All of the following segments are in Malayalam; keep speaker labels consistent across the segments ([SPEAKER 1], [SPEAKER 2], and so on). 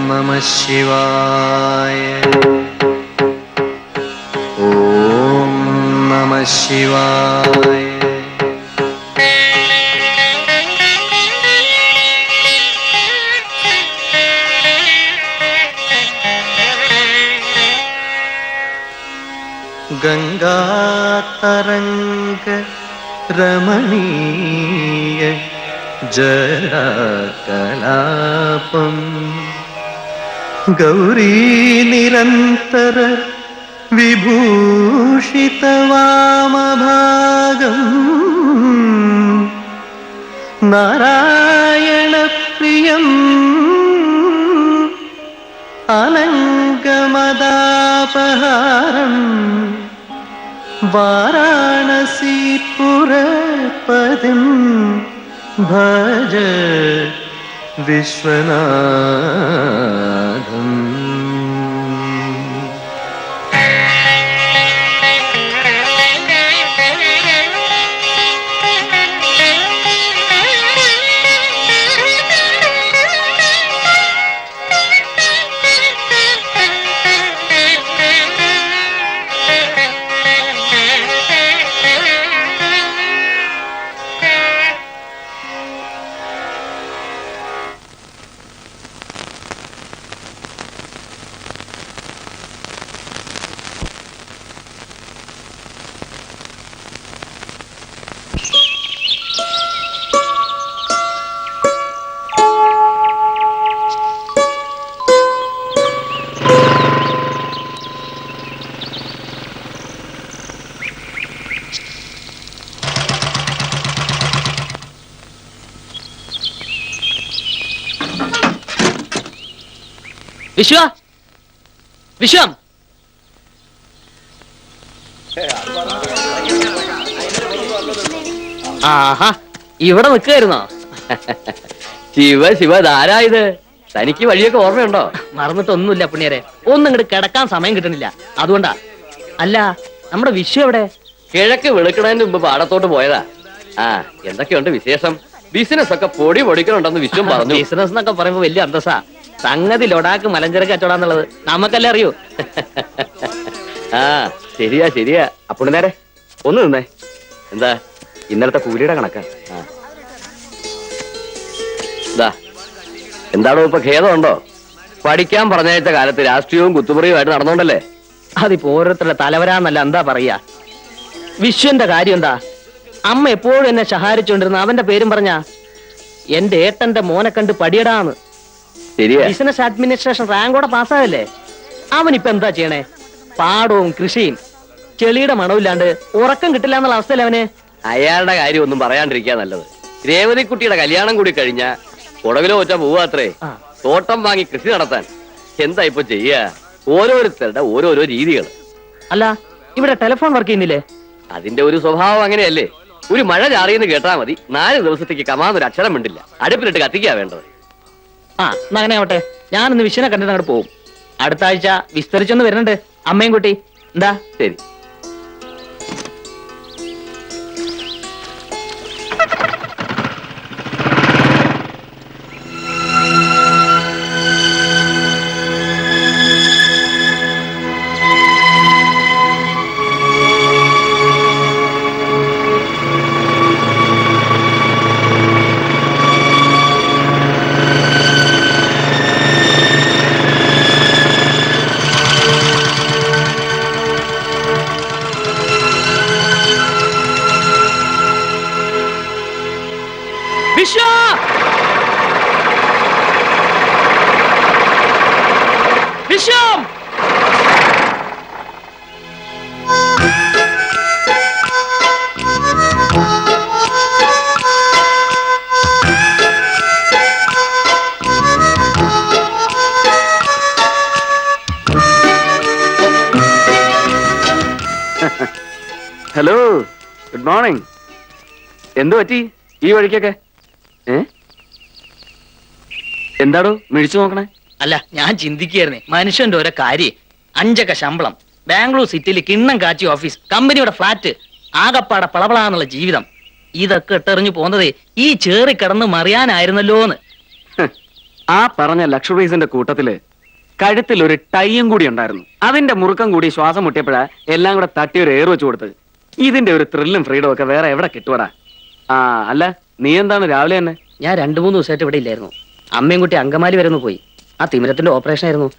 [SPEAKER 1] നമഃ ശിവായ. ഓം നമഃ ശിവായ. ഗംഗാതരംഗ രമണീയ ജലകലാപം ഗൗരീ നിരന്തര വിഭൂഷിതവാമഭാഗം നാരായണപ്രിയം അനംഗമദാപഹാരം വാരാണസീപുരപതിം ഭജ വിശ്വനാഥം.
[SPEAKER 2] വിശ്വ, വിശ്വം, ആഹാ ഇവിടെ നിൽക്കായിരുന്നോ?
[SPEAKER 3] ശിവ ശിവ, ധാരായത് തനിക്ക് വഴിയൊക്കെ ഓർമ്മയുണ്ടോ?
[SPEAKER 2] മറന്നിട്ടൊന്നുമില്ല പുണ്യരെ, ഒന്നും ഇങ്ങോട്ട് കിടക്കാൻ സമയം കിട്ടണില്ല, അതുകൊണ്ടാ. അല്ല, നമ്മുടെ വിശ്വ എവിടെ?
[SPEAKER 3] കിഴക്ക് വെളുക്കണതിന് മുമ്പ് പാടത്തോട്ട് പോയതാ. ആ, എന്തൊക്കെയുണ്ട് വിശേഷം? ബിസിനസ് ഒക്കെ പൊടി പൊടിക്കണുണ്ടെന്ന് വിശ്വം പറഞ്ഞു.
[SPEAKER 2] ബിസിനസ് എന്നൊക്കെ പറയുമ്പോ വലിയ അന്തസ്സാ. സംഗതി ലൊടാക്ക് മലഞ്ചരക്ക് കച്ചവടാന്നുള്ളത് നമുക്കല്ലേ അറിയൂ.
[SPEAKER 3] ആ ശരിയാ ശരിയാ. അപ്പോൾ നേരെ ഒന്ന് നിന്നേ. എന്താ ഇന്നലത്തെ കൂലിയുടെ കണക്കാ? എന്താണോ ഇപ്പൊ ഖേദമുണ്ടോ? പഠിക്കാൻ പറഞ്ഞയച്ച കാലത്ത് രാഷ്ട്രീയവും കുത്തുപറിയുമായിട്ട് നടന്നോണ്ടല്ലേ?
[SPEAKER 2] അതിപ്പോ ഓരോരുത്തരുടെ തലവരാന്നല്ല, എന്താ പറയാ. വിശ്വന്റെ കാര്യം എന്താ? അമ്മ എപ്പോഴും എന്നെ സഹായിച്ചുകൊണ്ടിരുന്ന അവന്റെ പേരും പറഞ്ഞ എന്റെ ഏട്ടന്റെ മോനെ കണ്ട് പടിയടാന്ന്. Business administration റാങ്കോടെ പാസ്സായല്ലേ. അവനിപ്പോ എന്താ ചെയ്യണേ? പാടവും കൃഷിയും ചെളിയുടെ മണവില്ലാണ്ട് ഉറക്കം കിട്ടില്ല എന്നുള്ള അവസ്ഥയിൽ അവന്.
[SPEAKER 3] അയാളുടെ കാര്യം ഒന്നും പറയാണ്ടിരിക്കാ നല്ലത്. രേവതിക്കുട്ടിയുടെ കല്യാണം കൂടി കഴിഞ്ഞ കുടവിലോ വെച്ചാ പോവാത്രേ. തോട്ടം വാങ്ങി കൃഷി നടത്താൻ. എന്താ ഇപ്പൊ ചെയ്യാ? ഓരോരുത്തരുടെ ഓരോരോ രീതികൾ.
[SPEAKER 2] അല്ല, ഇവിടെ ടെലിഫോൺ വർക്ക് ചെയ്യുന്നില്ലേ?
[SPEAKER 3] അതിന്റെ ഒരു സ്വഭാവം അങ്ങനെയല്ലേ. ഒരു മഴ ചാറിയെന്ന് കേട്ടാ മതി, 4 ദിവസത്തേക്ക് കമാന്നൊരു അക്ഷരം മിണ്ടില്ല. അടുപ്പിലിട്ട് കത്തിക്കാ വേണ്ടത്.
[SPEAKER 2] ആ, എന്നാ അങ്ങനെ ആവട്ടെ. ഞാനൊന്ന് വിശ്വനെ കണ്ടിട്ട് അങ്ങോട്ട് പോകും. അടുത്ത ആഴ്ച വിസ്തരിച്ചൊന്ന് വരുന്നുണ്ട് അമ്മയും കുട്ടി. എന്താ?
[SPEAKER 3] ശരി.
[SPEAKER 4] Hello, good morning. എന്തു പറ്റി ഈ വഴിക്കൊക്കെ? എന്താടോ മിഴിച്ചു നോക്കണേ?
[SPEAKER 2] അല്ല, ഞാൻ ചിന്തിക്കുകയായിരുന്നേ, മനുഷ്യന്റെ ഓരോ കാര്യം. 5 അക്ക ശമ്പളം, ബാംഗ്ലൂർ സിറ്റിയിൽ കിണ്ണം കാച്ചി ഓഫീസ്, കമ്പനിയുടെ ഫ്ലാറ്റ്, ആകപ്പാടെ പളപളാന്നുള്ള ജീവിതം. ഇതൊക്കെ ഇട്ടെറിഞ്ഞു പോകുന്നതേ ഈ ചേറി കിടന്ന് മറിയാനായിരുന്നല്ലോന്ന്.
[SPEAKER 4] ആ പറഞ്ഞ ലക്ഷറീസിന്റെ കൂട്ടത്തില് കഴുത്തിൽ ഒരു ടൈയും കൂടി ഉണ്ടായിരുന്നു. അതിന്റെ മുറുക്കം കൂടി ശ്വാസം മുട്ടിയപ്പോഴാ എല്ലാം കൂടെ തട്ടി ഒരു ഏറ് വെച്ചു കൊടുത്തത്. ഇതിന്റെ ഒരു ത്രില്ലും ഫ്രീഡം ഒക്കെ വേറെ എവിടെ കിട്ടുവാടാ? ആ അല്ല, നീ എന്താണ് രാവിലെ തന്നെ?
[SPEAKER 2] ഞാൻ 2-3 ദിവസമായിട്ട് ഇവിടെ ഇല്ലായിരുന്നു. അമ്മയും കുട്ടി അങ്കമാലി വരുന്നു പോയി. ആ തിമിരത്തിന്റെ ഓപ്പറേഷൻ ആയിരുന്നു.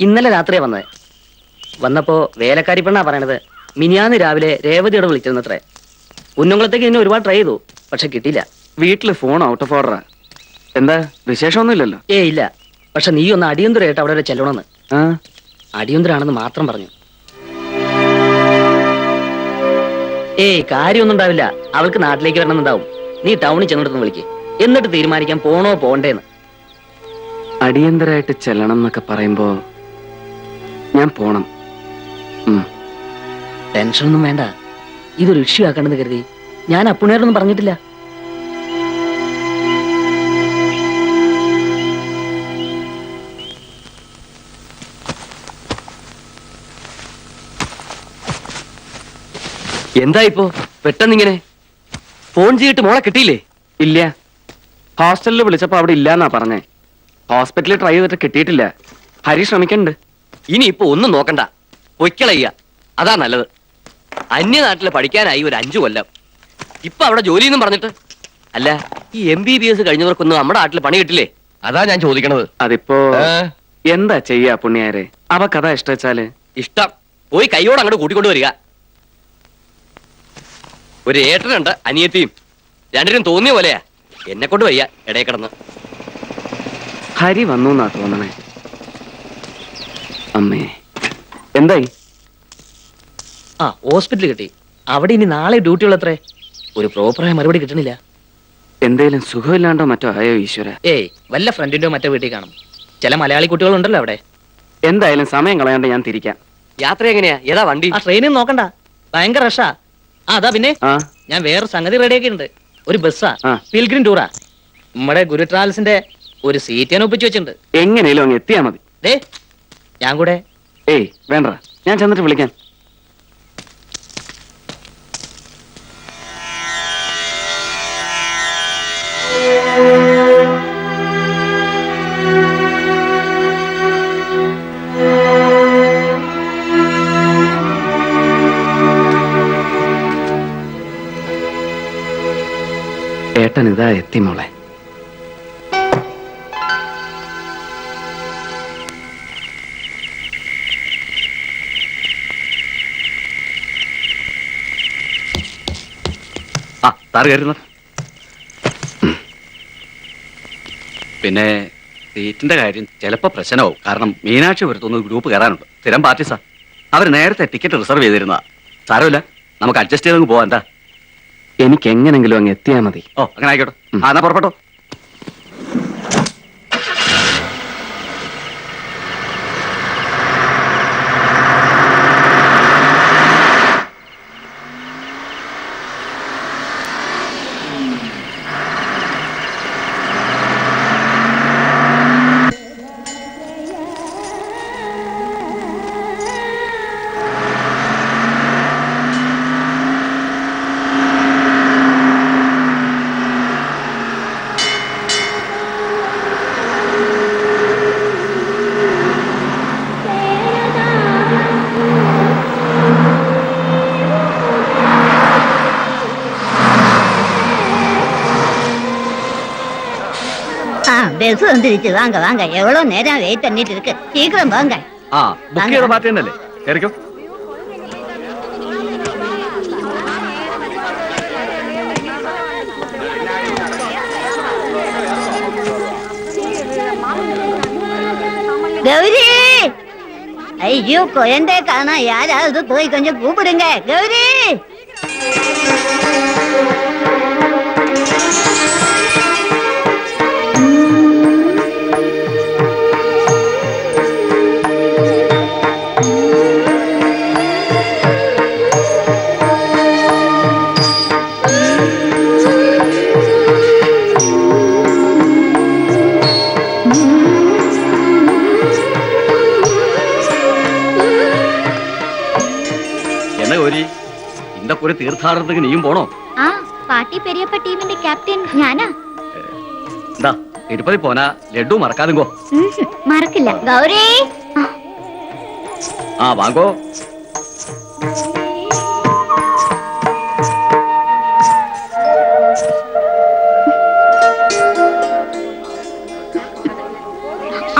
[SPEAKER 2] ഇന്നലെ രാത്രിയാ വന്നത്. വന്നപ്പോ വേലക്കാരി പെണ്ണാ പറയണത്, മിനിയാന്ന് രാവിലെ രേവതിയോട് വിളിച്ചിരുന്നത്രേ. കുഞ്ഞുങ്ങളത്തേക്ക് ഇനി ഒരുപാട് ട്രൈ ചെയ്തു, പക്ഷെ കിട്ടിയില്ല.
[SPEAKER 4] വീട്ടില് ഫോൺ ഔട്ട് ഓഫ് ഓർഡറാ. എന്താ വിശേഷമൊന്നുമില്ലല്ലോ?
[SPEAKER 2] ഇല്ല, പക്ഷെ നീ ഒന്ന് അടിയന്തരമായിട്ട് അവിടെ വരെ ചെല്ലണമെന്ന്.
[SPEAKER 4] ആ,
[SPEAKER 2] അടിയന്തരാണെന്ന് മാത്രം പറഞ്ഞു. കാര്യമൊന്നും ഉണ്ടാവില്ല. അവൾക്ക് നാട്ടിലേക്ക് വരണമെന്നുണ്ടാവും. നീ ടൗണിൽ ചെന്നിടത്ത് വിളിക്ക്, എന്നിട്ട് തീരുമാനിക്കാൻ പോണോ പോണ്ടേന്ന്.
[SPEAKER 4] അടിയന്തരായിട്ട് ചെല്ലണം എന്നൊക്കെ പറയുമ്പോ ഞാൻ പോണം.
[SPEAKER 2] ടെൻഷനൊന്നും വേണ്ട. ഇതൊരു ഇഷ്യൂ ആക്കണ്ടെന്ന് കരുതി ഞാൻ അപ്പുണ്ണേരൊന്നും പറഞ്ഞിട്ടില്ല.
[SPEAKER 3] എന്താ ഇപ്പോ പെട്ടെന്നിങ്ങനെ? ഫോൺ ചെയ്തിട്ട് മോളെ കിട്ടിയില്ലേ?
[SPEAKER 4] ഇല്ല, ഹോസ്റ്റലിൽ വിളിച്ചപ്പോ അവിടെ ഇല്ലാന്നാ പറഞ്ഞേ. ഹോസ്പിറ്റലിൽ ട്രൈ ചെയ്തിട്ട് കിട്ടിയിട്ടില്ല. ഹരി ശ്രമിക്കണ്ട്.
[SPEAKER 3] ഇനി ഇപ്പൊ ഒന്നും നോക്കണ്ട, പൊയ്ക്കളയ്യ, അതാ നല്ലത്. അന്യനാട്ടില് പഠിക്കാനായി ഒരു 5 കൊല്ലം. ഇപ്പൊ അവിടെ ജോലിയെന്നും പറഞ്ഞിട്ട്. അല്ല, ഈ MBBS കഴിഞ്ഞവർക്കൊന്നും നമ്മുടെ നാട്ടിൽ പണി കിട്ടില്ലേ? അതാ ഞാൻ ചോദിക്കണത്.
[SPEAKER 4] അതിപ്പോ എന്താ ചെയ്യാ പുണ്യാരെ? അവക്കഥാ ഇഷ്ടവെച്ചാല്
[SPEAKER 3] ഇഷ്ടം പോയി കൈയോട് അങ്ങോട്ട് കൂട്ടിക്കൊണ്ട് വരിക. ഒരു ഏട്ടനുണ്ട്, അനിയത്തിയും. രണ്ടിനും തോന്നിയ പോലെയാ. എന്നെ കൊണ്ട് വയ്യ ഇടയിൽ കിടന്ന്.
[SPEAKER 4] ഹരി വന്നു എന്നാ തോന്നണേ. അമ്മേ, എന്തായി?
[SPEAKER 2] ഹോസ്പിറ്റലിൽ കിട്ടി. അവിടെ ഇനി നാളെ ഡ്യൂട്ടി ഉള്ളത്രേ. ഒരു പ്രോപ്പറായ മറുപടി കിട്ടണില്ല.
[SPEAKER 4] എന്തേലും സുഖമില്ലാണ്ടോ മറ്റോ ആയോ ഈശ്വര?
[SPEAKER 2] വല്ല ഫ്രണ്ടിന്റോ മറ്റോ വീട്ടിൽ കാണും. ചില മലയാളി കുട്ടികളുണ്ടല്ലോ അവിടെ.
[SPEAKER 4] എന്തായാലും സമയം കളയാണ്ട് ഞാൻ തിരിക്കാം.
[SPEAKER 3] യാത്ര എങ്ങനെയാ? ഏതാ വണ്ടി?
[SPEAKER 2] ട്രെയിനിൽ നോക്കണ്ട, ഭയങ്കര റഷാ. അതാ പിന്നെ ഞാൻ വേറെ സംഗതി റെഡിയാക്കിയിട്ടുണ്ട്. ഒരു ബസ്സാ, പിൽഗ്രിം ടൂറാ. നമ്മുടെ ഗുരു ട്രാവൽസിന്റെ ഒരു സീറ്റ് ഞാൻ ഒപ്പിച്ചു വെച്ചിട്ടുണ്ട്.
[SPEAKER 4] എങ്ങനെയും അങ്ങ് എത്തിയാ മതി.
[SPEAKER 2] ഞാൻ കൂടെ.
[SPEAKER 4] വേണ്ട, ഞാൻ ചെന്നിട്ട് വിളിക്കാൻ. ഏട്ടൻ ഇതാ എത്തി മോളെ.
[SPEAKER 5] സാറ് കയറുന്നത്. പിന്നെ സീറ്റിന്റെ കാര്യം ചിലപ്പോൾ പ്രശ്നമാവും. കാരണം മീനാക്ഷി പുരത്തുനിന്ന് ഗ്രൂപ്പ് കയറാനുണ്ട്. സ്ഥിരം പാർട്ടി സാർ. അവർ നേരത്തെ ടിക്കറ്റ് റിസർവ് ചെയ്തിരുന്നതാ. സാരമില്ല, നമുക്ക് അഡ്ജസ്റ്റ് ചെയ്തങ്ങ് പോവാം. എന്താ?
[SPEAKER 4] എനിക്ക് എങ്ങനെങ്കിലും അങ്ങ് എത്തിയാ മതി.
[SPEAKER 5] അങ്ങനെ ആയിക്കോട്ടെ. എന്നാ പുറപ്പെട്ടോ.
[SPEAKER 6] பஸ் வந்துருச்சு. வாங்க வாங்க, எவ்வளவு நேரம் வெயிட் பண்ணிட்டு இருக்கு. சீக்கிரம் வாங்க.
[SPEAKER 5] ബുക്ക് ചെയ്ത പാർട്ടി തന്നെയല്ലേ? കയറിക്കോ.
[SPEAKER 6] கௌரி, ஐயோ குழந்தை காணா. யாராவது போய் கொஞ்சம் கூப்பிடுங்க. கௌரி,
[SPEAKER 5] ഗൗരി இந்த ഒരു തീർത്ഥാടനത്തിന് നീയും പോണോ?
[SPEAKER 7] ആ പാട്ടി പെരിയപ്പ ടീമിന്റെ ക്യാപ്റ്റൻ ഞാനാ.
[SPEAKER 5] എന്താ തിരുപ്പതി പോനാ ലഡു മറക്കാതെങ്കോ.
[SPEAKER 7] മറക്കില്ല. ഗൗരി
[SPEAKER 5] ആ വാങ്ങോ.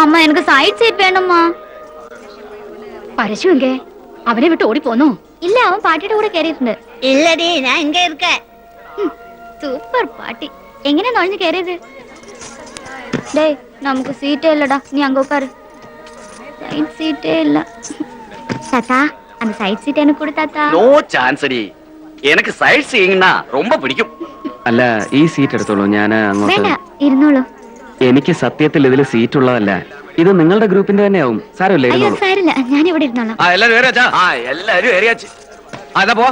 [SPEAKER 7] അമ്മ എനിക്ക് സൈഡ് സീറ്റ് വേണമ്മ. പരശു എങ്കേ അവനെ വിട്ട് ഓടിപ്പോന്നോ? ഇല്ല, അവൻ പാട്ടിയുടെ കൂടെ കയറിയിട്ടുണ്ട്.
[SPEAKER 6] இல்லடி நான் இங்க இருக்கேன்.
[SPEAKER 7] സൂപ്പർ പാട്ടി. എങ്ങനെ നുഴഞ്ഞു കയറിയത്? ഡേ നമുക്ക് സീറ്റേ ഇല്ലടാ, നീ അങ്ങോക്കാറ്. സൈഡ് സീറ്റേ ഇല്ല. தாத்தா அந்த சைட் சீட் எனக்கு கொடு தாத்தா.
[SPEAKER 5] നോ ചാൻസ് അടി. എനിക്ക് സൈഡ് സീയിങ്നാ ரொம்ப പിടിക്കും.
[SPEAKER 4] അല്ല ഈ സീറ്റ് എടുത്തോളൂ, ഞാൻ
[SPEAKER 7] വേണ്ട,
[SPEAKER 4] അങ്ങോട്ട്.
[SPEAKER 7] ഇരുന്നോളൂ.
[SPEAKER 4] എനിക്ക് സത്യത്തിൽ ഇതിൽ സീറ്റ് ഉള്ളതല്ല, ഇത് നിങ്ങളുടെ ഗ്രൂപ്പിന്റെ തന്നെയാവും. സാരമില്ല,
[SPEAKER 7] അയ്യോ
[SPEAKER 4] ഇരുന്നോളൂ.
[SPEAKER 7] സാരില്ല, ഞാൻ ഇവിടെ ഇരുന്നോളാം.
[SPEAKER 5] ആ എല്ലാരും ഏറിയാച്ചാ? ആ എല്ലാരും ഏറിയാച്ച്. അതാ പോ.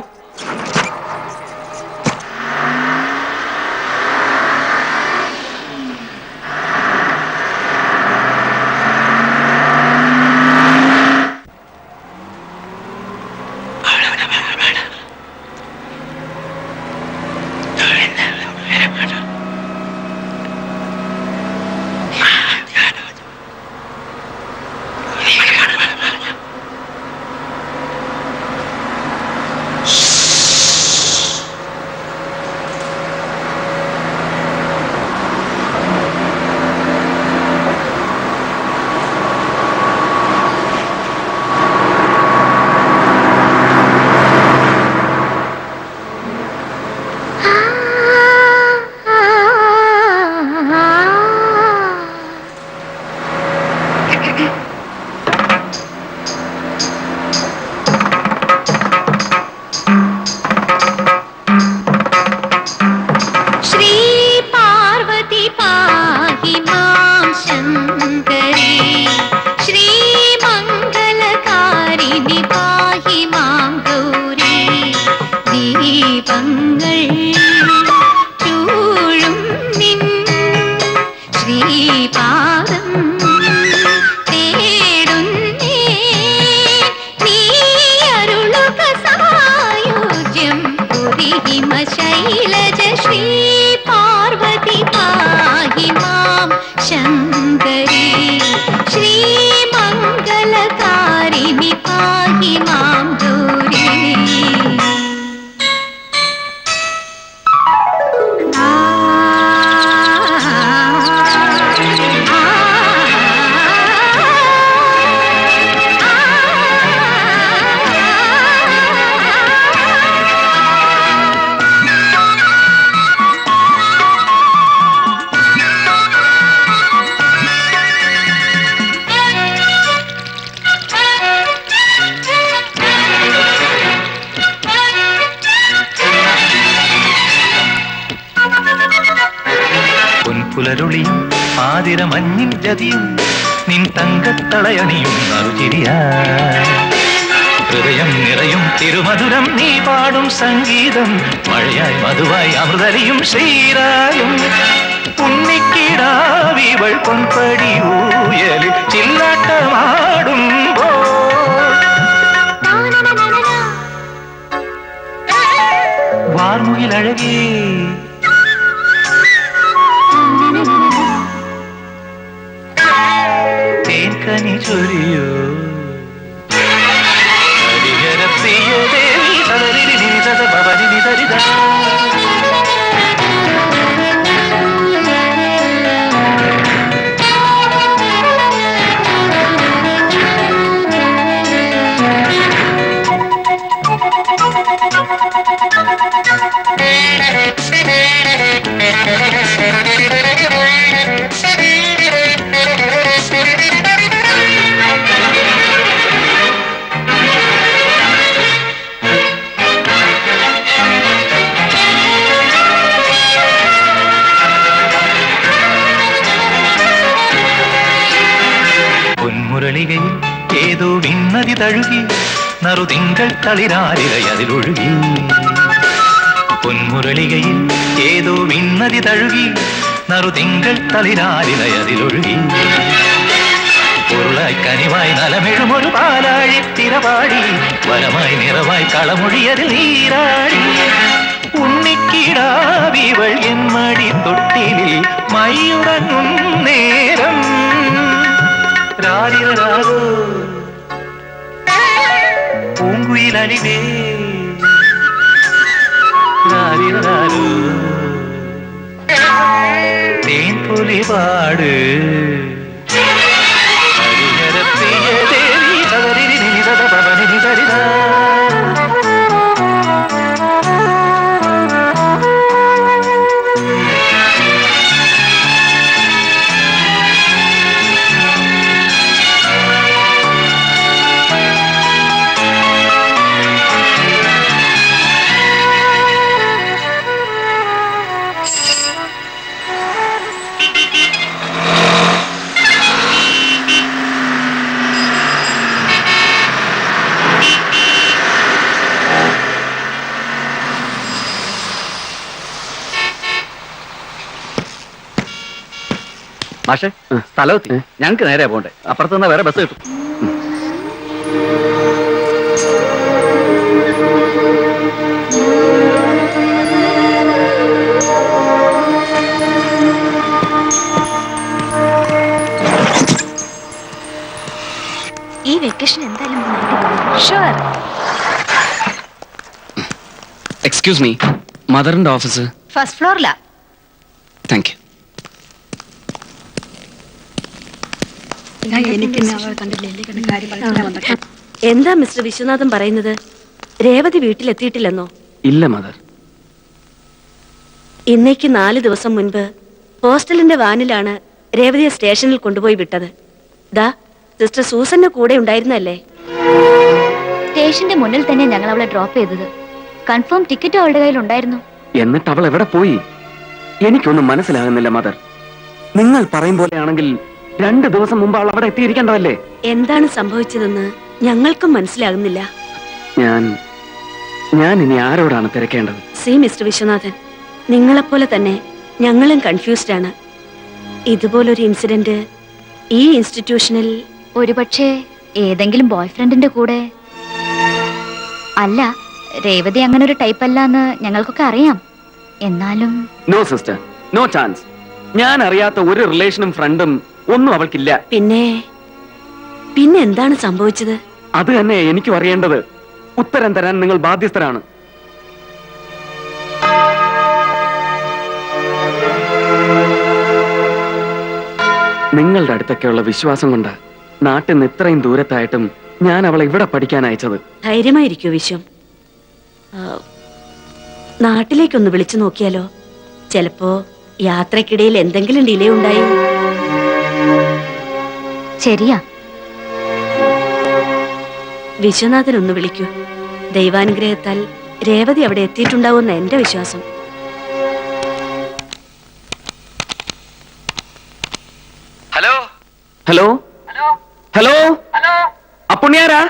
[SPEAKER 1] പുലരുളിയും ആതിരമഞ്ഞിൻ ജതിയും നിൻ തങ്കത്തളയണിയും നറുചിരിയാ ഹൃദയം നിറയും തിരുമധുരം നീ പാടും സംഗീതം മഴയായി മധുവായി അമൃതലിയും ശ്രീരായും ഉണ്ണിക്കിടാവിവൾ പൊൻപടി ഊയലിൽ ചില്ലാട്ടമാടുമ്പോൾ വാർമുകിലഴകേ തേൻകനി ചൊരിയോ ഹരിഹരപ്രിയ ദേവി സദരിരി നിസ ഭവനി നിസരിത പൊന്മുരളികയിൽ ഏതോ വിണ്ണതി തഴുകി നറുതിങ്കൾ തളിരാലിലയതിലൊഴുകി പൊന്മുരളികയിൽ ഏതോ വിണ്ണതി തഴുകി നറുതിങ്കൾ തളിരാലിലയതിലൊഴുകി പൊരുള നിറവായി കനിവായി നലമെഴും ഒരു പാലാഴി തിരപാടി വരമായി നിറവായി കളമൊഴിയതിൽ നീരാടി ഉണ്ണിക്കിടാവിവൾ എൻ മടി തൊട്ടിലിൽ മയുറങ്ങും നേരം രാരിരാരോ പൂങ്കുയിലഴിവേ രാരിരാരോ തേൻ പുലി പാട് ഹരിഹരപ്രിയ ദേവി സദരിരി നിനിദ പവനി നിദരിദ
[SPEAKER 5] മാഷെ സ്ഥലമെത്തി. ഞങ്ങൾക്ക് നേരെ പോണ്ടേ, അപ്പുറത്ത് നിന്ന് വേറെ ബസ് കിട്ടും.
[SPEAKER 7] ഈ വെക്കേഷൻ എന്തായാലും ഷുവർ.
[SPEAKER 4] എക്സ്ക്യൂസ് മീ, മദറിന്റെ ഓഫീസ്
[SPEAKER 6] ഫസ്റ്റ് ഫ്ലോറിലാ.
[SPEAKER 4] Thank you.
[SPEAKER 8] എന്താ മിസ്റ്റർ വിശ്വനാഥൻ പറയുന്നത്? രേവതി വീട്ടിലെത്തിയിട്ടില്ലെന്നോ?
[SPEAKER 4] ഇല്ല മദർ.
[SPEAKER 8] ഇന്നേക്ക് 4 ദിവസം മുൻപ് ഹോസ്റ്റലിന്റെ വാനിലാണ് രേവതിയെ സ്റ്റേഷനിൽ കൊണ്ടുപോയി വിട്ടത്. ദാ സിസ്റ്റർ സൂസന്റെ കൂടെ ഉണ്ടായിരുന്നല്ലേ?
[SPEAKER 7] സ്റ്റേഷന്റെ മുന്നിൽ തന്നെ ഞങ്ങൾ അവളെ ഡ്രോപ്പ് ചെയ്തത്. കൺഫേം ടിക്കറ്റ് അവളുടെ കയ്യിൽ ഉണ്ടായിരുന്നു.
[SPEAKER 4] എന്നിട്ട് അവൾ എവിടെ പോയി? എനിക്കൊന്നും മനസ്സിലാകുന്നില്ല മദർ. നിങ്ങൾ പറയും പോലെയാണെങ്കിൽ 2 ദിവസം മുമ്പ് അവൾ അവിടെ എത്തിയിരിക്കേണ്ടതല്ലേ?
[SPEAKER 8] എന്താണ് സംഭവിച്ചതെന്ന് ഞങ്ങൾക്കും മനസ്സിലാകുന്നില്ല.
[SPEAKER 4] ഞാൻ ഇനി ആരോടാണ് തിരക്കേണ്ടത്?
[SPEAKER 8] സി മിസ്റ്റർ വിശ്വനാഥൻ, നിങ്ങളെപ്പോലെ തന്നെ ഞങ്ങളും കൺഫ്യൂസ്ഡ് ആണ്. ഇതുപോലൊരു ഇൻസിഡന്റ് ഈ ഇൻസ്റ്റിറ്റ്യൂഷനിൽ
[SPEAKER 7] ഒരുപക്ഷെ ഏതെങ്കിലും ബോയ്ഫ്രണ്ടിന്റെ കൂടെ. അല്ല, രേവതി അങ്ങനെ ഒരു ടൈപ്പ് അല്ല എന്ന് ഞങ്ങൾക്കൊക്കെ അറിയാം. എന്നാലും
[SPEAKER 4] നോ സിസ്റ്റർ, നോ ചാൻസ്. ഞാൻ അറിയാത്ത ഒരു റിലേഷനും ഫ്രണ്ടും ഒന്നും അവൾക്കില്ല.
[SPEAKER 8] പിന്നെ എന്താണ് സംഭവിച്ചത്?
[SPEAKER 4] അത് തന്നെ എനിക്കും അറിയേണ്ടത്. ഉത്തരം തരാൻ നിങ്ങൾ ബാധ്യസ്ഥരാണ്. നിങ്ങളുടെ അടുത്തൊക്കെയുള്ള വിശ്വാസം കൊണ്ട് നാട്ടിൽ നിന്ന് ഇത്രയും ദൂരത്തായിട്ടും ഞാൻ അവളെ ഇവിടെ പഠിക്കാൻ അയച്ചത്.
[SPEAKER 8] ധൈര്യമായിരിക്കൂ വിശ്വം. നാട്ടിലേക്കൊന്ന് വിളിച്ചു നോക്കിയാലോ? ചിലപ്പോ യാത്രക്കിടയിൽ എന്തെങ്കിലും ഡിലേ ഉണ്ടായി.
[SPEAKER 7] ശരിയാ.
[SPEAKER 8] വിശ്വനാഥൻ ഒന്ന് വിളിക്കൂ. ദൈവാനുഗ്രഹത്താൽ രേവതി അവിടെ എത്തിയിട്ടുണ്ടാവുമെന്ന എന്റെ വിശ്വാസം.
[SPEAKER 4] ഹലോ ഹലോ ഹലോ ഹലോ, അപ്പുണ്യാരാ?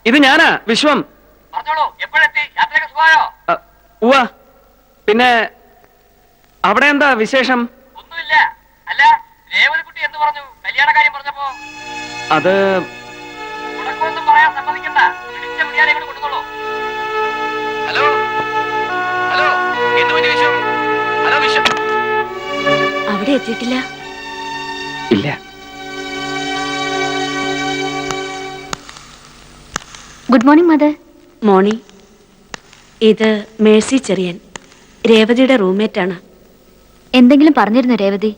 [SPEAKER 4] ഇത് ഞാനാ, വിശ്വം. ഉവ്വ. പിന്നെ അവിടെ എന്താ വിശേഷം?
[SPEAKER 3] ഒന്നുമില്ല. അല്ല, രേവതിക്കുട്ടി എന്ത് പറഞ്ഞു? കല്യാണ കാര്യം പറഞ്ഞപ്പോ
[SPEAKER 4] അത്
[SPEAKER 3] ഉടക്കൊന്നും പറയാൻ സമ്മതിക്കണ്ട. പിടിച്ച പിടിയാലെ ഇങ്ങോട്ട് കൊടുത്തോളൂ. ഹലോ ഹലോ, എന്ത് പറ്റി വിശ്വം? ഹലോ വിശ്വം.
[SPEAKER 8] അവിടെ എത്തിയിട്ടില്ല.
[SPEAKER 4] ഇല്ല.
[SPEAKER 7] Good morning mother.
[SPEAKER 8] മോർണിംഗ്. ഇത് മേഴ്സി ചെറിയൻ, രേവതിയുടെ റൂംമേറ്റ് ആണ്.
[SPEAKER 7] എന്തെങ്കിലും പറഞ്ഞിരുന്നു രേവതി?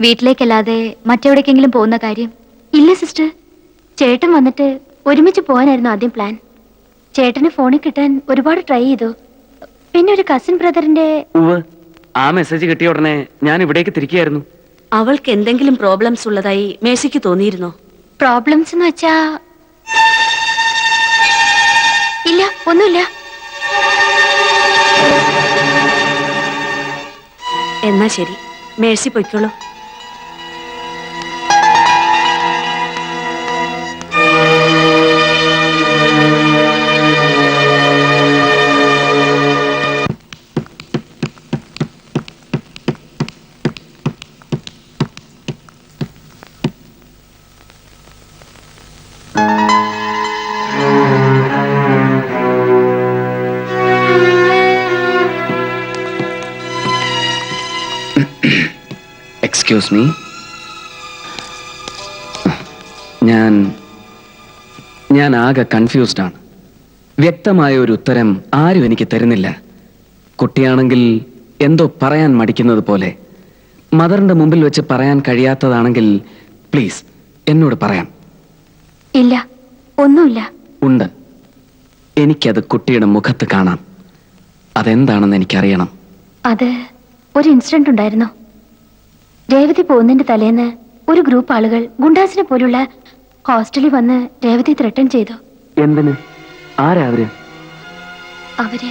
[SPEAKER 7] വീട്ടിലേക്കല്ലാതെ മറ്റെവിടേക്കെങ്കിലും പോകുന്ന കാര്യം? ഇല്ല സിസ്റ്റർ. ചേട്ടൻ വന്നിട്ട് ഒരുമിച്ച് പോകാനായിരുന്നു ആദ്യം പ്ലാൻ. ചേട്ടന് ഫോണിൽ കിട്ടാൻ ഒരുപാട് ട്രൈ ചെയ്തു. പിന്നെ ഒരു കസിൻ ബ്രദറിന്റെ.
[SPEAKER 4] ഉവ്വ്. ആ മെസ്സേജ് കിട്ടിയ ഉടനെ ഞാൻ ഇവിടേക്ക് തിരിക്കുകയായിരുന്നു.
[SPEAKER 8] അവൾക്ക് എന്തെങ്കിലും പ്രോബ്ലംസ് ഉള്ളതായി മേഴ്സിക്ക് തോന്നിയിരുന്നോ?
[SPEAKER 7] പ്രോബ്ലംസ് എന്ന് വെച്ചാ? ഇല്ല, ഒന്നുമില്ല.
[SPEAKER 8] എന്നാ ശരി, മേഴ്സി പൊയ്ക്കോളൂ.
[SPEAKER 4] എക്സ്ക്യൂസ് മീ, ഞാൻ ആകെ കൺഫ്യൂസ്ഡ് ആണ്. വ്യക്തമായ ഒരു ഉത്തരം ആരും എനിക്ക് തരുന്നില്ല. കുട്ടിയാണെങ്കിൽ എന്തോ പറയാൻ മടിക്കുന്നത് പോലെ. മദറിന്റെ മുമ്പിൽ വെച്ച് പറയാൻ കഴിയാത്തതാണെങ്കിൽ പ്ലീസ് എന്നോട് പറയാം.
[SPEAKER 7] ഇല്ല, ഒന്നുമില്ല.
[SPEAKER 4] ഉണ്ട്. എനിക്കത് കുട്ടിയുടെ മുഖത്ത് കാണാം. അതെന്താണെന്ന് എനിക്കറിയണം.
[SPEAKER 7] അത് ഒരു ഇൻസിഡന്റ് ഉണ്ടായിരുന്നു. രേവതി പോകുന്നതിന്റെ തലേന്ന് ഒരു ഗ്രൂപ്പ് ആളുകൾ ഗുണ്ടാസിനെ പോലുള്ള ഹോസ്റ്റലിൽ വന്ന് രേവതി ത്രെട്ടൻ ചെയ്തു.
[SPEAKER 4] എന്തിന്? ആരാ അവര്?
[SPEAKER 7] അവര്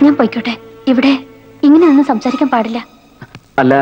[SPEAKER 7] ഞാൻ പോയിക്കോട്ടെ. ഇവിടെ ഇങ്ങനെയൊന്നും സംസാരിക്കാൻ പാടില്ല.
[SPEAKER 4] അല്ല,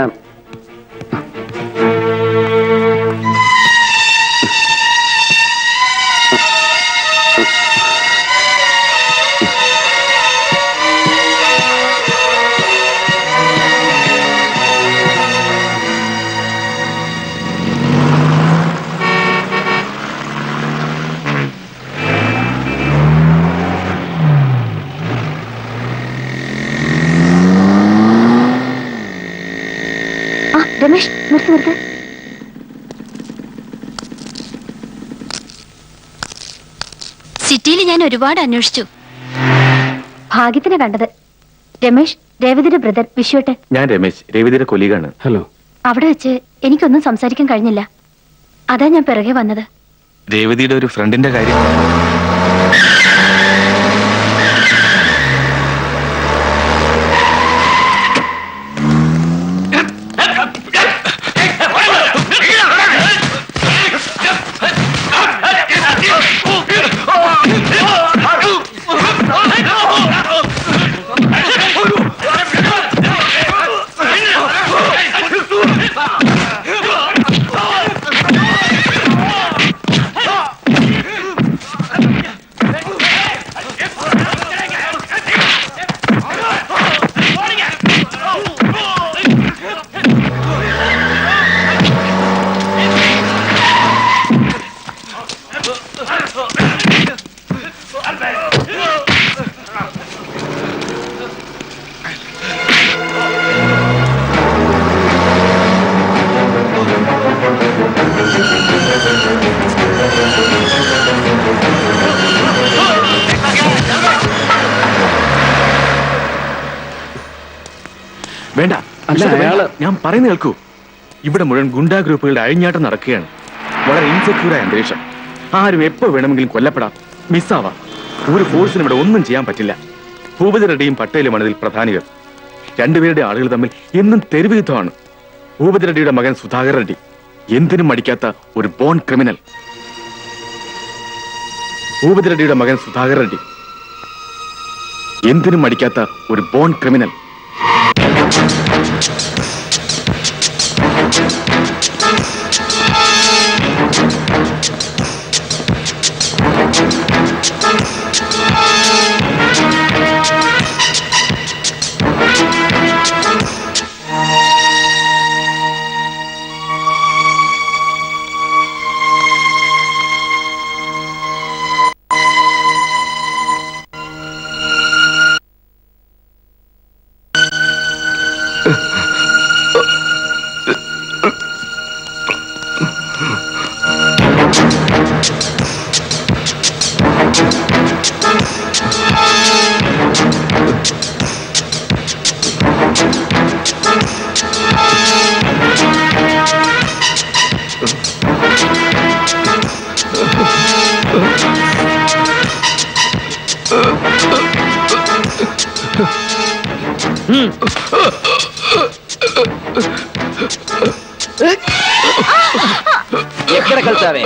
[SPEAKER 7] രമേശ്, നിർത്ത്. സിറ്റിയിൽ ഞാൻ ഒരുപാട് അന്വേഷിച്ചു. ഭാഗ്യത്തിന് കണ്ടത്. രമേശ്, രേവതിയുടെ ബ്രദർ വിശ്വട്ട്.
[SPEAKER 9] ഞാൻ രമേശ്, രേവതിയുടെ കൊലീഗാണ്.
[SPEAKER 4] ഹലോ.
[SPEAKER 7] അവിടെ വെച്ച് എനിക്കൊന്നും സംസാരിക്കാൻ കഴിഞ്ഞില്ല. അതാ ഞാൻ പിറകെ വന്നത്.
[SPEAKER 9] രേവതിയുടെ ഒരു ഫ്രണ്ടിന്റെ കാര്യം. വേണ്ട, ഞാൻ പറയുന്ന കേൾക്കൂ. ഇവിടെ മുഴുവൻ ഗുണ്ടാ ഗ്രൂപ്പുകളുടെ അഴിഞ്ഞാട്ടം നടക്കുകയാണ്. വളരെ ഇൻസെക്യൂറായ അന്തരീക്ഷം. ആരും എപ്പോ വേണമെങ്കിലും കൊല്ലപ്പെടാം, മിസ്സാവാം. ഒരു ഫോഴ്സിനും ഇവിടെ ഒന്നും ചെയ്യാൻ പറ്റില്ല. ഭൂപതി റെഡ്ഡിയും പട്ടേലുമാണ് ഇതിൽ പ്രധാനികൾ. രണ്ടുപേരുടെ ആളുകൾ തമ്മിൽ എന്നും തെരുവ് യുദ്ധമാണ്. ഭൂപതി റെഡ്ഡിയുടെ മകൻ സുധാകർ റെഡ്ഡി എന്തിനും മടിക്കാത്ത ഒരു ബോൺ ക്രിമിനൽ. ഭൂപതി റെഡ്ഡിയുടെ മകൻ സുധാകർ റെഡ്ഡി എന്തിനും മടിക്കാത്ത ഒരു ബോൺ ക്രിമിനൽ.
[SPEAKER 2] ఎక్కడ కలిసావే?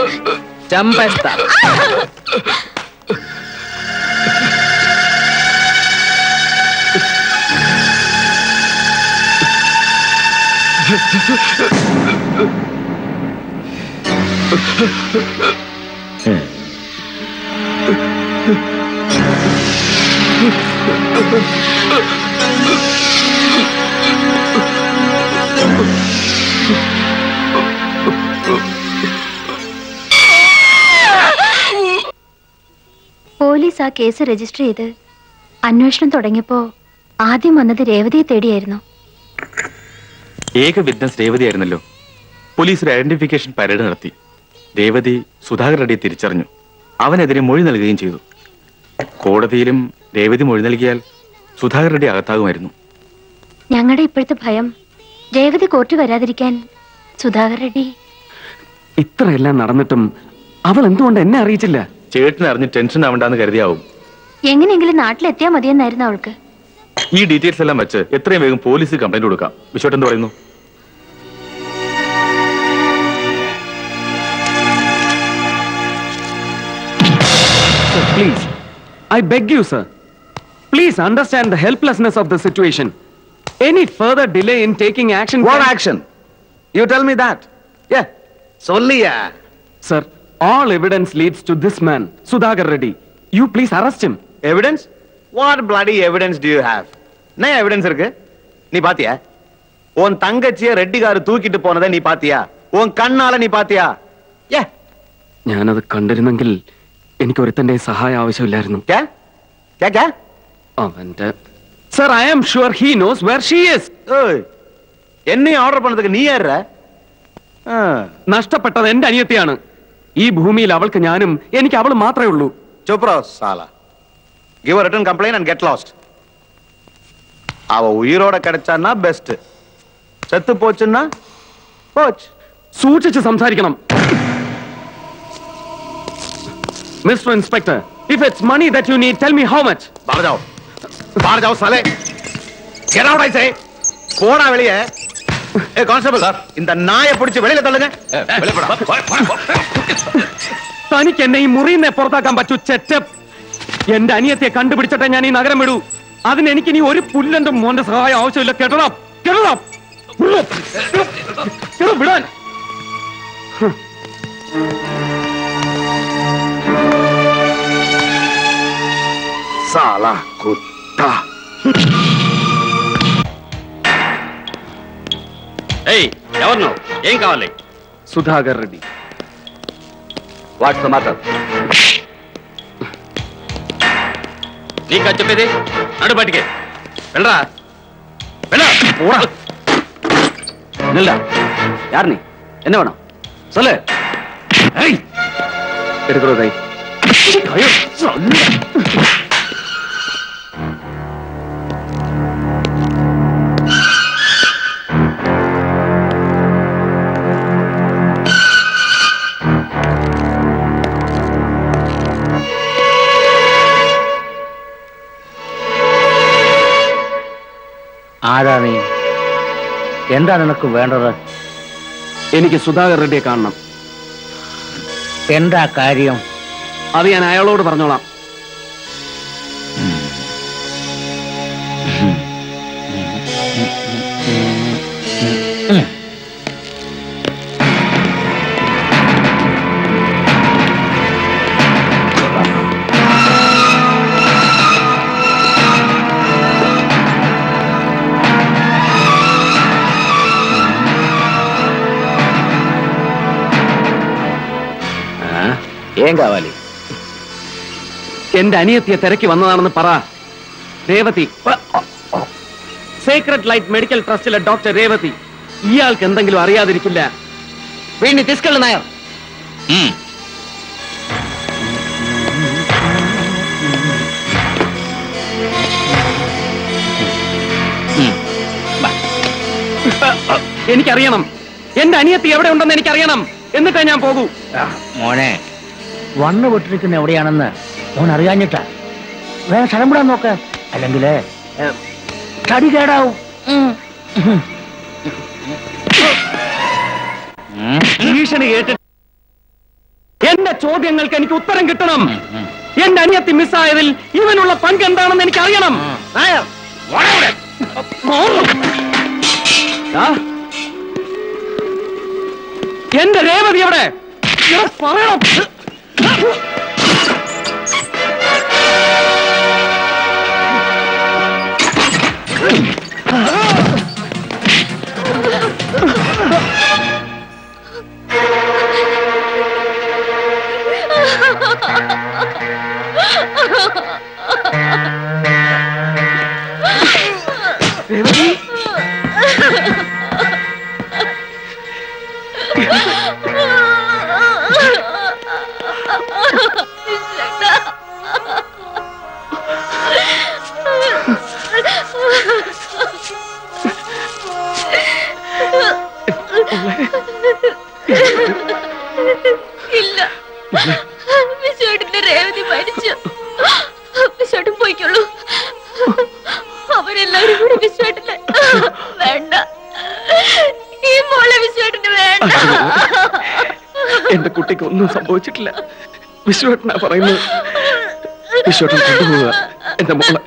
[SPEAKER 2] చంపేస్తా.
[SPEAKER 7] പോലീസ് ആ കേസ് രജിസ്റ്റർ ചെയ്ത് അന്വേഷണം തുടങ്ങിയപ്പോ ആദ്യം വന്നത് രേവതിയെ തേടിയായിരുന്നു.
[SPEAKER 9] ഏക വിറ്റ്നസ് രേവതി ആയിരുന്നല്ലോ. പോലീസ് ഒരു ഐഡന്റിഫിക്കേഷൻ പരേഡ് നടത്തി. രേവതി സുധാകർ റെഡ്ഡിയെ തിരിച്ചറിഞ്ഞു. അവനെതിരെ മൊഴി നൽകുകയും ചെയ്തു. കോടതിയിലും രേവതി മൊഴി നൽകിയാൽ സുധാകർ റെഡ്ഡി അകത്താകുമായിരുന്നു.
[SPEAKER 7] ഞങ്ങളുടെ ഇപ്പോഴത്തെ ഭയം രേവതി കോർട്ട് വരാതിരിക്കാൻ സുധാകർ റെഡ്ഡി.
[SPEAKER 4] ഇത്രയെല്ലാം നടന്നിട്ടും അവൾ എന്തുകൊണ്ട് എന്നെ അറിയിച്ചില്ല?
[SPEAKER 9] ചേട്ടനെ അറിഞ്ഞ് ടെൻഷൻ ആവണ്ടെന്ന് കരുതിയാവും.
[SPEAKER 7] എങ്ങനെയെങ്കിലും നാട്ടിലെത്തിയാ മതിയെന്നായിരുന്നു അവൾക്ക്.
[SPEAKER 9] ഈ ഡീറ്റെയിൽസ് എല്ലാം വെച്ച് എത്രയും വേഗം പോലീസിൽ കംപ്ലൈന്റ് കൊടുക്കാം. വിശ്വട്ട് എന്ത് പറയുന്നു?
[SPEAKER 4] Please, I beg you, sir. Please understand the helplessness of the situation. Any further delay in taking action.
[SPEAKER 3] What action? You tell me that. Yeah. Solliya.
[SPEAKER 4] Sir, all evidence leads to this man, Sudhakar Reddy. You please arrest him.
[SPEAKER 3] Evidence? What bloody evidence do you have? என்ன எவிடன்ஸ் இருக்கு? நீ பாத்தியா? உன் தங்கச்சிய ரெட்டிகாரு தூக்கிட்டு போனதை நீ பாத்தியா? உன் கண்ணால நீ பாத்தியா? Yeah.
[SPEAKER 4] ഞാനത് കണ്ടിരുന്നെങ്കിൽ എനിക്ക് ഒരുത്തന്റെ സഹായം ആവശ്യമില്ലായിരുന്നു.
[SPEAKER 3] क्या? क्या क्या?
[SPEAKER 4] അവന്റെ sir, I am sure he knows where she is.
[SPEAKER 3] ஓய். என்னையும் ஆர்டர் பண்ணதுக்கு நீ யாரா?
[SPEAKER 4] നഷ്ടപ്പെട്ടത് എന്റെ അനിയത്തിയാണ്. ഈ ഭൂമിയിൽ അവൾക്ക് ഞാനും എനിക്ക് അവൾ മാത്രമേ ഉള്ളൂ.
[SPEAKER 3] चुप रहो साला. Give a written complaint and get lost. அவ உயிரோட கிடைச்சான்னா பெஸ்ட். செத்து போச்சுன்னா போச்சு.
[SPEAKER 4] സൂക്ഷിച്ച് സംസാരിക്കണം. Mister inspector, if it's money that you need, tell me how much.
[SPEAKER 3] बाहर जाओ साले. Get out I say. போடா வெளியே. ஏய் கான்ஸ்டபிள், இந்த நாயை பிடிச்சு வெளியில தள்ளுங்க. வெளிய போடா.
[SPEAKER 4] തനിക്ക് എന്നെ ഈ മുറിയിൽ പുറത്താക്കാൻ പറ്റൂ ചെറ്റ. എന്റെ അനിയത്തെ കണ്ടുപിടിച്ചിട്ടേ ഞാൻ ഈ നഗരം വിടൂ. അതിന് എനിക്ക് ഇനി ഒരു പുല്ലന്റെ മോന്റെ സഹായം ആവശ്യമില്ല. കേട്ടോ വിടാൻ.
[SPEAKER 3] साला कुत्ता.
[SPEAKER 5] ఏయ్, ఎవరు నువ్వు? ఏం కావాలి?
[SPEAKER 4] Sudhakar Reddy.
[SPEAKER 5] What's the matter? నీకా చెప్పేది? నడు బయటికి వెళ్ళరా.
[SPEAKER 4] നില്ല. യാർ നീ? എന്നെ വേണം? சொல்லு. എടുക്കോ കൈ.
[SPEAKER 2] ആരാ നീ? എന്താ നിനക്ക് വേണ്ടത്?
[SPEAKER 4] എനിക്ക് സുധാകർ റെഡ്ഡിയെ കാണണം.
[SPEAKER 2] എന്താ കാര്യം?
[SPEAKER 4] അത് ഞാൻ അയാളോട് പറഞ്ഞോളാം.
[SPEAKER 3] ఏం కావాలి?
[SPEAKER 4] എന്റെ അനിയത്തിയെ തിരക്കി വന്നതാണെന്ന് പറ. രേവതി, സീക്രട്ട് ലൈറ്റ് മെഡിക്കൽ ട്രസ്റ്റിലെ ഡോക്ടർ രേവതി. ഇയാൾക്ക് എന്തെങ്കിലും അറിയാതിരിക്കില്ല.
[SPEAKER 2] വീണ്ടും തിസ്കള്ള നായർ.
[SPEAKER 4] എനിക്കറിയണം. എന്റെ അനിയത്തി എവിടെ ഉണ്ടെന്ന് എനിക്കറിയണം. എന്നിട്ടേ ഞാൻ പോകൂ.
[SPEAKER 2] മോനെ, വണ്ണു പൊട്ടിരിക്കുന്ന എവിടെയാണെന്ന് മോൻ അറിയാഞ്ഞിട്ടാ. വേറെ സ്ഥലം വിടാൻ നോക്ക്, അല്ലെങ്കിൽ തടി കേടാവും.
[SPEAKER 4] ഭീഷണി കേട്ടിട്ട് എന്റെ ചോദ്യങ്ങൾക്ക് എനിക്ക് ഉത്തരം കിട്ടണം. എന്റെ അനിയത്തി മിസ്സായതിൽ ഇവനുള്ള പങ്ക് എന്താണെന്ന് എനിക്ക് അറിയണം. എന്റെ രേവതി എവിടെ? പറയണം. എന്റെ കുട്ടിക്ക് ഒന്നും സംഭവിച്ചിട്ടില്ല. വിശ്വേട്ടനാ പറയുന്നത്. വിശ്വേട്ടൻ കൊണ്ടുപോവുക എന്റെ മോളെ.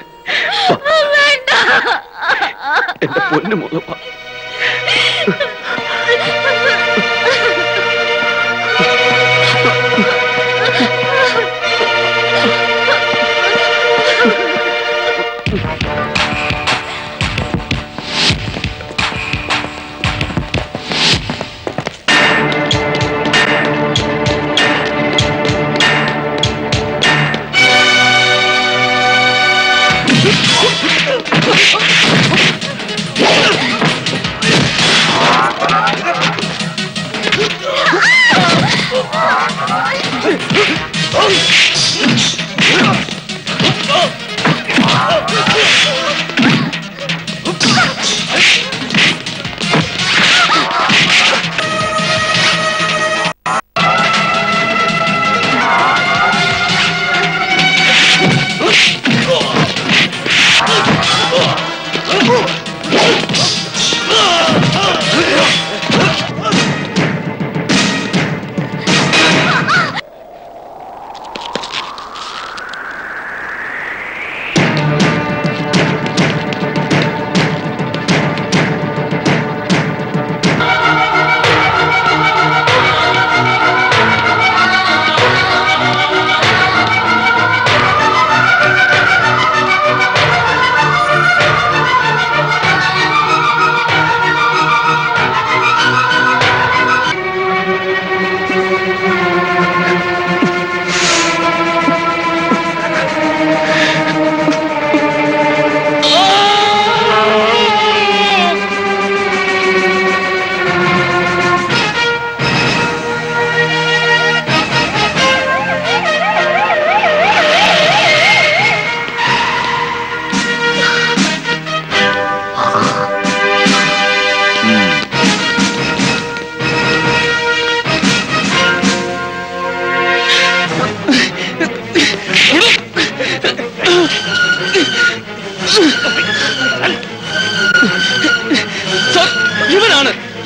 [SPEAKER 4] എന്റെ പൊന്നു മോളെ.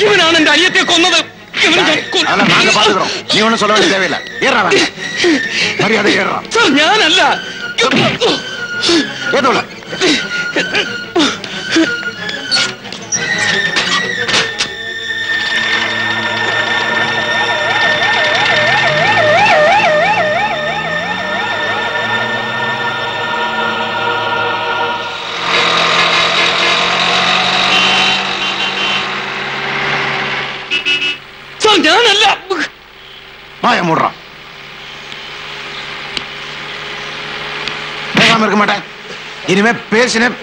[SPEAKER 10] இவனான என் ஐயத்தை கொன்னது.
[SPEAKER 11] நாங்க பாத்துக்கிறோம், நீ ஒண்ணும் சொல்ல வேண்டிய தேவையில்லை. ஏறா மரியாதை ஏறா.
[SPEAKER 10] ഞാനല്ല.
[SPEAKER 11] ஏதோல
[SPEAKER 10] ഞാനല്ല.
[SPEAKER 11] வாய மூடுறான். பேசாம இருக்க மாட்டேன். இனிமே பேசினேன்.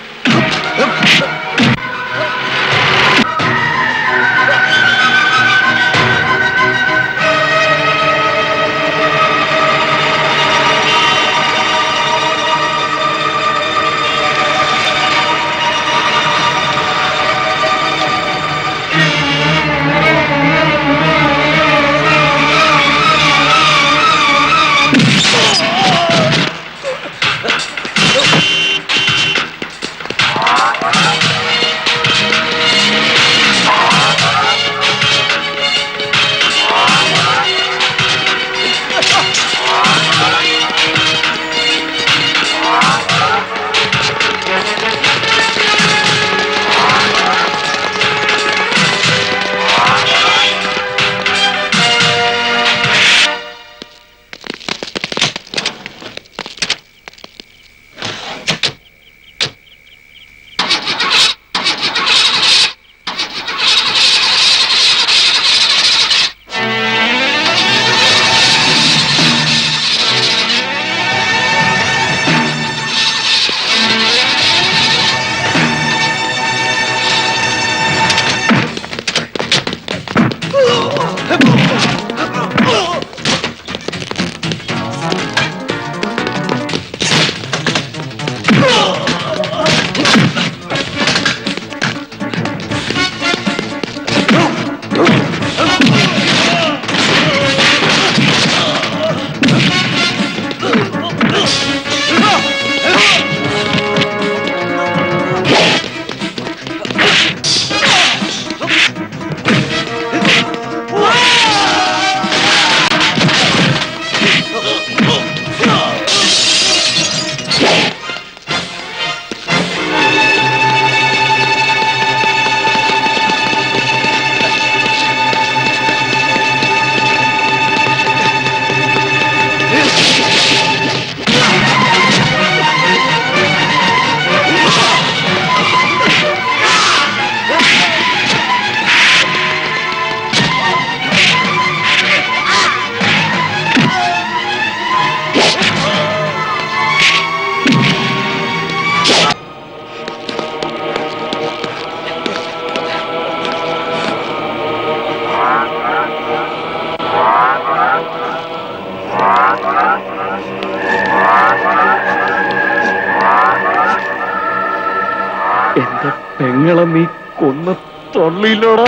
[SPEAKER 9] എന്റെ പെങ്ങളെ നീ കൊന്ന തൊള്ളിയിലോടാ.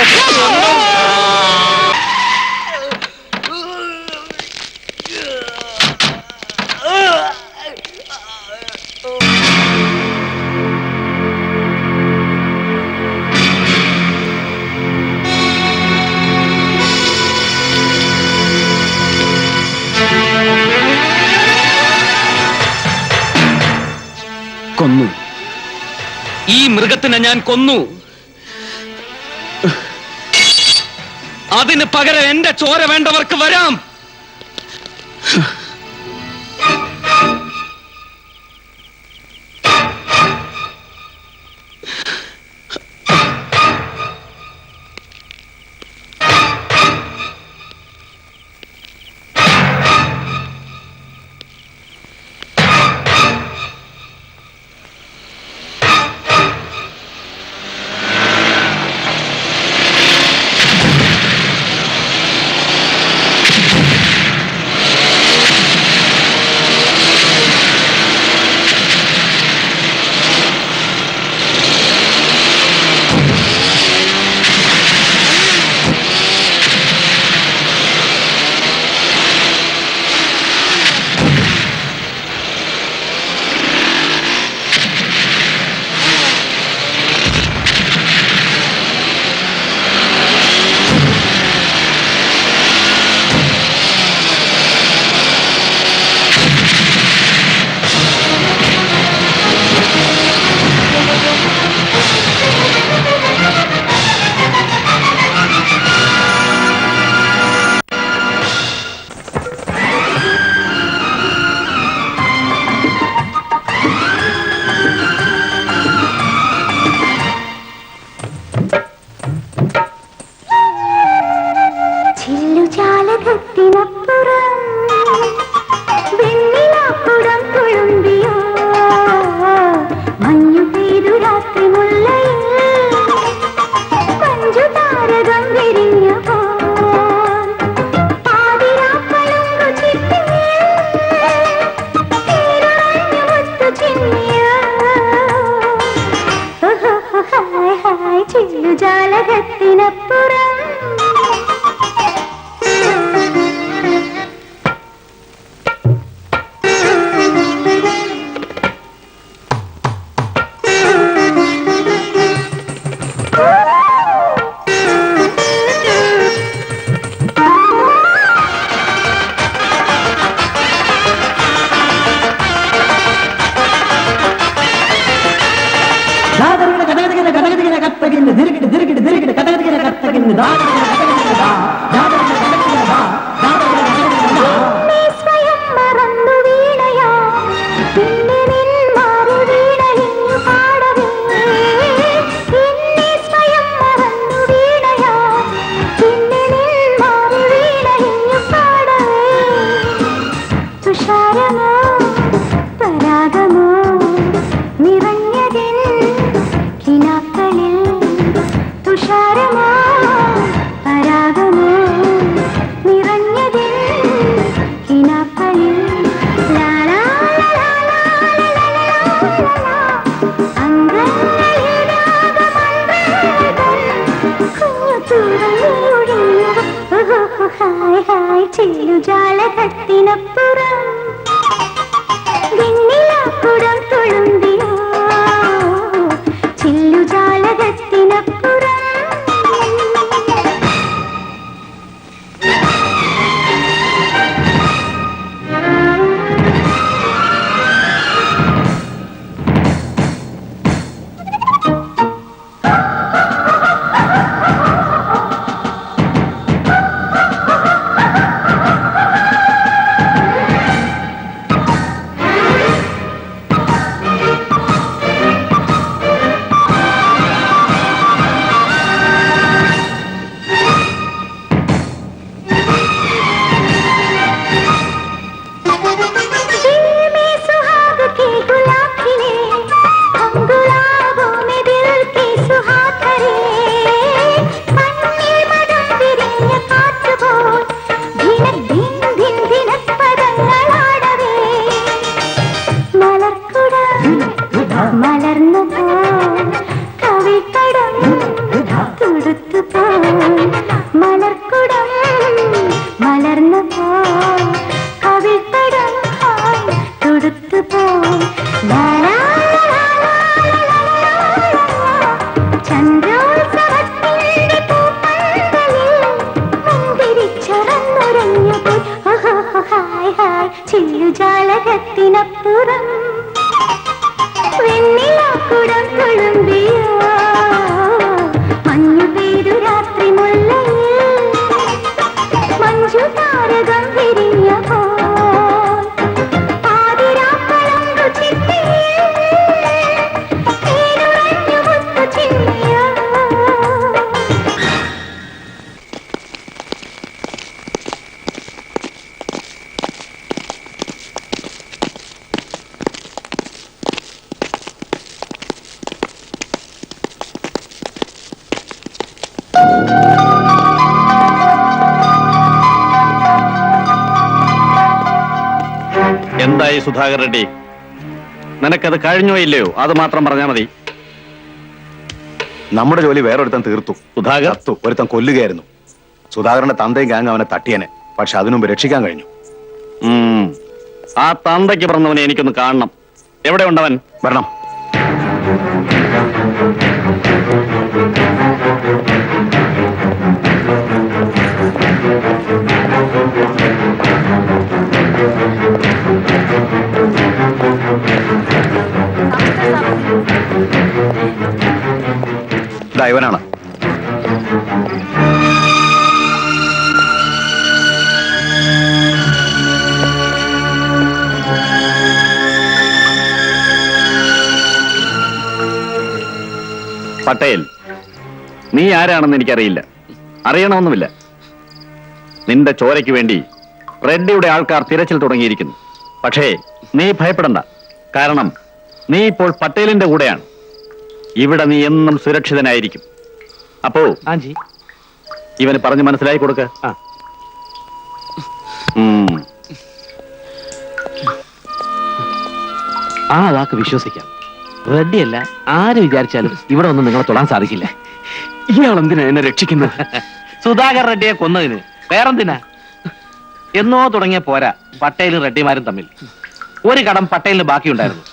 [SPEAKER 10] കൊന്നു. ഈ മൃഗത്തിനെ ഞാൻ കൊന്നു. അതിന് പകരം എന്റെ ചോര വേണ്ടവർക്ക് വരാം.
[SPEAKER 5] എന്തായി സുധാകർ റെഡ്ഡി? നിനക്കത് കഴിഞ്ഞോ ഇല്ലയോ അത് മാത്രം പറഞ്ഞാൽ മതി.
[SPEAKER 11] നമ്മുടെ ജോലി വേറൊരുത്തൻ തീർത്തു.
[SPEAKER 5] സുധാകർ
[SPEAKER 11] ഒരുത്തൻ കൊല്ലുകയായിരുന്നു. സുധാകരന്റെ തന്തയും ഗാങ് അവനെ തട്ടിയനെ. പക്ഷെ അതിനുമുമ്പ് രക്ഷിക്കാൻ കഴിഞ്ഞു.
[SPEAKER 5] ആ തന്തയ്ക്ക് പറഞ്ഞവനെ എനിക്കൊന്ന് കാണണം. എവിടെ ഉണ്ടവൻ?
[SPEAKER 11] വരണം. ഇവനാണ്.
[SPEAKER 5] പട്ടേൽ, നീ ആരാണെന്ന് എനിക്കറിയില്ല, അറിയണമെന്നുമില്ല. നിന്റെ ചോരയ്ക്ക് വേണ്ടി റെഡ്ഡിയുടെ ആൾക്കാർ തിരച്ചിൽ തുടങ്ങിയിരിക്കുന്നു. പക്ഷേ നീ ഭയപ്പെടണ്ട, കാരണം നീ ഇപ്പോൾ പട്ടേലിന്റെ കൂടെയാണ്. ഇവിടെ നീ എന്നും സുരക്ഷിതനായിരിക്കും. അപ്പോ ഇവന് പറഞ്ഞു മനസ്സിലാക്കി കൊടുക്ക.
[SPEAKER 2] ആ വാക്ക് വിശ്വസിക്കാം. റെഡ്ഡിയല്ല ആര് വിചാരിച്ചാലും ഇവിടെ ഒന്നും നിങ്ങളെ തൊടാൻ സാധിക്കില്ല.
[SPEAKER 4] ഇയാൾ എന്തിനാ എന്നെ രക്ഷിക്കുന്നത്?
[SPEAKER 2] സുധാകർ റെഡ്ഡിയെ കൊന്നതിന് വേറെന്തിനാ? എന്നോ തുടങ്ങിയ പോരാ പട്ടേലും റെഡ്ഡിമാരും തമ്മിൽ. ഒരു കടം പട്ടേലിന് ബാക്കിയുണ്ടായിരുന്നു.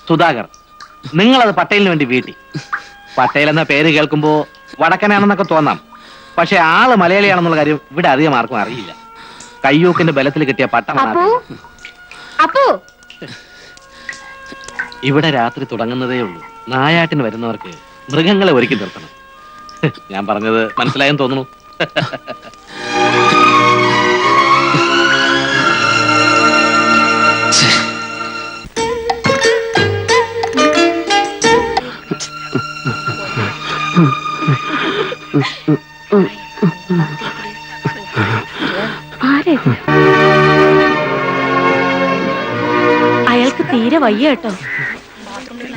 [SPEAKER 2] സുധാകർ, നിങ്ങളത് പട്ടേലിന് വേണ്ടി വീട്ടി. പട്ടേൽ എന്ന പേര് കേൾക്കുമ്പോ വടക്കനാണെന്നൊക്കെ തോന്നാം. പക്ഷെ ആള് മലയാളിയാണെന്നുള്ള കാര്യം ഇവിടെ അധികം ആർക്കും അറിയില്ല. കയ്യൂക്കിന്റെ ബലത്തിൽ കിട്ടിയ പട്ടമാണ്. ഇവിടെ രാത്രി തുടങ്ങുന്നതേ ഉള്ളൂ. നായാട്ടിന് വരുന്നവർക്ക് മൃഗങ്ങളെ ഒരുക്കി നിർത്തണം. ഞാൻ പറഞ്ഞത് മനസ്സിലായെന്ന് തോന്നുന്നു.
[SPEAKER 8] അയാൾക്ക് തീരെ വയ്യ കേട്ടോ.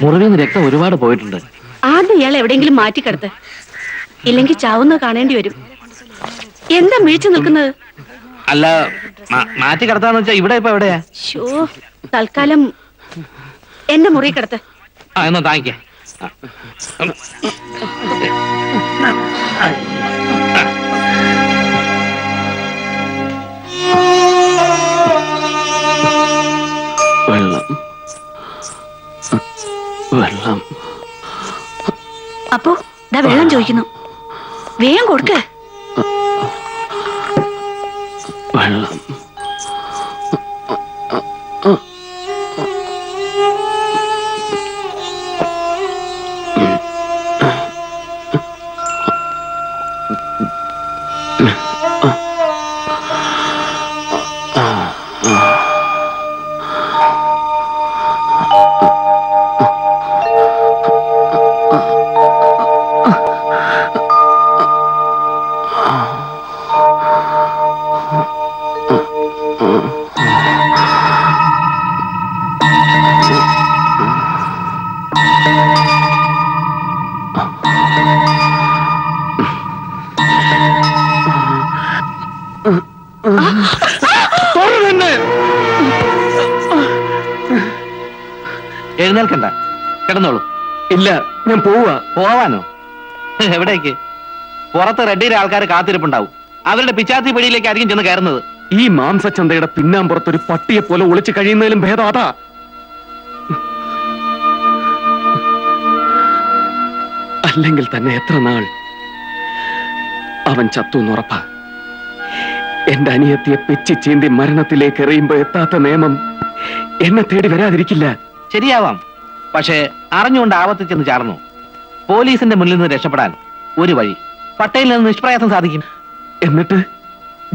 [SPEAKER 2] മുറിവിൽ നിന്ന് രക്തം ഒരുപാട് പോയിട്ടുണ്ട്.
[SPEAKER 8] ആദ്യം ഇയാൾ എവിടെയെങ്കിലും മാറ്റിക്കിടത്ത്, ഇല്ലെങ്കിൽ ചാവുന്ന കാണേണ്ടി വരും. എന്താ വീഴ്ച നിൽക്കുന്നത്?
[SPEAKER 2] അല്ല, മാറ്റി കിടത്താന്ന് വെച്ചാ ഇവിടെ ഇപ്പൊ എവിടെയാ?
[SPEAKER 8] തൽക്കാലം എന്റെ മുറി കിടത്ത്.
[SPEAKER 2] എന്നാ താങ്ങിക്കേ.
[SPEAKER 4] വെള്ളം വെള്ളം.
[SPEAKER 8] അപ്പോ ദാ വെള്ളം ചോദിക്കുന്നു, വേഗം കൊടുക്ക.
[SPEAKER 4] വെള്ളം.
[SPEAKER 2] എഴുന്നേൽക്കണ്ട, കിടന്നോളൂ.
[SPEAKER 4] ഇല്ല, ഞാൻ പോവാ.
[SPEAKER 2] പോവാനോ? എവിടേക്ക്? പുറത്ത് റെഡ്ഡിയുടെ ആൾക്കാർ കാത്തിരിപ്പുണ്ടാവും. അവരുടെ പിച്ചാത്തി പിടിയിലേക്ക് ആയിരിക്കും ചെന്ന് കയറുന്നത്.
[SPEAKER 4] ഈ മാംസച്ചന്തയുടെ പിന്നാമ്പുറത്തൊരു പട്ടിയെ പോലെ ഒളിച്ചു കഴിയുന്നതിലും ഭേദം അതാ. അല്ലെങ്കിൽ തന്നെ എത്ര നാൾ അവൻ ചത്തു എന്നുറപ്പാ. എന്റെ അനിയത്തിയെ പിച്ചി ചീന്തി മരണത്തിലേക്ക് എറിയുമ്പോ എത്താത്ത നിയമം എന്നെ തേടി വരാതിരിക്കില്ല.
[SPEAKER 2] ശരിയാവാം, പക്ഷേ അറിഞ്ഞുകൊണ്ട് ആപത്തിൽ ചെന്ന് ചാർന്നു. പോലീസിന്റെ മുന്നിൽ നിന്ന് രക്ഷപ്പെടാൻ ഒരു വഴി, പട്ടേലിൽ നിന്ന് നിഷ്പ്രയാസം സാധിക്കും.
[SPEAKER 4] എന്നിട്ട്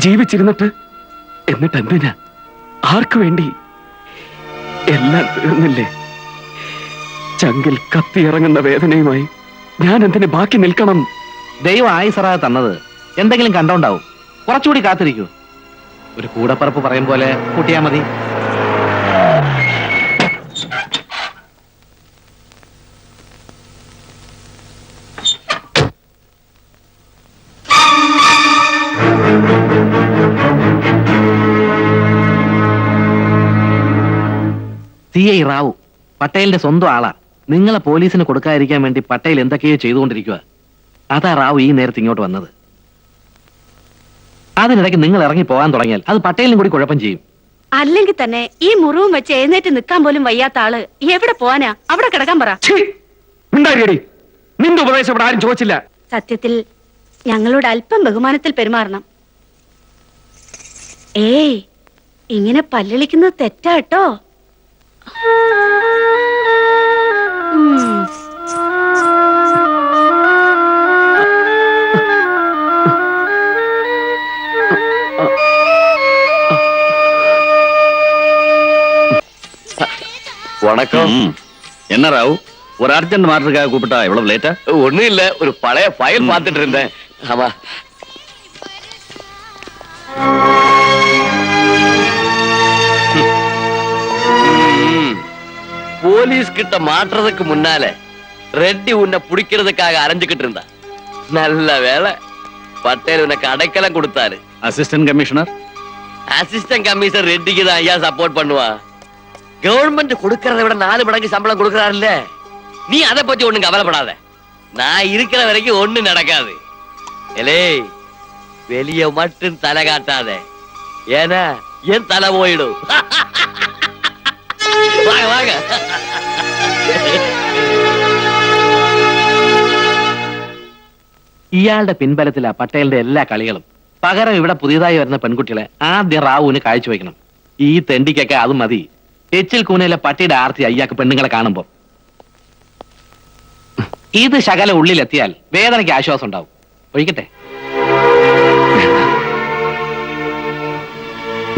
[SPEAKER 4] ജീവിച്ചിരുന്നിട്ട് എന്നിട്ട് എന്തിനാ? ആർക്കു വേണ്ടി? എല്ലാം തീർന്നില്ലേ? ചങ്കിൽ കത്തിയിറങ്ങുന്ന വേദനയുമായി ഞാൻ എന്തിനു ബാക്കി നിൽക്കണം?
[SPEAKER 2] ദൈവം ആയിസറാ തന്നത് എന്തെങ്കിലും കണ്ടോണ്ടാവും. കുറച്ചുകൂടി കാത്തിരിക്കൂ. ഒരു കൂടപ്പറപ്പ് പറയും പോലെ കൂട്ടിയാ മതി. CI റാവു പട്ടേലിന്റെ സ്വന്തം ആളാ. നിങ്ങളെ പോലീസിന് കൊടുക്കാതിരിക്കാൻ വേണ്ടി പട്ടേൽ എന്തൊക്കെയോ ചെയ്തുകൊണ്ടിരിക്കുക. അതാ റാവു ഈ നേരത്ത് ഇങ്ങോട്ട് വന്നത്. അതിനിടയ്ക്ക് നിങ്ങൾ ഇറങ്ങി പോകാൻ തുടങ്ങിയാൽ അത് പട്ടേലിനും കൂടി കുഴപ്പം ചെയ്യും.
[SPEAKER 8] അല്ലെങ്കിൽ തന്നെ ഈ മുറിവും വെച്ച് എഴുന്നേറ്റ് നിൽക്കാൻ പോലും വയ്യാത്ത ആള് എവിടെ പോവാനാ? അവിടെ കിടക്കാൻ പറ.
[SPEAKER 4] നിന്റെ ഉപദേശം ഇവിടെ ആരും ചോദിച്ചില്ല.
[SPEAKER 8] സത്യത്തിൽ ഞങ്ങളോട് അല്പം ബഹുമാനത്തിൽ പെരുമാറണം. ഏയ്, ഇങ്ങനെ പല്ലിളിക്കുന്നത് തെറ്റാട്ടോ.
[SPEAKER 3] வணக்கம்.
[SPEAKER 5] என்ன ராவ், ஒரு அர்ஜென்ட் மாற்றத்துக்காக கூப்பிட்டா எவ்வளவு லேட்டா?
[SPEAKER 3] ஒண்ணும் இல்ல, ஒரு பழைய ஃபைல் பார்த்துட்டு இருந்தேன். ஆமா. போலீஸ் கிட்ட மாற்றுறதுக்கு முன்னால ரெட்டி உன்னை பிடிக்கிறதுக்காக அரைஞ்சுக்கிட்டு இருந்தா. நல்ல வேலை, பட்டேல் உனக்கு அடைக்கலம் கொடுத்தாரு.
[SPEAKER 5] Assistant commissioner?
[SPEAKER 3] அசிஸ்டன்ட் கமிஷனர் ரெட்டிக்கு தான் ஐயா சப்போர்ட் பண்ணுவா. கவர்மெண்ட் கொடுக்கறத விட 4 மடங்கு சம்பளம் கொடுக்கறாருல்ல. நீ அதை பத்தி ஒண்ணும் கவலைப்படாத. நான் இருக்கிற வரைக்கும் ஒண்ணு நடக்காது. எலே, வெளிய மட்டும் தலை காட்டாத, ஏன்னா என் தலை போயிடும். வாங்க வாங்க.
[SPEAKER 2] ഇയാളുടെ പിൻബലത്തിലാ പട്ടേലിന്റെ എല്ലാ കളികളും. പകരം ഇവിടെ പുതിയതായി വരുന്ന പെൺകുട്ടികളെ ആദ്യം റാവുവിന് കാഴ്ചവെക്കണം. ഈ തെണ്ടിക്കൊക്കെ അത് മതി. എച്ചിൽ കൂനയിലെ പട്ടിയുടെ ആർത്തി അയ്യാക്ക് പെണ്ണുങ്ങളെ കാണുമ്പോ. ഇത് ശകല ഉള്ളിലെത്തിയാൽ വേദനയ്ക്ക് ആശ്വാസം ഉണ്ടാവും. ഒഴിക്കട്ടെ?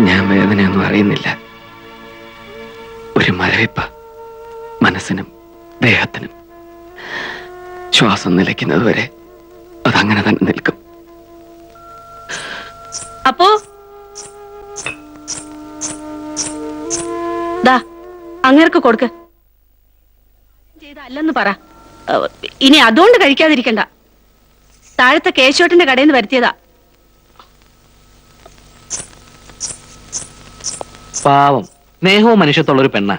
[SPEAKER 4] ഞാൻ വേദനയൊന്നും അറിയുന്നില്ല. ഒരു മരവിപ്പ മനസ്സിനും ദേഹത്തിനും. ശ്വാസം നിലയ്ക്കുന്നത് വരെ അതങ്ങനെ തന്നെ നിൽക്കും.
[SPEAKER 8] അപ്പോ ദാ അങ്ങേർക്ക് കൊടുക്ക. ചെയ്തല്ലെന്ന് പറ. ഇനി അതുകൊണ്ട് കഴിക്കാതിരിക്കണ്ട. താഴത്തെ കേശോട്ടിന്റെ കടയിൽ നിന്ന് വരുത്തിയതാ.
[SPEAKER 2] പാവം, സ്നേഹവും മനുഷ്യത്തുള്ള ഒരു പെണ്ണ.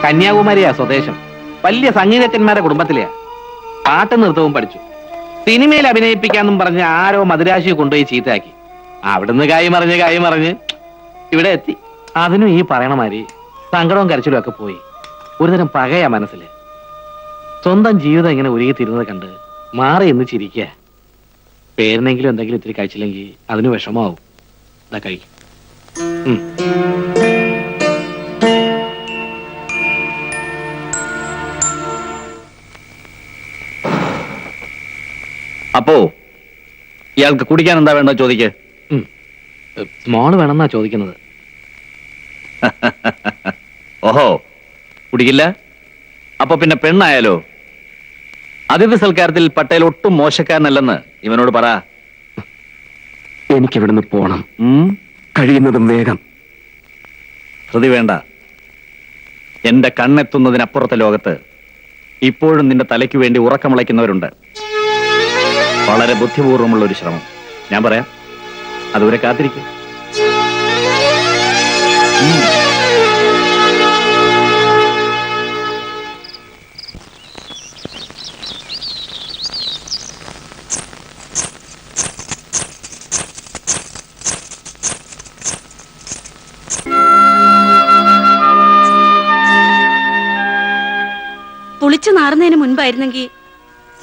[SPEAKER 2] കന്യാകുമാരിയാ സ്വദേശം. വലിയ സംഗീതജ്ഞന്മാരുടെ കുടുംബത്തിലെയാ. പാട്ട് നൃത്തവും പഠിച്ചു. സിനിമയിൽ അഭിനയിപ്പിക്കാന്നും പറഞ്ഞ് ആരോ മദിരാശി കൊണ്ടുപോയി ചീത്തയാക്കി. അവിടുന്ന് കായ് മറിഞ്ഞ് ഇവിടെ എത്തി. അതിനും ഈ പറയണ മാതിരി സങ്കടവും കരച്ചിലും ഒക്കെ പോയി. ഒരുതരം പകയാ മനസ്സില്. സ്വന്തം ജീവിതം ഇങ്ങനെ ഒരുങ്ങിത്തിരുന്നത് കണ്ട് മാറി എന്ന് ചിരിക്കുക. പേരിനെങ്കിലും എന്തെങ്കിലും ഇത്തിരി കഴിച്ചില്ലെങ്കിൽ അതിന് വിഷമാവും. ഇതാ കഴിക്കും.
[SPEAKER 5] അപ്പോ ഇയാൾക്ക് കുടിക്കാൻ എന്താ വേണ്ട ചോദിക്ക്.
[SPEAKER 2] സ്മോള് വേണമെന്നാ ചോദിക്കുന്നത്.
[SPEAKER 5] ഓഹോ, കുടിക്കില്ല? അപ്പൊ പിന്നെ പെണ്ണായാലോ? അതിഥി സൽക്കാരത്തിൽ പട്ടേൽ ഒട്ടും മോശക്കാരനല്ലെന്ന് ഇവനോട് പറ.
[SPEAKER 4] എനിക്കിവിടുന്ന് പോണം, കഴിയുന്നതും വേഗം.
[SPEAKER 5] ധൃതി വേണ്ട. എന്റെ കണ്ണെത്തുന്നതിനപ്പുറത്തെ ലോകത്ത് ഇപ്പോഴും നിന്റെ തലയ്ക്ക് വേണ്ടി ഉറക്കമുളയ്ക്കുന്നവരുണ്ട്. വളരെ ബുദ്ധിപൂർവമുള്ള ഒരു ശ്രമം. ഞാൻ പറയാം, അതുവരെ കാത്തിരിക്കും.
[SPEAKER 8] പുളിച്ചു നാറുന്നതിന് മുൻപായിരുന്നെങ്കിൽ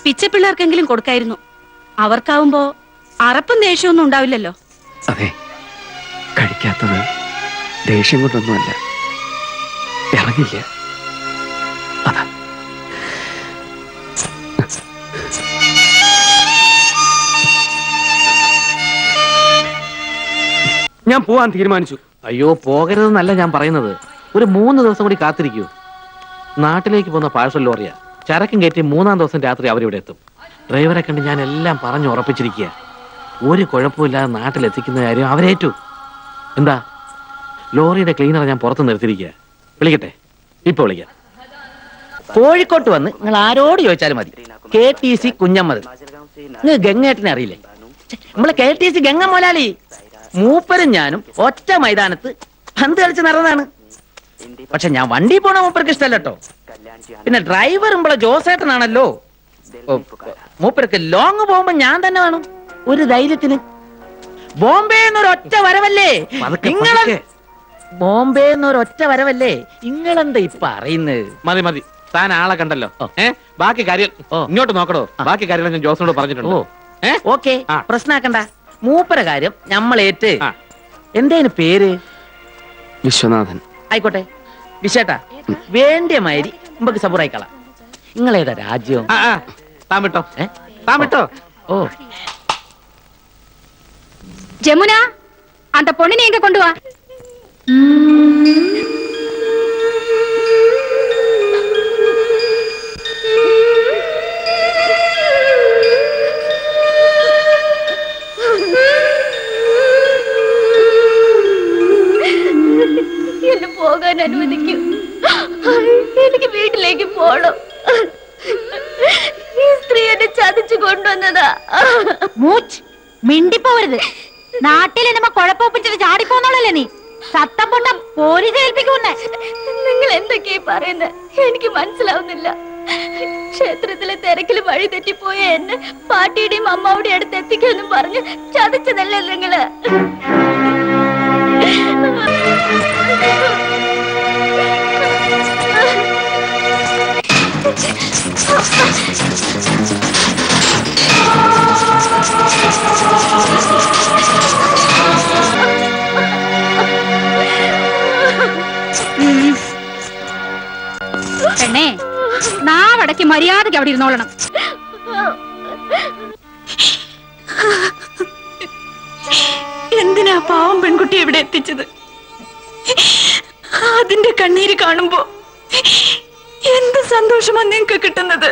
[SPEAKER 8] പിച്ചപ്പിള്ളേർക്കെങ്കിലും കൊടുക്കായിരുന്നു. അവർക്കാവുമ്പോ അറപ്പും ദേഷ്യമൊന്നും ഉണ്ടാവില്ലല്ലോ.
[SPEAKER 4] അതെ, കഴിക്കാത്തത് ദേഷ്യം കൊണ്ടൊന്നുമല്ല, ഇറങ്ങില്ല. ഞാൻ പോവാൻ തീരുമാനിച്ചു.
[SPEAKER 2] അയ്യോ പോകരുതെന്നല്ല ഞാൻ പറയുന്നത്. ഒരു 3 ദിവസം കൂടി കാത്തിരിക്കൂ. നാട്ടിലേക്ക് പോകുന്ന പാഴ്സൽ ലോറിയാ. ചരക്കും കയറ്റി 3-ാം ദിവസം രാത്രി അവരിവിടെ എത്തും. ഡ്രൈവറെ കണ്ട് ഞാൻ എല്ലാം പറഞ്ഞു ഉറപ്പിച്ചിരിക്കുക. ഒരു കുഴപ്പമില്ലാതെ നാട്ടിലെത്തിക്കുന്ന കാര്യം അവരേറ്റു. എന്താ, ലോറിയുടെ ക്ലീനറെ ഞാൻ പുറത്ത് നിർത്തിയിരിക്കുക. വിളിക്കട്ടെ? ഇപ്പൊ വിളിക്കാം. കോഴിക്കോട്ട് വന്ന് നിങ്ങൾ ആരോട് ചോദിച്ചാലും മതി. KTC കുഞ്ഞമ്മദ്. നിങ്ങൾ ഗംഗേട്ടനെ അറിയില്ലേ? നമ്മളെ KTC ഗംഗ മോലാളി. മൂപ്പരും ഞാനും ഒറ്റ മൈതാനത്ത് പന്ത് കളിച്ച് നടന്നതാണ്. പക്ഷെ ഞാൻ വണ്ടി പോണ മൂപ്പർക്ക് ഇഷ്ടമല്ലോ. പിന്നെ ഡ്രൈവർ നമ്മളെ ജോസേട്ടനാണല്ലോ. മൂപ്പർക്ക് ലോങ് പോകുമ്പോ ഞാൻ തന്നെ വേണം ഒരു ധൈര്യത്തിന്. ബോംബെ എന്നൊരൊറ്റ വരവല്ലേ നിങ്ങളെ, ബോംബെ എന്നൊരൊറ്റ വരവല്ലേ നിങ്ങളെന്താ ഇപ്പൊ അറിയുന്നത്? മതി മതി, താൻ ആളെ കണ്ടല്ലോ. ബാക്കി കാര്യം ഇങ്ങോട്ട് നോക്കണോ? ബാക്കി കാര്യം ഞാൻ ജോസിനോട് പറഞ്ഞിട്ടുണ്ടോ? ഓക്കെ, പ്രശ്നമാക്കണ്ട. മൂപ്പര കാര്യം ഞമ്മളേറ്റ്. എന്തേന് പേര്?
[SPEAKER 4] വിശ്വനാഥൻ.
[SPEAKER 2] ആയിക്കോട്ടെ വിശേട്ടാ, വേണ്ടിയ മാതിരി നമുക്ക് സബൂറായിക്കളാം. നിങ്ങളേതാ രാജ്യം? താൻ വിട്ടോ, താൻ വിട്ടോ. ഓ
[SPEAKER 7] ജമുന, அந்த பொண்ணு எங்க கொண்டு வா. എന്നെ പോകാൻ അനുവദിക്കൂ. എനിക്ക് വീട്ടിലേക്ക് പോണം. ഈ സ്ത്രീ എന്നെ ചതിച്ചു കൊണ്ടുവന്നതാ.
[SPEAKER 6] മിണ്ടിപ്പോവരുത്. നാട്ടിലെ നമ്മ കുഴപ്പമൊപ്പിച്ചിട്ട് ചാടിപ്പോന്നോളല്ലേ നീ? സത്തം പൊട്ട പോലീസ് ഏൽപ്പിക്കുന്നേ.
[SPEAKER 7] നിങ്ങൾ എന്തൊക്കെയാ പറയുന്നത്? എനിക്ക് മനസ്സിലാവുന്നില്ല. ക്ഷേത്രത്തിലെ തിരക്കിൽ വഴി തെറ്റിപ്പോയ എന്നെ പാട്ടിയുടെയും അമ്മാവുടെയും അടുത്ത് എത്തിക്കുമെന്നും പറഞ്ഞ് ചതിച്ചതല്ലേ നിങ്ങള്?
[SPEAKER 6] പെണ്ണേ, നാവടക്കി മര്യാദയ്ക്ക് അവിടെ ഇരുന്നോളണം.
[SPEAKER 8] എന്തിനാ പാവം പെൺകുട്ടിയെ ഇവിടെ എത്തിച്ചത്? അതിന്റെ കണ്ണീര് കാണുമ്പോ എന്ത് സന്തോഷമാ നിങ്ങൾക്ക് കിട്ടുന്നത്?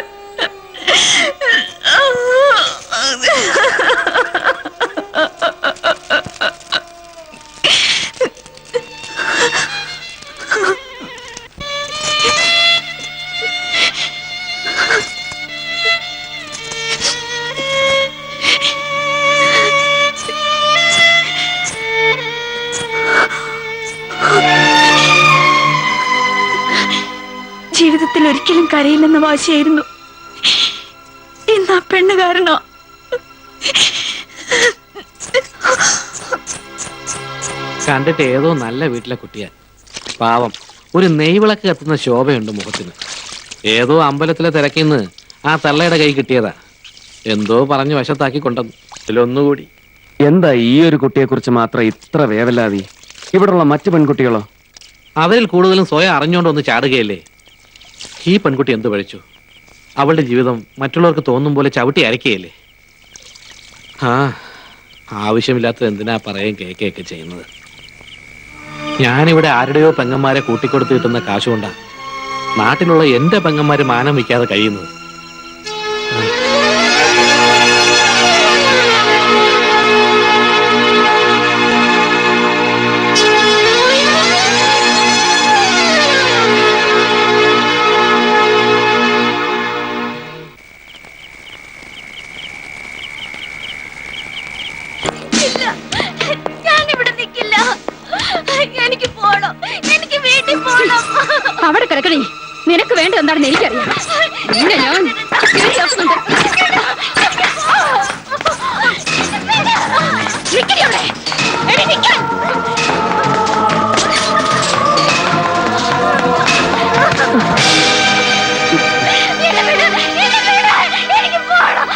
[SPEAKER 8] ജീവിതത്തിൽ ഒരിക്കലും കരയില്ലെന്ന വാശിയായിരുന്നു. ഇന്നാ പെണ്ണ് കാരണോ?
[SPEAKER 2] കണ്ടിട്ട് ഏതോ നല്ല വീട്ടിലെ കുട്ടിയാ. പാവം, ഒരു നെയ്വിളക്ക് കത്തുന്ന ശോഭയുണ്ട് മുഖത്തിന്. ഏതോ അമ്പലത്തിലെ തിരക്കിന്ന് ആ തള്ളയുടെ കൈ കിട്ടിയതാ. എന്തോ പറഞ്ഞ് വശത്താക്കി കൊണ്ടുവന്നു. ഇതിലൊന്നുകൂടി.
[SPEAKER 4] എന്താ ഈ ഒരു കുട്ടിയെ കുറിച്ച് മാത്രം ഇത്ര വേവലാതി? ഇവിടുള്ള മറ്റു പെൺകുട്ടികളോ?
[SPEAKER 2] അവരിൽ കൂടുതലും സ്വയം അറിഞ്ഞുകൊണ്ടൊന്ന് ചാടുകയല്ലേ. ഈ പെൺകുട്ടി എന്ത് പഴിച്ചു? അവളുടെ ജീവിതം മറ്റുള്ളവർക്ക് തോന്നും പോലെ ചവിട്ടി അരക്കുകയല്ലേ. ആവശ്യമില്ലാത്തത് എന്തിനാ പറയും കേൾക്കുകയൊക്കെ ചെയ്യുന്നത്? ഞാനിവിടെ ആരുടെയോ പെങ്ങന്മാരെ കൂട്ടിക്കൊടുത്ത് കിട്ടുന്ന കാശുകൊണ്ടാ നാട്ടിലുള്ള എന്റെ പെങ്ങന്മാര് മാനം വയ്ക്കാതെ കഴിയുന്നത്.
[SPEAKER 7] എനിക്ക് പോണം, എനിക്ക് വീട്ടിൽ പോണം. അവിടെ കിടക്കണേ, നിനക്ക് വേണ്ട എന്താണെന്ന് എനിക്കറിയാം. ഞാൻ എനിക്ക് പോണം.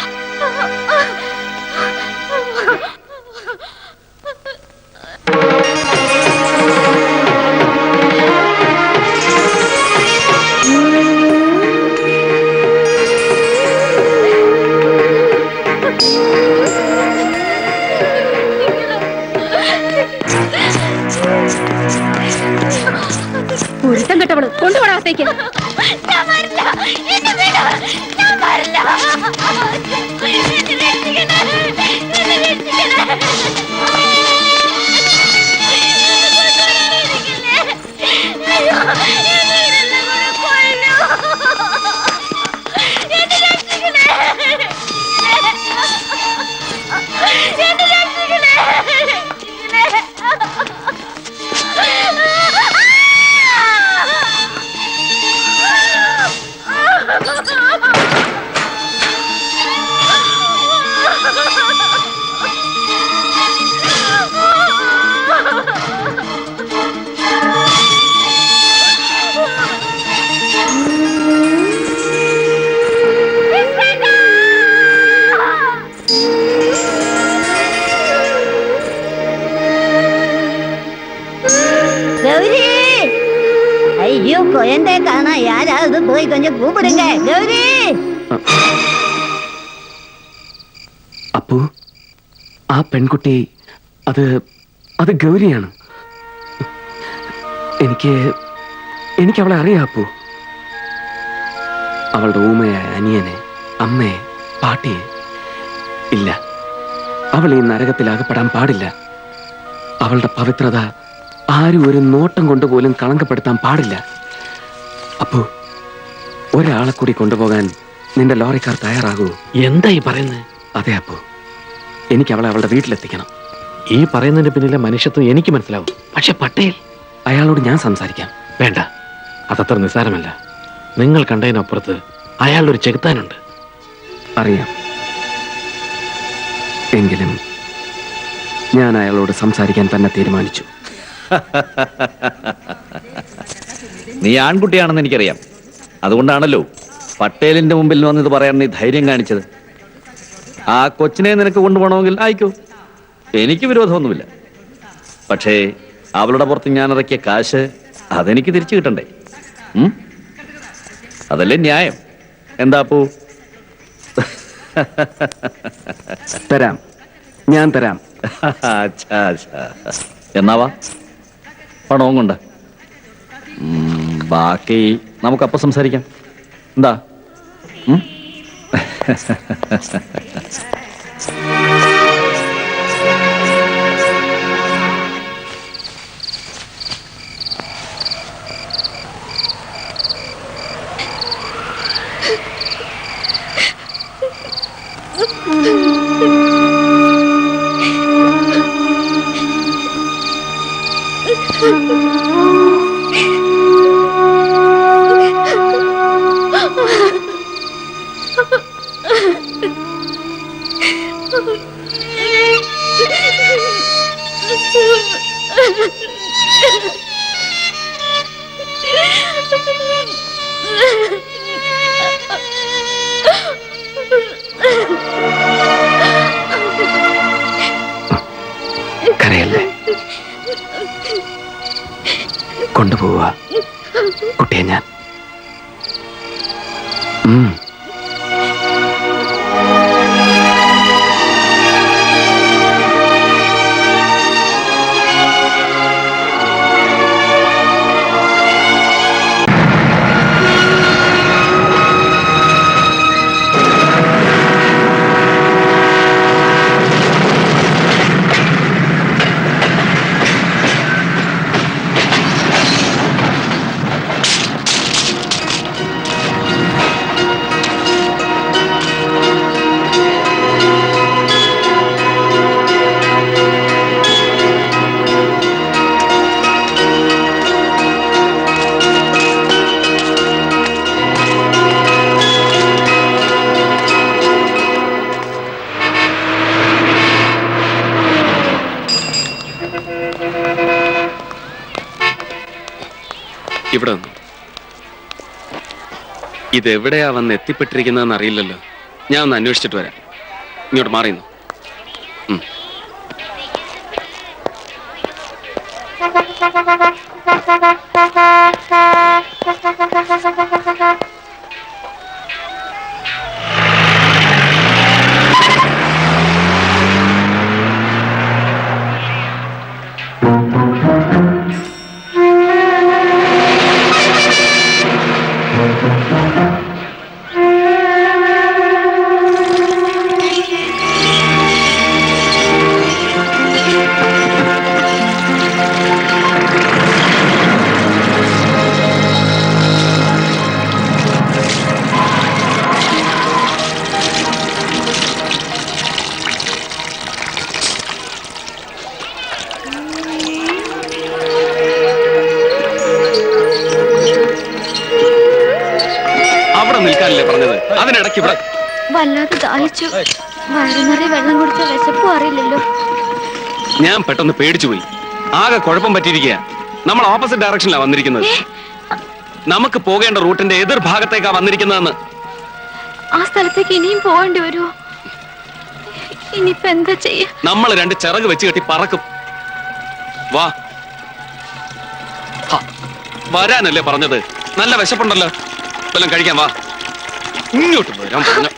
[SPEAKER 7] ഞാൻ വരില്ല. എന്നെ വിട്. ഞാൻ വരില്ല. എന്നെ രക്ഷിക്കണേ. എന്നെ രക്ഷിക്കണേ. അയ്യോ, എന്നെ ഇതെല്ലാം കൂടെ കൊല്ലൂ. എന്നെ രക്ഷിക്കണേ. എന്നെ രക്ഷിക്കണേ.
[SPEAKER 6] கௌரி ஐயோ குழந்தை காணா யாராவது போய் கொஞ்சம் கூப்பிடுங்க கௌரி
[SPEAKER 4] അപ്പു, ആ പെൺകുട്ടി അത് ഗൗരിയാണ്. എനിക്ക് അവളെ അറിയാം അപ്പു. അവളുടെ ഊമയായ അനിയനെ, അമ്മയെ, പാട്ടിയെ. ഇല്ല, അവൾ ഈ നരകത്തിൽ അകപ്പെടാൻ പാടില്ല. അവളുടെ പവിത്രത ആരും ഒരു നോട്ടം കൊണ്ടുപോലും കളങ്കപ്പെടുത്താൻ പാടില്ല. അപ്പു, ഒരാളെ കൂടി കൊണ്ടുപോകാൻ നിന്റെ ലോറിക്കാർ തയ്യാറാകൂ?
[SPEAKER 10] എന്തായി പറയുന്നത്?
[SPEAKER 4] അതെ അപ്പു, എനിക്ക് അവളെ അവളുടെ വീട്ടിലെത്തിക്കണം.
[SPEAKER 10] ഈ പറയുന്നതിന്റെ പിന്നിലെ മനുഷ്യത്വം എനിക്ക് മനസ്സിലാവും. പക്ഷെ പട്ടേൽ,
[SPEAKER 4] അയാളോട് ഞാൻ സംസാരിക്കാം.
[SPEAKER 10] വേണ്ട, അതത്ര നിസ്സാരമല്ല. നിങ്ങൾ കണ്ടതിനപ്പുറത്ത് അയാളൊരു ചെകുത്താനുണ്ട്.
[SPEAKER 4] അറിയാം. എങ്കിലും ഞാൻ അയാളോട് സംസാരിക്കാൻ തന്നെ തീരുമാനിച്ചു.
[SPEAKER 5] നീ ആൺകുട്ടിയാണെന്ന് എനിക്കറിയാം. അതുകൊണ്ടാണല്ലോ പട്ടേലിന്റെ മുമ്പിൽ വന്നിത് പറയാൻ നീ ധൈര്യം കാണിച്ചത്. ആ കൊച്ചിനെ നിനക്ക് കൊണ്ടുപോകണമെങ്കിൽ ആയിക്കോ, എനിക്ക് വിരോധമൊന്നുമില്ല. പക്ഷേ അവളുടെ പുറത്ത് ഞാൻ ഇറക്കിയ കാശ് അതെനിക്ക് തിരിച്ചു കിട്ടണ്ടേ? അതല്ലേ ന്യായം? എന്താ പോ?
[SPEAKER 4] തരാം, ഞാൻ തരാം.
[SPEAKER 5] എന്നാവാ, പണവും കൊണ്ട്. ബാക്കി നമുക്കപ്പം സംസാരിക്കാം. എന്താ?
[SPEAKER 4] കരയല്ലേ, കൊണ്ടുപോവുക കുട്ടിയെ ഞാൻ.
[SPEAKER 12] ഇവിടെ ഇതെവിടെയാ വന്ന് എത്തിപ്പെട്ടിരിക്കുന്നതെന്ന് അറിയില്ലല്ലോ. ഞാൻ ഒന്ന് അന്വേഷിച്ചിട്ട് വരാം. ഇങ്ങോട്ട് മാറിയുന്നു. അവിടെ നിൽക്കാനല്ലേ പറഞ്ഞത്? അതിനിടയ്ക്ക് ഇവിടെ
[SPEAKER 7] വല്ലാതെ ദാഹിച്ചു. വയറുനിറയെ വെള്ളം കുടിച്ച വിശപ്പും അറിയില്ലല്ലോ.
[SPEAKER 12] ഞാൻ പെട്ടെന്ന് പേടിച്ചു പോയി. ആകെ കുഴപ്പം പറ്റിയിരിക്കുക. നമ്മൾ ഓപ്പോസിറ്റ് ഡയറക്ഷനിലാണ് വന്നിരിക്കുന്നത്. നമുക്ക് പോകേണ്ട റൂട്ടിന്റെ എതിർ ഭാഗത്തേക്കാ വന്നിരിക്കുന്നതെന്ന്.
[SPEAKER 7] ആ സ്ഥലത്തേക്ക് ഇനിയും പോകേണ്ടി വരുമോ? ഇനിയിപ്പോ എന്താ ചെയ്യാ?
[SPEAKER 12] നമ്മൾ രണ്ട് ചിറക് വെച്ച് കെട്ടി പറക്കും. വാ. ഹ, വരാനല്ലേ പറഞ്ഞത്? നല്ല വിശപ്പുണ്ടല്ലോ, വല്ലതും കഴിക്കാൻ. വാ, ഇങ്ങോട്ട് വരാൻ പറഞ്ഞു.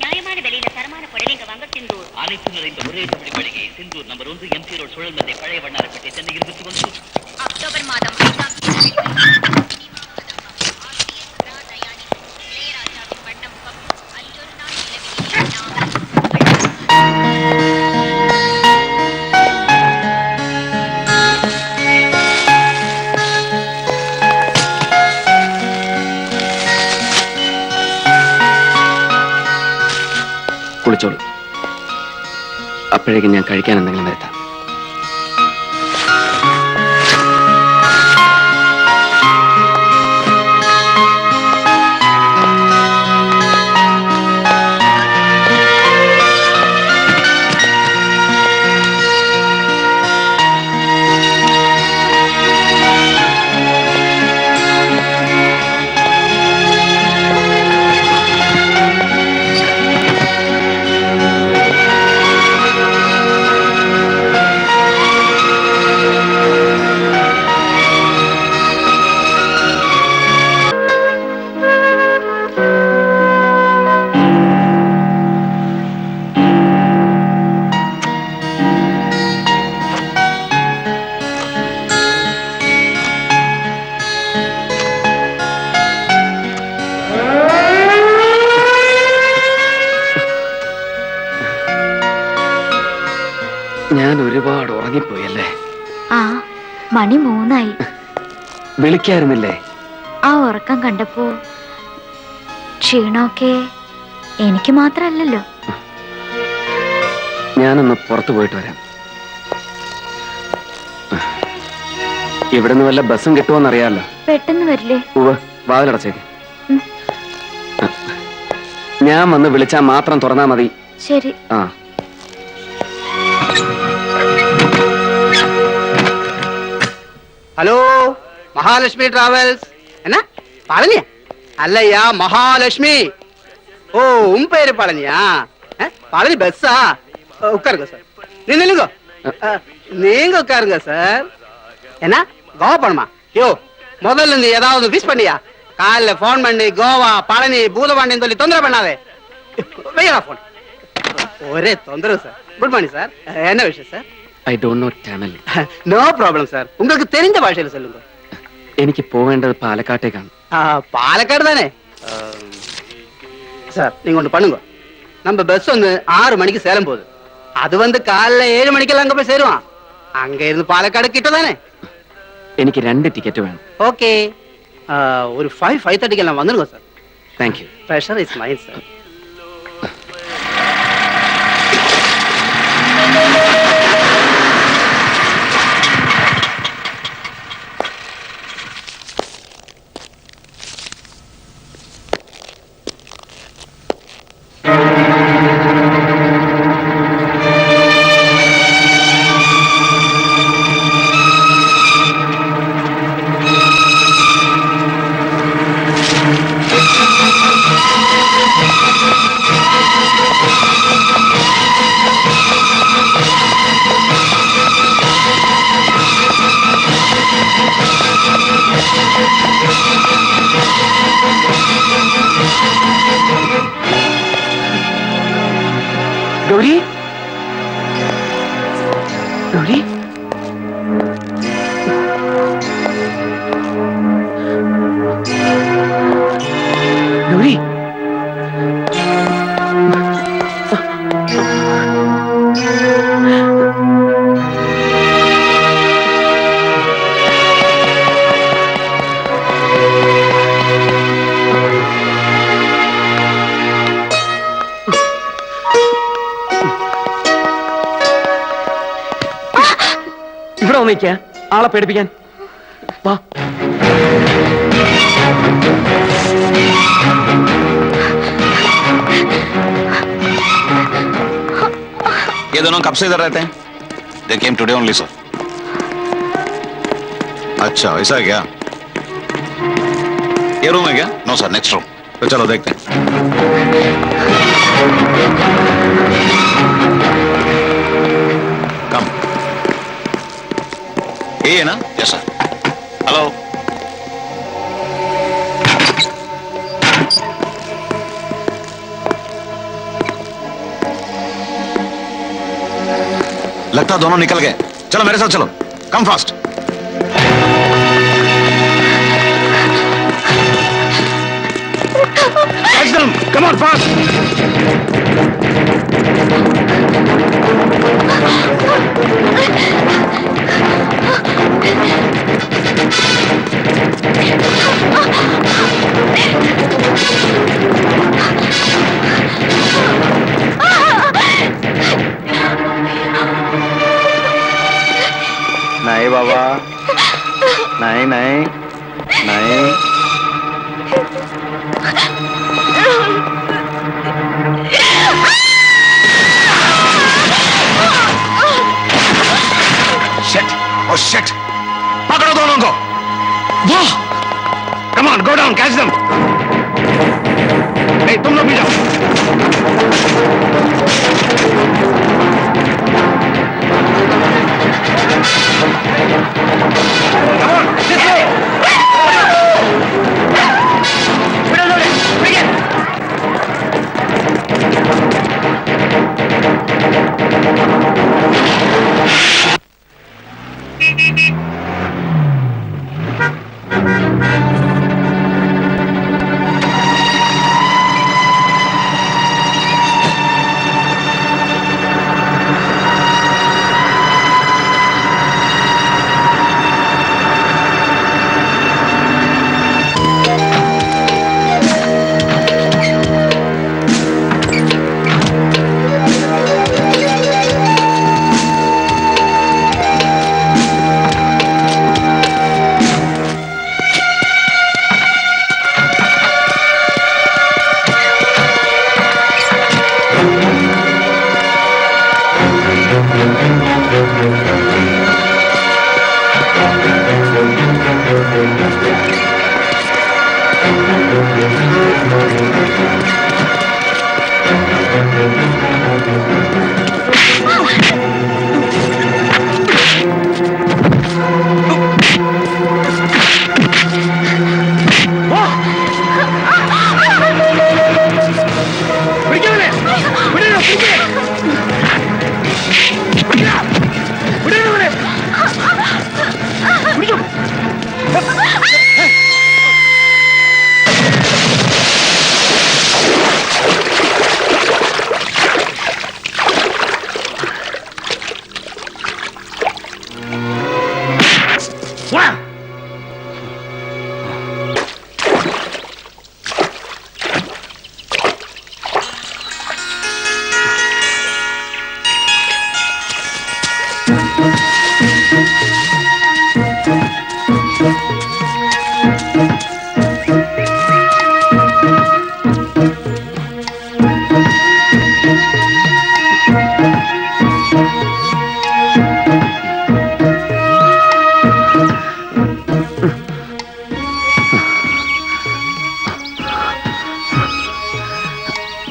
[SPEAKER 6] நியாயமான விலையில தரமான புடவைங்க வாங்க சிந்தூர்.
[SPEAKER 3] அனைத்து நிறைந்த ஒரே தமிழ் மளிகை சிந்தூர் நம்பர் 1 எம்சி ரோட் சுழல்மந்தை பழைய வண்ணாரப்பேட்டை சென்னையில் விற்று கொண்டு
[SPEAKER 6] அக்டோபர் மாதம் 5ஆம் தேதி
[SPEAKER 4] കുളിച്ചോളൂ. അപ്പോഴേക്കും ഞാൻ കഴിക്കാൻ എന്തെങ്കിലും വരുത്താം. ഞാൻ ഒരുപാട് ഉറങ്ങിപ്പോയല്ലേ?
[SPEAKER 7] ആ, മണി 3ആയി.
[SPEAKER 4] വിളിക്കായിരുന്നില്ലേ?
[SPEAKER 7] ആ ഉറക്കം കണ്ടപ്പോ ക്ഷീണമൊക്കെ എനിക്ക് മാത്രല്ലല്ലോ.
[SPEAKER 4] ഞാനൊന്ന് പുറത്തു പോയിട്ട് വരാം. ഇവിടുന്ന് വല്ല ബസ്സും കിട്ടുമോന്നറിയാലോ.
[SPEAKER 7] പെട്ടെന്ന് വരില്ലേ?
[SPEAKER 4] ഉവ്വ്, വാതിലടച്ചേക്ക്. ഞാൻ വന്ന് വിളിച്ചാൽ മാത്രം തുറന്നാ മതി.
[SPEAKER 7] ശരി.
[SPEAKER 4] ആ.
[SPEAKER 2] Hello, Mahalakshmi travels. என்ன பழனியா? அல்லையா, மகாலட்சுமி. ஓ, உன் பேரு பழனியா? பழனி பஸ்ஸா? உட்காருங்க சார். நில்லுங்க, நீங்க உட்காருங்க சார். என்ன கோவா பணமா? யோ, முதல்ல நீ ஏதாவது விஷ் பண்ணியா? காலைல போன் பண்ணி கோவா பழனி பூதபாண்டின்னு சொல்லி தொந்தரவு பண்ணாதே. வையடா போன். ஒரே தொந்தரவு சார். Good morning sir. என்ன விஷயம் sir?
[SPEAKER 4] I don't know Tamil.
[SPEAKER 2] No problem sir. உங்களுக்கு தெரிஞ்ச ഭാഷയിൽ சொல்லுங்க.
[SPEAKER 4] എനിക്ക് പോവേണ്ടത് പാലക്കാട്ടേക്കാണ്.
[SPEAKER 2] പാലക്കാട് தானே சார். நீங்க ஒன்று பண்ணுங்க. நம்ம பஸ் வந்து 6 மணிக்கு சேலம் போகுது. அது வந்து காலைல 7 மணிக்கெல்லாம் அங்க போய் சேருவான். அங்க இருந்து பாலக்காடு கிட்ட தானே.
[SPEAKER 4] എനിക്ക് 2 ടിക്കറ്റ് വേണം.
[SPEAKER 2] ஓகே, ஒரு 5:30 எல்லாம் வந்துருங்க sir.
[SPEAKER 4] Thank you.
[SPEAKER 2] Pressure is mind sir.
[SPEAKER 4] Gauri Gauri ഇവിടെ വന്നിക്ക ആളെ പേടിപ്പിക്കാൻ വാ.
[SPEAKER 11] ये दोनों कब से इधर रहते हैं? They came today only, sir. अच्छा, ऐसा है क्या? ये रूम है क्या? No sir, next room. तो चलो देखते हैं. कम. ये है ना? Yes sir. हेलो. लगता दोनों निकल गए. चलो मेरे साथ चलो. Come fast. Catch them. Come on fast. नहीं बाबा. नहीं नहीं नहीं. Shit! Oh shit! पकड़ो दोनों को. वाह! Come on, go down, catch them. Hey, तुम लोग भी जाओ. Come on, this way. Bring it.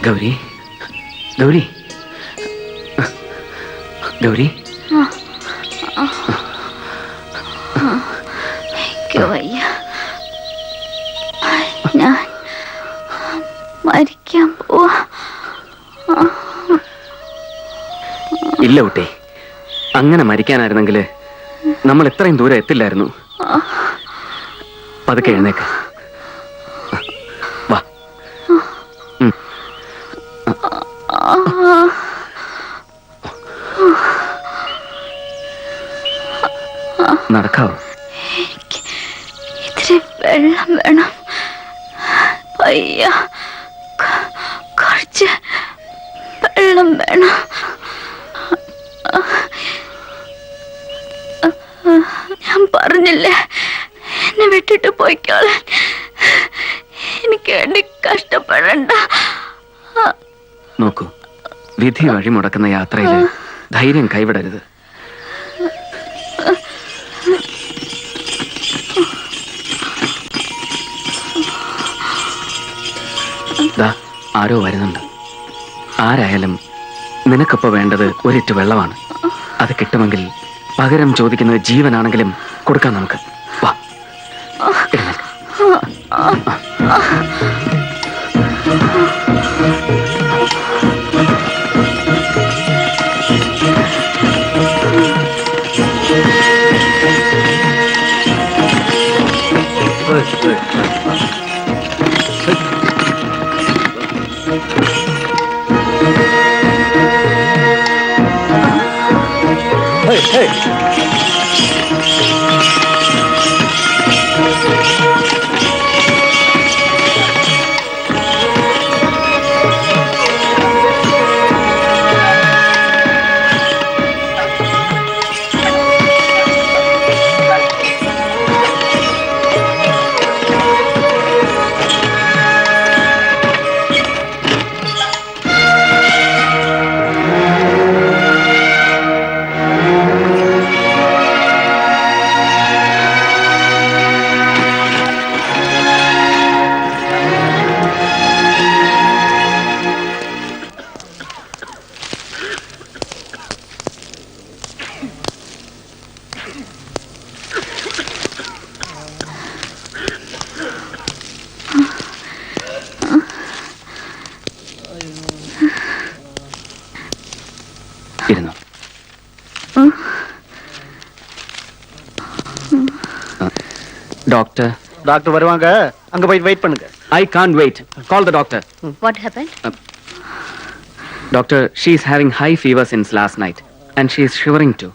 [SPEAKER 4] Gauri Gauri Gauri
[SPEAKER 7] വയ്യ ഞാൻ മരിക്കാൻ പോവാ.
[SPEAKER 4] ഇല്ല കുട്ടി, അങ്ങനെ മരിക്കാനായിരുന്നെങ്കിൽ നമ്മൾ ഇത്രയും ദൂരം എത്തില്ലായിരുന്നു. പതുക്കെ എഴുന്നേക്ക്. വാ. നടക്കാവോ?
[SPEAKER 7] ഇത്തിരി വെള്ളം വേണം. പയ്യ കുറച്ച് വെള്ളം വേണം. ഞാൻ പറഞ്ഞില്ലേ എന്നെ വിട്ടിട്ട് പോയിക്കോളാൻ. എനിക്ക് വേണ്ടി കഷ്ടപ്പെടണ്ട.
[SPEAKER 4] നോക്കൂ, വിധി വഴിമുടക്കുന്ന യാത്രയിൽ ധൈര്യം കൈവിടരുത്. ആരോ വരുന്നുണ്ട്. ആരായാലും നിനക്കിപ്പോ വേണ്ടത് ഒരിറ്റ് വെള്ളമാണ്. അത് കിട്ടുമെങ്കിൽ പകരം ചോദിക്കുന്നത് ജീവനാണെങ്കിലും കൊടുക്കാം നമുക്ക്. വാ, എഴുന്നേൽക്ക്. ഇരുന്നു. டாக்டர்
[SPEAKER 2] டாக்டர் வருவாங்க, அங்க போய் வெயிட் பண்ணுங்க.
[SPEAKER 4] I can't wait. Call the doctor.
[SPEAKER 7] What happened?
[SPEAKER 4] Doctor, she is having high fever since last night and she is shivering too.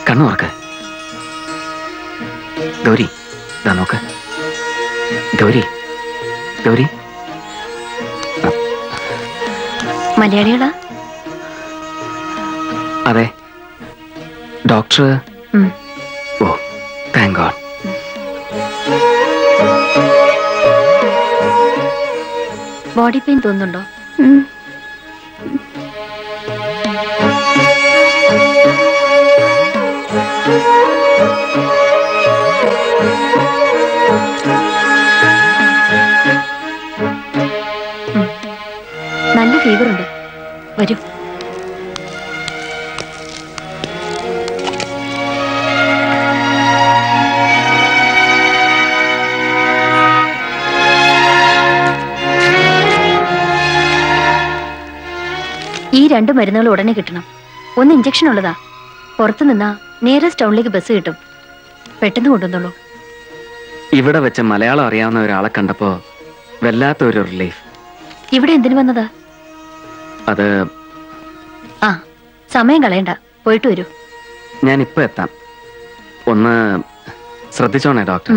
[SPEAKER 4] കണ്ണു തുറക്ക്. ഗൗരി, ഇതാ നോക്ക്. ഗൗരി, ഗൗരി.
[SPEAKER 7] മലയാളികളാ?
[SPEAKER 4] അതെ. ഡോക്ടർ. ഓ, താങ്ക് ഗോഡ്.
[SPEAKER 7] ബോഡി പെയിൻ തോന്നുന്നുണ്ടോ? നല്ല ഫീവർ ഉണ്ട്. വരൂ. ഈ 2 മരുന്നുകൾ ഉടനെ കിട്ടണം. ഒന്ന് ഇഞ്ചക്ഷൻ ഉള്ളതാ. പുറത്തു നിന്നാ നിയറസ്റ്റ് ടൗണിലേക്ക് ബസ് കിട്ടും. പെട്ടെന്ന് കൊണ്ടുവന്നോളൂ.
[SPEAKER 4] ഇവിടെ വെച്ച് മലയാളം അറിയാവുന്ന ഒരാളെ കണ്ടപ്പോ വല്ലാത്തൊരു റിലീഫ്.
[SPEAKER 7] ഇവിടെ എന്തിനു വന്നതാ?
[SPEAKER 4] അത്
[SPEAKER 7] ആ, സമയം കളയണ്ട, പോയിട്ട് വരൂ.
[SPEAKER 4] ഞാൻ ഇപ്പൊ എത്താം. ഒന്ന് ശ്രദ്ധിച്ചോണേ ഡോക്ടർ.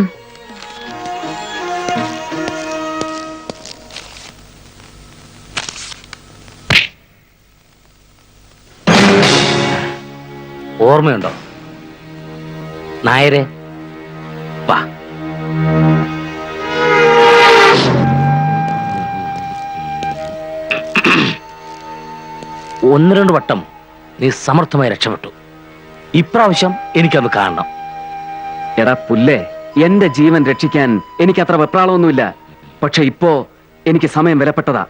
[SPEAKER 2] ഓർമ്മയുണ്ടോ നായരെ? വാ. ഒന്ന് 2 വട്ടം നീ സമർത്ഥമായി രക്ഷപ്പെട്ടു. ഇപ്രാവശ്യം എനിക്കത് കാണണം.
[SPEAKER 4] എടാ പുല്ലേ, എന്റെ ജീവൻ രക്ഷിക്കാൻ എനിക്ക് അത്ര വെപ്രാളമൊന്നുമില്ല. പക്ഷെ ഇപ്പോ എനിക്ക് സമയം വിലപ്പെട്ടതാ.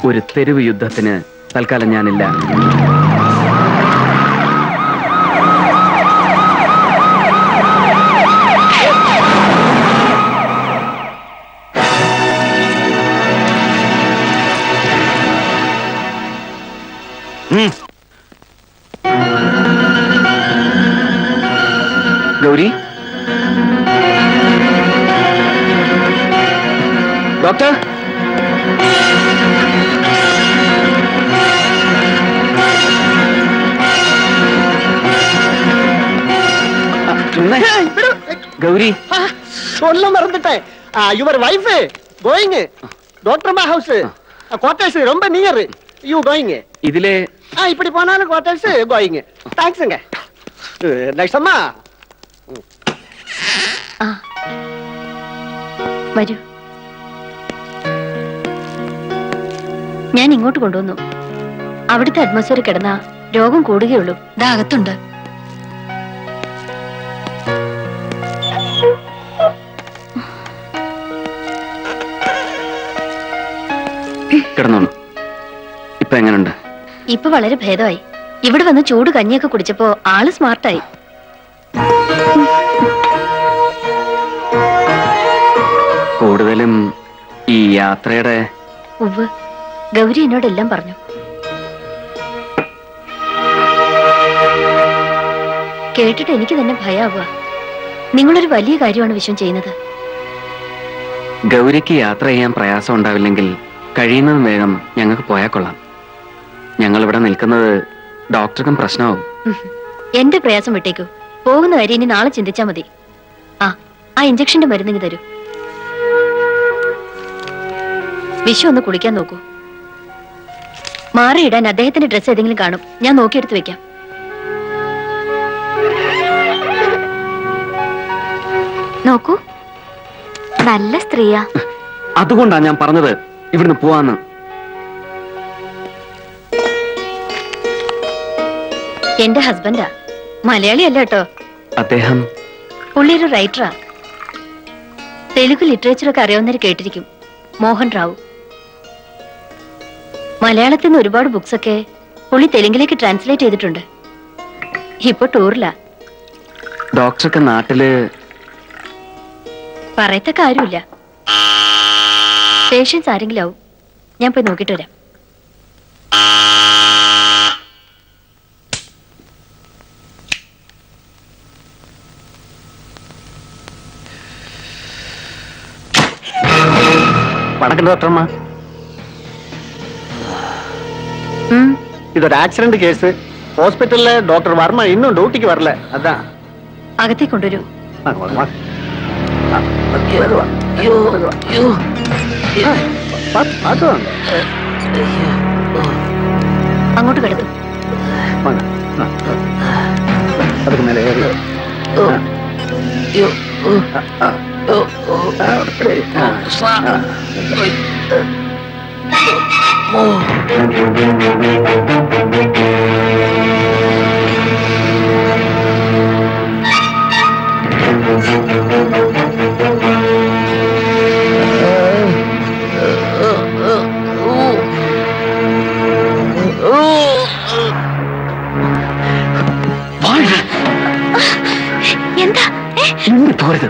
[SPEAKER 4] ഒരു തെരുവ് യുദ്ധത്തിന് തൽക്കാലം ഞാനില്ല. ഗൗരി, ഡോക്ടർ, ഗൗരി,
[SPEAKER 2] சொல்ல மறந்துட்டேன். Your wife going doctor house quarters ரொம்ப நியர். You going.
[SPEAKER 4] ഇതിലെ
[SPEAKER 2] இப்படி போனாலும் குவார்டர்ஸ் கோயிங். தேங்க்ஸ்ங்க. நெக்ஸ்ட் அம்மா.
[SPEAKER 7] വരൂ. ഞാൻ ഇങ്ങോട്ട് കൊണ്ടുവന്നു. അവിടുത്തെ അറ്റ്മോസ്ഫിയർ കിടന്ന രോഗം കൂടുകയുള്ളൂ. ഇതാകത്തുണ്ട്.
[SPEAKER 4] കിടന്നോളൂ. ഇപ്പൊ എങ്ങനുണ്ട്?
[SPEAKER 7] ഇപ്പൊ വളരെ ഭേദമായി. ഇവിടെ വന്ന് ചൂട് കഞ്ഞിയൊക്കെ കുടിച്ചപ്പോ ആള് സ്മാർട്ടായി.
[SPEAKER 4] കൂടുതലും ഈ യാത്രയുടെ
[SPEAKER 7] ഉവ്വ്, ഗൗരി എന്നോടെല്ലാം പറഞ്ഞു. കേട്ടിട്ട് എനിക്ക് തന്നെ ഭയാവുക. നിങ്ങളൊരു വലിയ കാര്യമാണ് വിശ്വം ചെയ്യുന്നത്.
[SPEAKER 4] ഗൗരിക്ക് യാത്ര ചെയ്യാൻ പ്രയാസം ഉണ്ടാവില്ലെങ്കിൽ കഴിയുന്നതും വേഗം ഞങ്ങൾക്ക് പോയാൽ കൊള്ളാം. ഞങ്ങൾ ഇവിടെ നിൽക്കുന്നത് ഡോക്ടർക്കും പ്രശ്നമാവും.
[SPEAKER 7] എന്റെ പ്രയാസം വിട്ടേക്കൂ. പോകുന്ന കാര്യം ഇനി നാളെ ചിന്തിച്ചാ മതി. ആ ഇഞ്ചക്ഷന്റെ മരുന്നിന് തരൂ. വിശ്വ ഒന്ന് കുളിക്കാൻ നോക്കൂ. മാറിയിടാൻ അദ്ദേഹത്തിന്റെ ഡ്രസ്സ് ഏതെങ്കിലും കാണും. ഞാൻ നോക്കിയെടുത്ത് വെക്കാം. നോക്കൂ, നല്ല സ്ത്രീയാ.
[SPEAKER 4] അതുകൊണ്ടാ ഞാൻ പറഞ്ഞത് ഇവിടുന്ന് പോവാന്ന്.
[SPEAKER 7] എന്റെ ഹസ്ബൻഡാ. മലയാളിയല്ല കേട്ടോ.
[SPEAKER 4] അദ്ദേഹം
[SPEAKER 7] പുള്ളി ഒരു റൈറ്ററാ. തെലുഗു ലിറ്ററേച്ചറൊക്കെ അറിയാവുന്നവർ കേട്ടിരിക്കും. മോഹൻ റാവു. മലയാളത്തിൽ നിന്ന് ഒരുപാട് ബുക്സ് ഒക്കെ പുള്ളി തെലുങ്കിലേക്ക് ട്രാൻസ്ലേറ്റ് ചെയ്തിട്ടുണ്ട്. ഇപ്പൊ ടൂറിലാ.
[SPEAKER 4] ഡോക്ടർക്ക് നാട്ടില്
[SPEAKER 7] പറയത്ത കാര്യമില്ല. പേഷ്യൻസ് ആരെങ്കിലും ആവും. ഞാൻ പോയി നോക്കിട്ട് വരാം.
[SPEAKER 2] வணக்கம் டாக்டர்மா. ഇതൊരു ആക്സിഡന്റ് കേസ്. ഹോസ്പിറ്റലിലെ ഡോക്ടർ വർമ്മ ഇന്നും ഡ്യൂട്ടിക്ക് വരല. അതാ
[SPEAKER 7] അകത്തേക്ക് കൊണ്ടുവരൂ. അങ്ങോട്ട് കിടക്കും.
[SPEAKER 2] அதுக்கு மேலே ஏறி.
[SPEAKER 7] എന്താ
[SPEAKER 4] പോരുത്.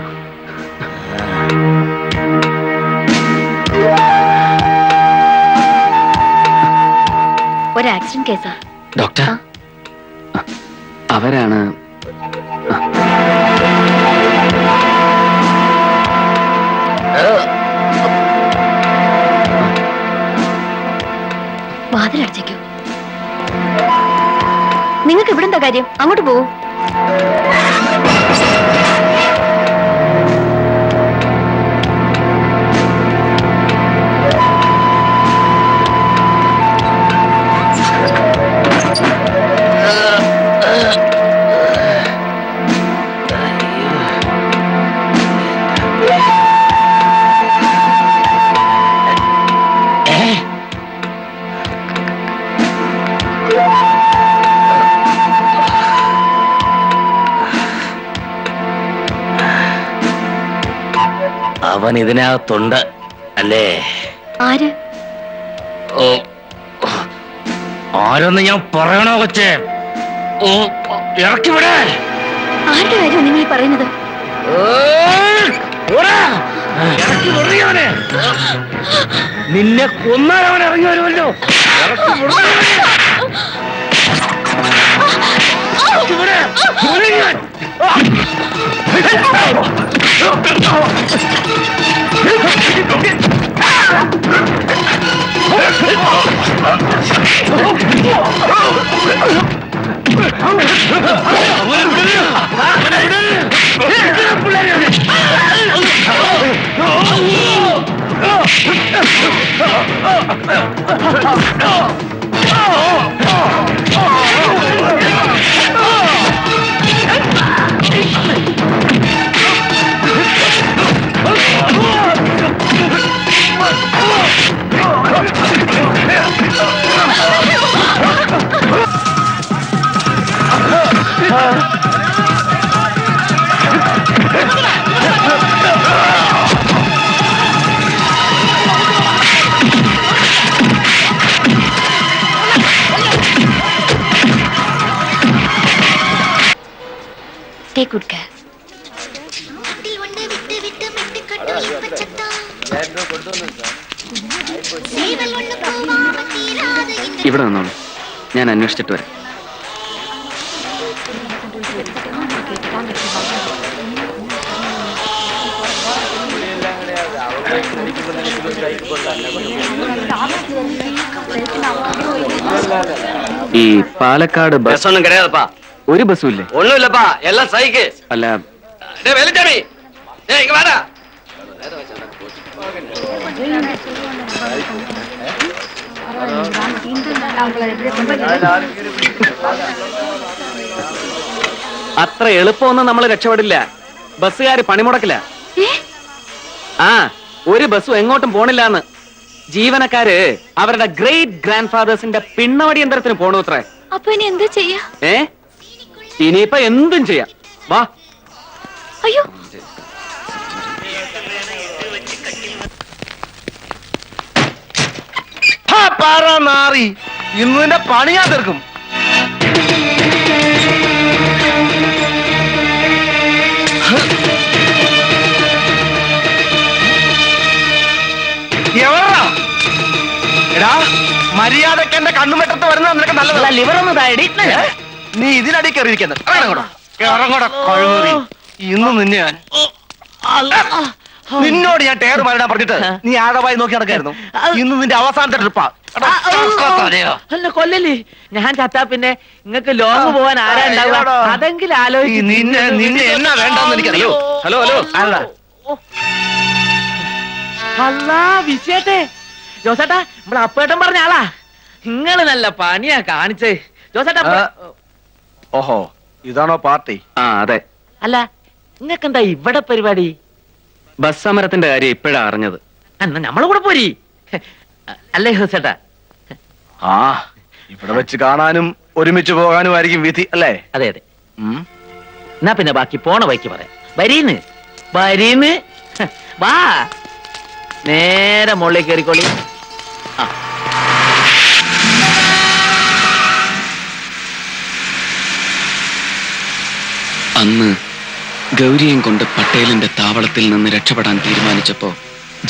[SPEAKER 7] ഒരു ആക്സിഡന്റ് കേസാ
[SPEAKER 4] ഡോക്ടർ. അവരാണ്
[SPEAKER 7] വാതിലടച്ചേക്കൂ. നിങ്ങൾക്ക് ഇവിടെ എന്താ കാര്യം? അങ്ങോട്ട് പോവൂ.
[SPEAKER 3] അവൻ ഇതിനകത്തുണ്ട് അല്ലേ?
[SPEAKER 7] ആര്?
[SPEAKER 1] ആരൊന്ന് ഞാൻ പറയണോ കൊച്ചേ? ഇറക്കി വിടേ.
[SPEAKER 7] ആരുടെ കാര്യമാണ് നിങ്ങൾ ഈ പറയുന്നത്?
[SPEAKER 1] നിന്നെ കൊന്നാൽ അവൻ ഇറങ്ങി വരുമല്ലോ. ഇറക്കി വിടണേ. ഇറക്കി വിടേ. വിളിക്കാൻ.
[SPEAKER 7] Take good care.
[SPEAKER 4] ഇവിടെ നിന്നോളൂ, ഞാൻ അന്വേഷിച്ചിട്ട് വരാം. ഈ പാലക്കാട് ബസ്
[SPEAKER 3] ബസ്സൊന്നും കിടയാതപ്പാ.
[SPEAKER 4] ഒരു ബസ്സും ഇല്ലേ?
[SPEAKER 3] ഒന്നുമില്ലപ്പാ, എല്ലാം സൈക്ക്.
[SPEAKER 4] അല്ല,
[SPEAKER 3] വെളിച്ചാമി വേടാ.
[SPEAKER 4] അത്ര എളുപ്പമൊന്നും നമ്മൾ രക്ഷപ്പെടില്ല. ബസ്സുകാര് പണിമുടക്കില്ല. ആ, ഒരു ബസ്സും എങ്ങോട്ടും പോണില്ലാന്ന്. ജീവനക്കാര് അവരുടെ ഗ്രേറ്റ് ഗ്രാൻഡ് ഫാദേഴ്സിന്റെ പിണ്ണവടി യന്ത്രത്തിന് പോണു അത്രേ.
[SPEAKER 7] അപ്പൊ ഇനി എന്താ ചെയ്യാ?
[SPEAKER 4] ഇനിയിപ്പൊ എന്തും ചെയ്യാം. വാ.
[SPEAKER 7] അയ്യോ,
[SPEAKER 11] മാറി ഇന്നിന്റെ പണിയാ തീർക്കും. എവറാ എടാ, മര്യാദക്ക് എന്റെ കണ്ണുമെട്ടത്ത് വരുന്ന നിനക്ക് നല്ലതല്ല.
[SPEAKER 2] ലിവർ ഒന്ന് താഴെ.
[SPEAKER 11] നീ ഇതിനടി കയറിയിരിക്കുന്നത്. കഴിവ് ഇന്ന് നിന്നെ ഞാൻ നിന്നോട് ഞാൻ ടയർ മാറിടാൻ പറഞ്ഞിട്ട് നീ ആഴമായി നോക്കി നടക്കായിരുന്നു. ഇന്ന് നിന്റെ അവസാനത്തെ ട്രിപ്പാ.
[SPEAKER 2] അല്ല കൊല്ലല്ലേ, ഞാൻ ചത്താ പിന്നെ നിങ്ങക്ക് ലോങ് പോവാൻ ആരാ ഉണ്ടാവുക? അതെങ്കിലും ആലോചിച്ച്.
[SPEAKER 11] നിന്നെ നിന്നെ എന്നാ വേണ്ടെന്ന് എനിക്കറിയോ.
[SPEAKER 3] Hello hello.
[SPEAKER 11] ആരാ?
[SPEAKER 2] അല്ലാ വിശേഷേ, ജോസേട്ടാ നമ്മളെ അപ്പേട്ടൻ പറഞ്ഞ ആളാ. നിങ്ങള് നല്ല പണിയാ കാണിച്ചേ ജോസേട്ടാ.
[SPEAKER 11] ഓഹോ, ഇതാണോ പാർട്ടി?
[SPEAKER 4] ആ അതെ.
[SPEAKER 2] അല്ല നിങ്ങക്കെന്താ ഇവിടെ പരിപാടി?
[SPEAKER 4] ബസ് സമരത്തിന്റെ കാര്യം ഇപ്പോഴാ അറിഞ്ഞത്.
[SPEAKER 2] എന്നാ നമ്മളെ കൂടെ പോരി. അല്ലേ ജോസേട്ടാ?
[SPEAKER 11] ആ, ഇവിടെ വെച്ച് കാണാനും ഒരുമിച്ച് പോകാനും ആയിരിക്കും വിധി അല്ലേ?
[SPEAKER 2] അതെ അതെ. എന്നാ പിന്നെ ബാക്കി പോണ വഴിക്ക് പറയാം. വരീന്ന് വരീന്ന് വാ, നേരെ മുകളിലേക്ക് കയറിക്കോളി.
[SPEAKER 12] അന്ന് ഗൗരിയും കൊണ്ട് പട്ടേലിന്റെ താവളത്തിൽ നിന്ന് രക്ഷപ്പെടാൻ തീരുമാനിച്ചപ്പോ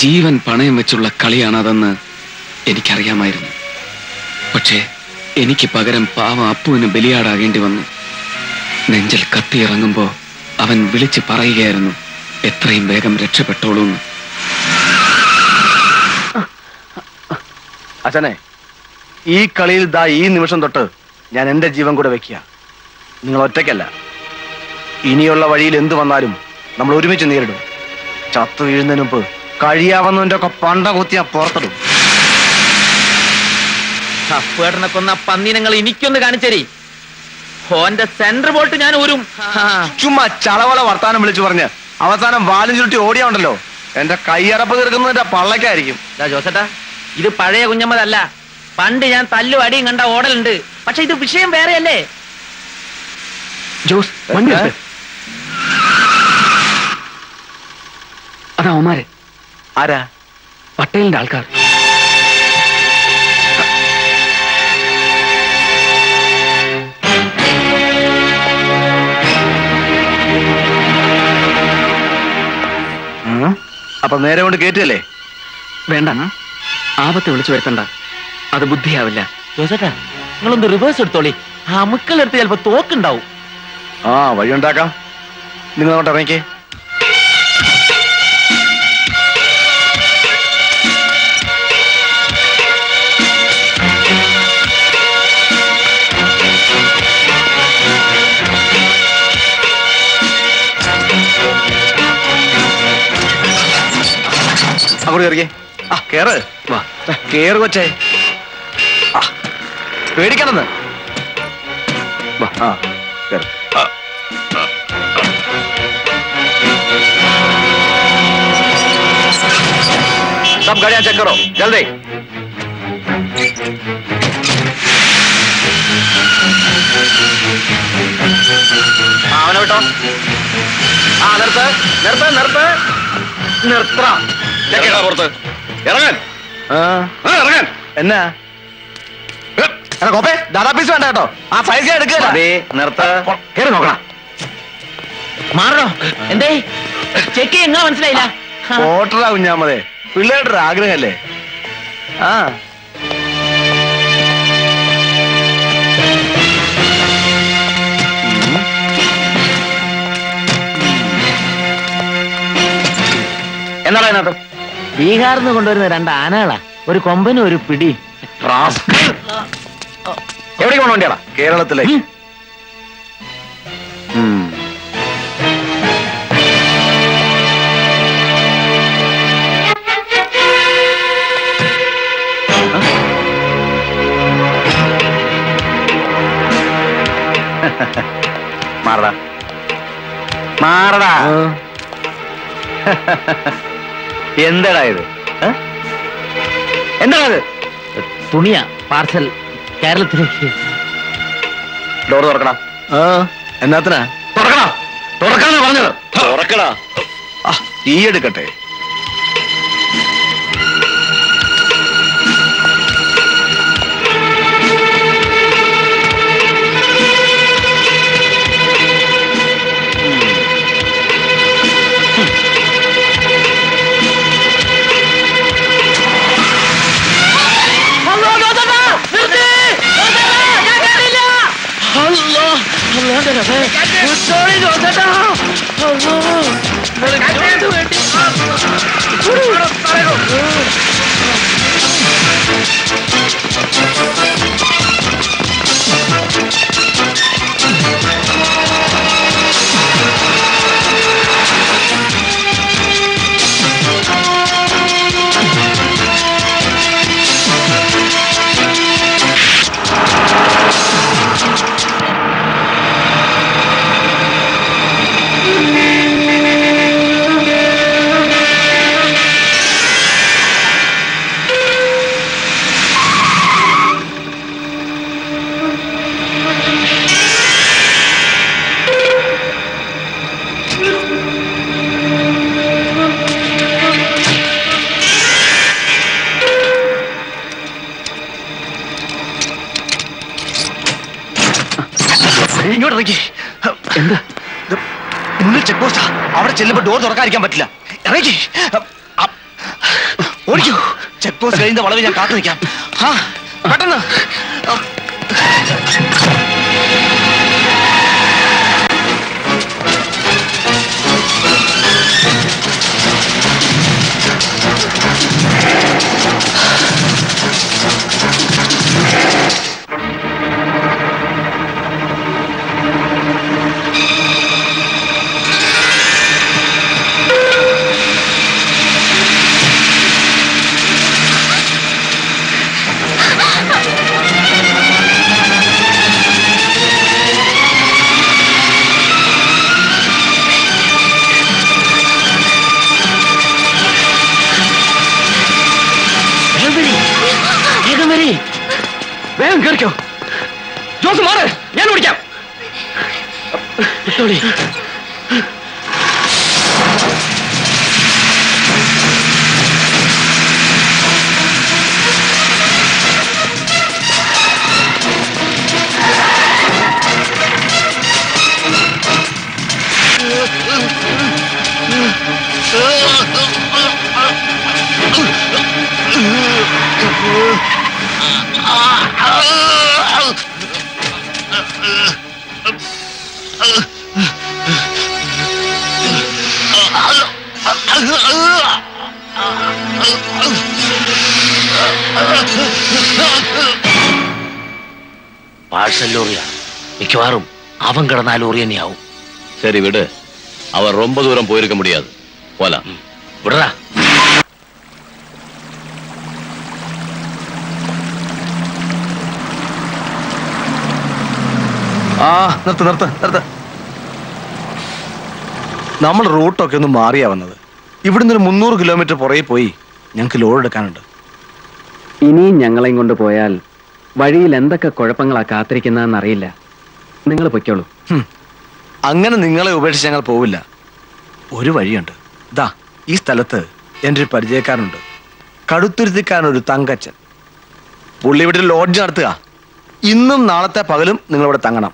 [SPEAKER 12] ജീവൻ പണയം വെച്ചുള്ള കളിയാണതെന്ന് എനിക്കറിയാമായിരുന്നു. പക്ഷേ എനിക്ക് പകരം പാവം അപ്പുവിന് ബലിയാടാകേണ്ടി വന്നു. നെഞ്ചിൽ കത്തിയിറങ്ങുമ്പോ അവൻ വിളിച്ചു പറയുകയായിരുന്നു, എത്രയും വേഗം രക്ഷപ്പെട്ടോളൂന്ന്.
[SPEAKER 11] അച്ഛനെ, ഈ കളിയിൽ ദാ ഈ നിമിഷം തൊട്ട് ഞാൻ എന്റെ ജീവൻ കൂടെ വെക്കുക. നിങ്ങൾ ഒറ്റയ്ക്കല്ല. ഇനിയുള്ള വഴിയിൽ എന്തു വന്നാലും നമ്മൾ ഒരുമിച്ച് നേരിടും. ചത്തു വീഴുന്നതിന് മുമ്പ് കഴിയാവുന്നതിന്റെ ഒക്കെ പണ്ട കുത്തിയാ പുറത്തിടും.
[SPEAKER 2] അപ്പേട്ടനെ കൊന്ന പന്നിനങ്ങൾ എനിക്കൊന്ന് കാണിച്ചേരി. ഓന്റെ സെന്റർ ബോൾട്ട് ഞാൻ ഊരും.
[SPEAKER 11] ചുമ്മാ ചളവള വർത്താനം വിളിച്ചു പറഞ്ഞ് അവസാനം വാലും ചുരുട്ടി ഓടിയാണ്ടല്ലോ, എന്റെ കൈയറപ്പ് തീർക്കുന്നതിന്റെ പള്ളക്കായിരിക്കും.
[SPEAKER 2] ജോസേട്ടാ, ഇത് പഴയ കുഞ്ഞമ്മതല്ല. പണ്ട് ഞാൻ തല്ലും അടിയും കണ്ട ഓടലുണ്ട്. പക്ഷെ ഇത് വിഷയം വേറെയല്ലേ.
[SPEAKER 4] ജോസ്, വണ്ടി എടുത്ത്. അതാ ഒമാരെ.
[SPEAKER 11] ആരാ?
[SPEAKER 4] പട്ടേലിന്റെ ആൾക്കാർ.
[SPEAKER 11] അപ്പൊ നേരെ കൊണ്ട് കേറ്റല്ലേ?
[SPEAKER 4] വേണ്ട, ആപത്ത് വിളിച്ചു വരുത്തണ്ട, അത് ബുദ്ധിയാവില്ല.
[SPEAKER 2] ജോസേട്ടാ, നിങ്ങളൊന്ന് റിവേഴ്സ് എടുത്തോളി. ആ അമുക്കളെടുത്ത് ചിലപ്പോ തോക്കുണ്ടാവും.
[SPEAKER 11] ആ വഴി ഉണ്ടാക്കാം. നിങ്ങൾ അങ്ങോട്ട് ഇറങ്ങിക്കേ. അങ്ങോട്ട് കയറിക്കേ. ആ കേറ്, കേറ് കൊച്ചേ. പേടിക്കണമെന്ന്. ആ കേറ്. सब गाड़ियां चेक करो जल्दी. അവനെ വിട്ടോ. ആ നിർത്ത് നിർത്ത് നിർത്ത് നിർത്ത.
[SPEAKER 12] പുറത്ത് ഇറങ്ങാൻ ഇറങ്ങാൻ.
[SPEAKER 11] എന്നാ കോപ്പേ ദാദാ പീസ് വേണ്ട കേട്ടോ. ആ സൈസ് എടുക്കുക. നിർത്ത്. കേറി നോക്കണം.
[SPEAKER 2] മാറണോ? എന്തേ ചെക്ക് എങ്ങനെ മനസ്സിലായില്ല?
[SPEAKER 11] ഓട്ടറാ കുഞ്ഞാമതേ, പിള്ളേരുടെ ആഗ്രഹമല്ലേ. ആ
[SPEAKER 2] എന്താണ് അതിനകത്ത്? ബീഹാറിൽ നിന്ന് കൊണ്ടുവരുന്ന 2 ആനകളാ, ഒരു കൊമ്പനും ഒരു പിടി.
[SPEAKER 11] എവിടേക്ക് പോകണ വണ്ടിയാടാ? കേരളത്തിലേക്ക്. മാറടാ മാറടാ. എന്താടാ ഇത്? എന്താണത്?
[SPEAKER 2] തുണിയാ, പാർസൽ കേരളത്തിലേക്ക്.
[SPEAKER 11] ഡോർ തുറക്കടാ. എന്നാത്തിനാ? തുറക്കടാ തുറക്കാന്നാ പറഞ്ഞത്. തുറക്കടാ. തീ എടുക്കട്ടെ. ഇങ്ങോട്ട് ഇറങ്ങി. എന്താ മുന്നിൽ ചെക്ക് പോസ്റ്റാ. അവിടെ ചെല്ലുമ്പോ ഡോർ തുറക്കാതിരിക്കാൻ പറ്റില്ല. ഇറങ്ങി ഓടിക്കൂ. ചെക്ക് പോസ്റ്റ് കഴിഞ്ഞ വളവ് ഞാൻ കാത്തു നിൽക്കാം. ആ പെട്ടെന്ന്. വേഗം കേറിക്കോ. ജോസ് മാറ്, ഞാൻ ഓടിക്കാം.
[SPEAKER 1] പാഴ്സൽ ലോറിയാ, മിക്കവാറും അവൻ കിടന്ന ലോറി തന്നെയാവും.
[SPEAKER 3] சரி விடு, அவர் ரொம்ப தூரம் போயிருக்க முடியாது, போலாம்.
[SPEAKER 1] വിടറാ.
[SPEAKER 11] ആ നിർത്ത് നിർത്ത് നിർത്ത്. നമ്മൾ റൂട്ടൊക്കെ ഒന്ന് മാറിയാ വന്നത്. ഇവിടുന്ന് ഒരു 300 കിലോമീറ്റർ പുറകെ പോയി ഞങ്ങൾക്ക് ലോഡ് എടുക്കാനുണ്ട്.
[SPEAKER 4] ഇനിയും ഞങ്ങളെയും കൊണ്ട് പോയാൽ വഴിയിൽ എന്തൊക്കെ കുഴപ്പങ്ങളാ കാത്തിരിക്കുന്നതെന്നറിയില്ല. നിങ്ങൾ പൊയ്ക്കോളൂ.
[SPEAKER 11] അങ്ങനെ നിങ്ങളെ ഉപേക്ഷിച്ച് ഞങ്ങൾ പോവില്ല. ഒരു വഴിയുണ്ട്. ദാ ഈ സ്ഥലത്ത് എൻ്റെ ഒരു പരിചയക്കാരനുണ്ട്, കടുത്തുരുത്തിക്കാരനൊരു തങ്കച്ചൻ. പുള്ളി ഇവിടെ ലോഡ്ജ് നടത്തുക. ഇന്നും നാളത്തെ പകലും നിങ്ങളിവിടെ തങ്ങണം.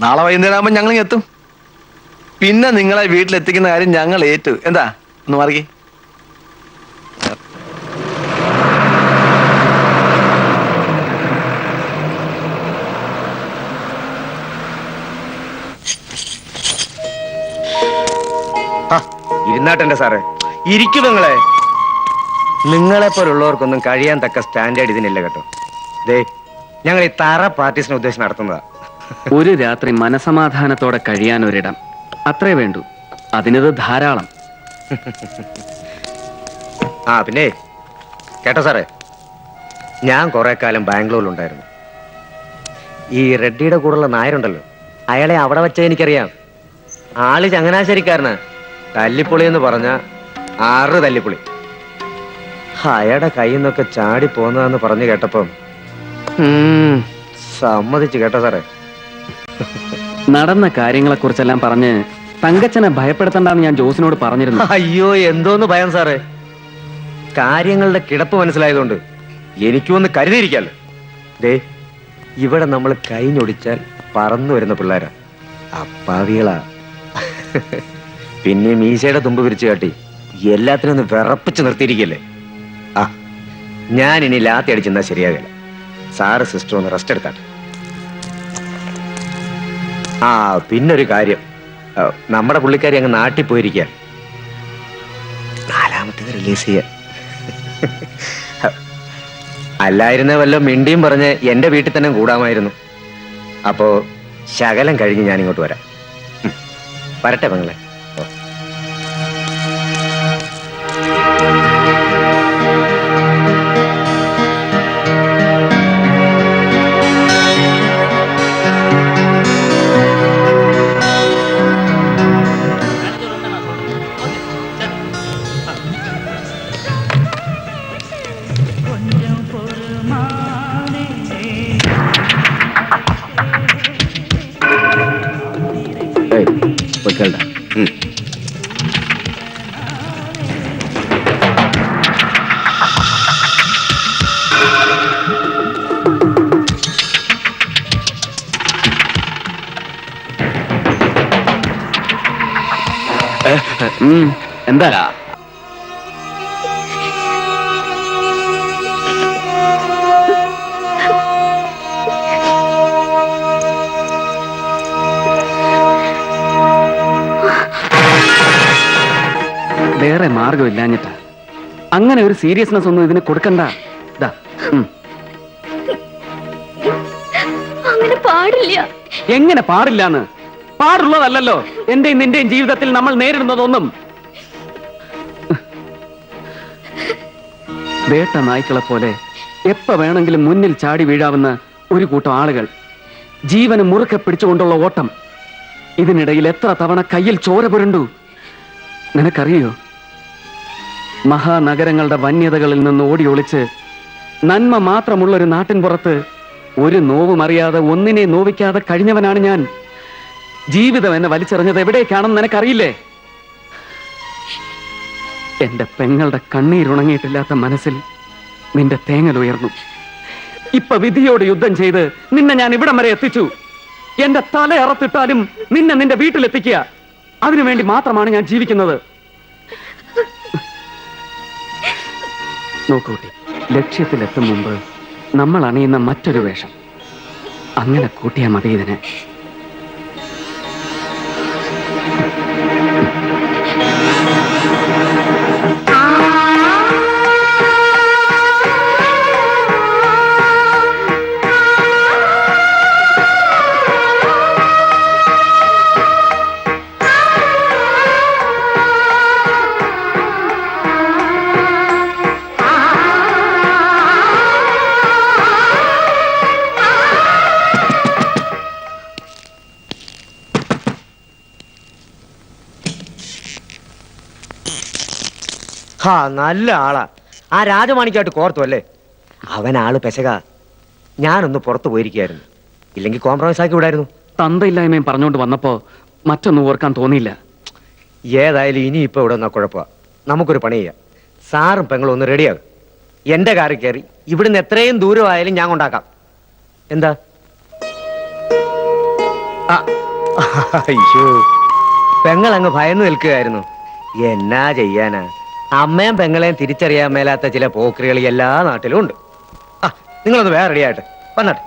[SPEAKER 11] നാളെ വൈകുന്നേരം ആകുമ്പോൾ ഞങ്ങൾ എത്തും. പിന്നെ നിങ്ങളെ വീട്ടിലെത്തിക്കുന്ന കാര്യം ഞങ്ങൾ ഏറ്റു. എന്താ ഒന്ന് മാറി.
[SPEAKER 13] ഇരുന്നാട്ടെന്റെ സാറേ, ഇരിക്കും. നിങ്ങളെപ്പോലുള്ളവർക്കൊന്നും കഴിയാൻ തക്ക സ്റ്റാൻഡേർഡ് ഇതിനില്ല കേട്ടോ. ദേ, ഞങ്ങൾ ഈ തറ പാർട്ടീസിനെ ഉദ്ദേശിച്ച് നടത്തുന്നതാ.
[SPEAKER 4] ഒരു രാത്രി മനസമാധാനത്തോടെ കഴിയാൻ ഒരിടം, അത്രേ വേണ്ടൂ. അതിനത് ധാരാളം.
[SPEAKER 13] ആ പിന്നെ കേട്ടോ സാറേ, ഞാൻ കുറെ കാലം ബാംഗ്ലൂരിലുണ്ടായിരുന്നു. ഈ റെഡ്ഡിയുടെ കൂടെയുള്ള നായരുണ്ടല്ലോ, അയാളെ അവിടെ വെച്ച എനിക്കറിയാം. ആള് ചങ്ങനാശ്ശേരിക്കാരനാ. തല്ലിപ്പൊളി എന്ന് പറഞ്ഞ 6 തല്ലിപ്പൊളി. അയാളുടെ കയ്യിൽ നിന്നൊക്കെ ചാടി പോന്നതെന്ന് പറഞ്ഞു കേട്ടപ്പം സമ്മതിച്ചു കേട്ടോ സാറേ.
[SPEAKER 4] നടന്ന കാര്യങ്ങളെക്കുറിച്ചെല്ലാം പറഞ്ഞ് തങ്കച്ചനെ ഭയപ്പെടുത്തണ്ടെന്ന് ഞാൻ ജോസിനോട് പറഞ്ഞിരുന്നു.
[SPEAKER 13] അയ്യോ, എന്തോന്ന് ഭയം സാറേ. കാര്യങ്ങളുടെ കിടപ്പ് മനസ്സിലായതുകൊണ്ട് എനിക്കൊന്ന് കരുതിയിരിക്കാലോ. ദേ, ഇവിടെ നമ്മൾ കൈഞ്ഞൊടിച്ചാൽ പറന്നു വരുന്ന പിള്ളേരാ, അപ്പാവികളാ. പിന്നെ മീശയുടെ തുമ്പ് പിരിച്ചു കാട്ടി എല്ലാത്തിനും ഒന്ന് വിറപ്പിച്ച് നിർത്തിയിരിക്കല്ലേ. ആ, ഞാൻ ഇനി ലാത്തി അടിച്ചെന്നാ ശരിയാകില്ല. സാറ് സിസ്റ്റർ ഒന്ന് റെസ്റ്റ് എടുത്താട്ടെ. ആ പിന്നൊരു കാര്യം, നമ്മുടെ പുള്ളിക്കാരി അങ്ങ് നാട്ടിൽ പോയിരിക്കുക. 4ാമത്തേത് റിലീസ് ചെയ്യാൻ. അല്ലായിരുന്ന വല്ല മിണ്ടിയും പറഞ്ഞ് എന്റെ വീട്ടിൽ തന്നെ കൂടാമായിരുന്നു. അപ്പോ ശകലം കഴിഞ്ഞ് ഞാൻ ഇങ്ങോട്ട് വരാം. വരട്ടെ പെങ്ങളെ.
[SPEAKER 4] എന്താ വേറെ മാർഗമില്ലാഞ്ഞിട്ടാ. അങ്ങനെ ഒരു സീരിയസ്നെസ് ഒന്നും ഇതിന് കൊടുക്കണ്ട.
[SPEAKER 7] അങ്ങനെ പാടില്ല.
[SPEAKER 4] എങ്ങനെ പാടില്ലാന്ന്? പാടുള്ളതല്ലോ എന്റെയും നിന്റെയും ജീവിതത്തിൽ നമ്മൾ നേരിടുന്നതൊന്നും. വേട്ട നായ്ക്കളെ പോലെ എപ്പ വേണമെങ്കിലും മുന്നിൽ ചാടി വീഴാവുന്ന ഒരു കൂട്ടം ആളുകൾ, ജീവന് മുറുക്കെ പിടിച്ചുകൊണ്ടുള്ള ഓട്ടം. ഇതിനിടയിൽ എത്ര തവണ കയ്യിൽ ചോര പുരണ്ടു നിനക്കറിയോ? മഹാനഗരങ്ങളുടെ വന്യതകളിൽ നിന്ന് ഓടി ഒളിച്ച് നന്മ മാത്രമുള്ളൊരു നാട്ടിൻ പുറത്ത് ഒരു നോവും അറിയാതെ ഒന്നിനെ നോവിക്കാതെ കഴിഞ്ഞവനാണ് ഞാൻ. ജീവിതം എന്നെ വലിച്ചെറിഞ്ഞത് എവിടേക്കാണെന്ന് നിനക്കറിയില്ലേ? എന്റെ പെങ്ങളുടെ കണ്ണീരുണങ്ങിയിട്ടില്ലാത്ത മനസ്സിൽ നിന്റെ തേങ്ങൽ ഉയർന്നു. ഇപ്പൊ വിധിയോട് യുദ്ധം ചെയ്ത് നിന്നെ ഞാൻ ഇവിടം വരെ എത്തിച്ചു. എന്റെ തല അറത്തിട്ടാലും നിന്നെ നിന്റെ വീട്ടിലെത്തിക്കുക, അതിനുവേണ്ടി മാത്രമാണ് ഞാൻ ജീവിക്കുന്നത്. നോക്കൂട്ടി, ലക്ഷ്യത്തിലെത്തും മുമ്പ് നമ്മൾ അണിയുന്ന മറ്റൊരു വേഷം, അങ്ങനെ കൂട്ടിയാൽ മതി ഇതിനെ.
[SPEAKER 13] ഹാ നല്ല ആളാ. ആ രാജമാണിക്കായിട്ട് കോർത്തു അല്ലേ? അവൻ ആള് പെശക. ഞാനൊന്ന് പുറത്തു പോയിരിക്കായിരുന്നു, ഇല്ലെങ്കിൽ കോംപ്രമൈസ് ആക്കി വിടായിരുന്നു.
[SPEAKER 4] തന്തയില്ലായ്മയും പറഞ്ഞുകൊണ്ട് വന്നപ്പോ മറ്റൊന്നും ഓർക്കാൻ തോന്നിയില്ല.
[SPEAKER 13] ഏതായാലും ഇനി ഇപ്പൊ ഇവിടെ നിന്നാ കുഴപ്പ. നമുക്കൊരു പണി ചെയ്യാം. സാറും പെങ്ങളും ഒന്ന് റെഡിയാകും. എന്റെ കാറിൽ കയറി ഇവിടുന്ന് എത്രയും ദൂരമായാലും ഞാൻ കൊണ്ടാക്കാം. എന്താ? അയ്യോ, പെങ്ങൾ അങ്ങ് ഭയന്ന് നിൽക്കുകയായിരുന്നു. എന്നാ ചെയ്യാനാ, അമ്മയും പെങ്ങളെയും തിരിച്ചറിയാൻ മേലാത്ത ചില പോക്രികൾ എല്ലാ നാട്ടിലും ഉണ്ട്. നിങ്ങളൊന്ന് വേറെ റെഡിയായിട്ട് വന്നാട്ടെ.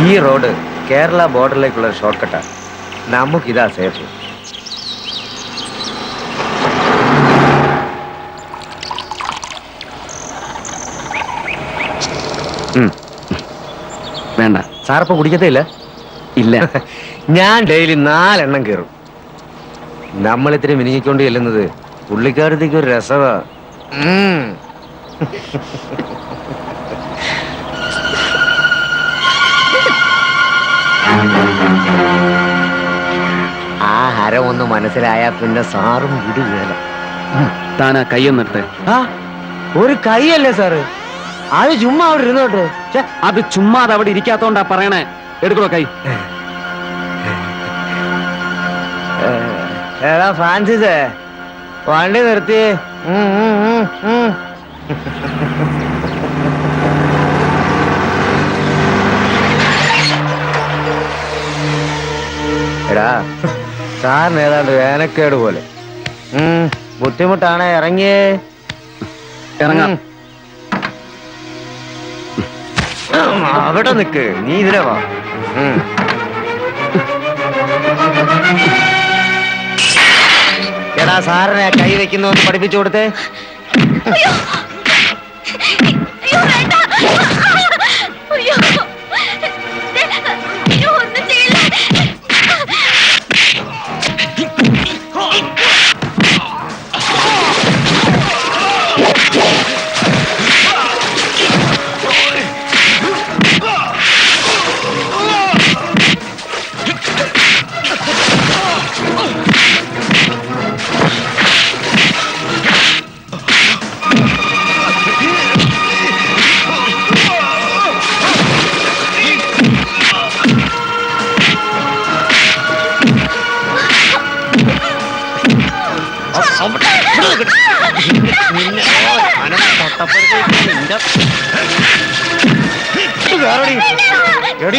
[SPEAKER 13] ഈ റോഡ് കേരള ബോർഡറിലേക്കുള്ള ഷോർട്ട് കട്ടാണ്. നമുക്കിതാ സേഫ്.
[SPEAKER 4] വേണ്ട,
[SPEAKER 13] സാറിപ്പോ കുടിക്കത്തേ ഇല്ല?
[SPEAKER 4] ഇല്ല.
[SPEAKER 13] ഞാൻ ഡെയിലി 4 എണ്ണം കയറും. നമ്മളിത്തിരി മിനിങ്ങിക്കൊണ്ട് ചെല്ലുന്നത് പുള്ളിക്കാരത്തേക്ക് ഒരു രസവാ. ആ ഹരം ഒന്ന് മനസ്സിലായാ പിന്നെ സാറും വിടുകയല്ല.
[SPEAKER 4] താനാ കൈയൊന്നിട്ടെ.
[SPEAKER 13] ഒരു കൈയല്ലേ സാറ്, അത് ചുമ്മാ അവിടെ ഇരുന്നോട്ടെ.
[SPEAKER 4] അത് ചുമ്മാതെ അവിടെ ഇരിക്കാത്തോണ്ടാ പറയണേ. എടുക്കണോ കൈ?
[SPEAKER 13] എടാ ഫ്രാൻസിസേ, വണ്ടി നിർത്തി. എടാ, സാറിന് ഏതാണ്ട് വേനക്കേട് പോലെ. ബുദ്ധിമുട്ടാണേ, ഇറങ്ങിയേ.
[SPEAKER 4] ഇറങ്ങാം.
[SPEAKER 13] അവിടെ നിക്ക്, നീ ഇതിലെ വാ. എടാ, സാറിനെ കൈ വെക്കുന്ന ഒന്ന് പഠിപ്പിച്ചു കൊടുത്തേ.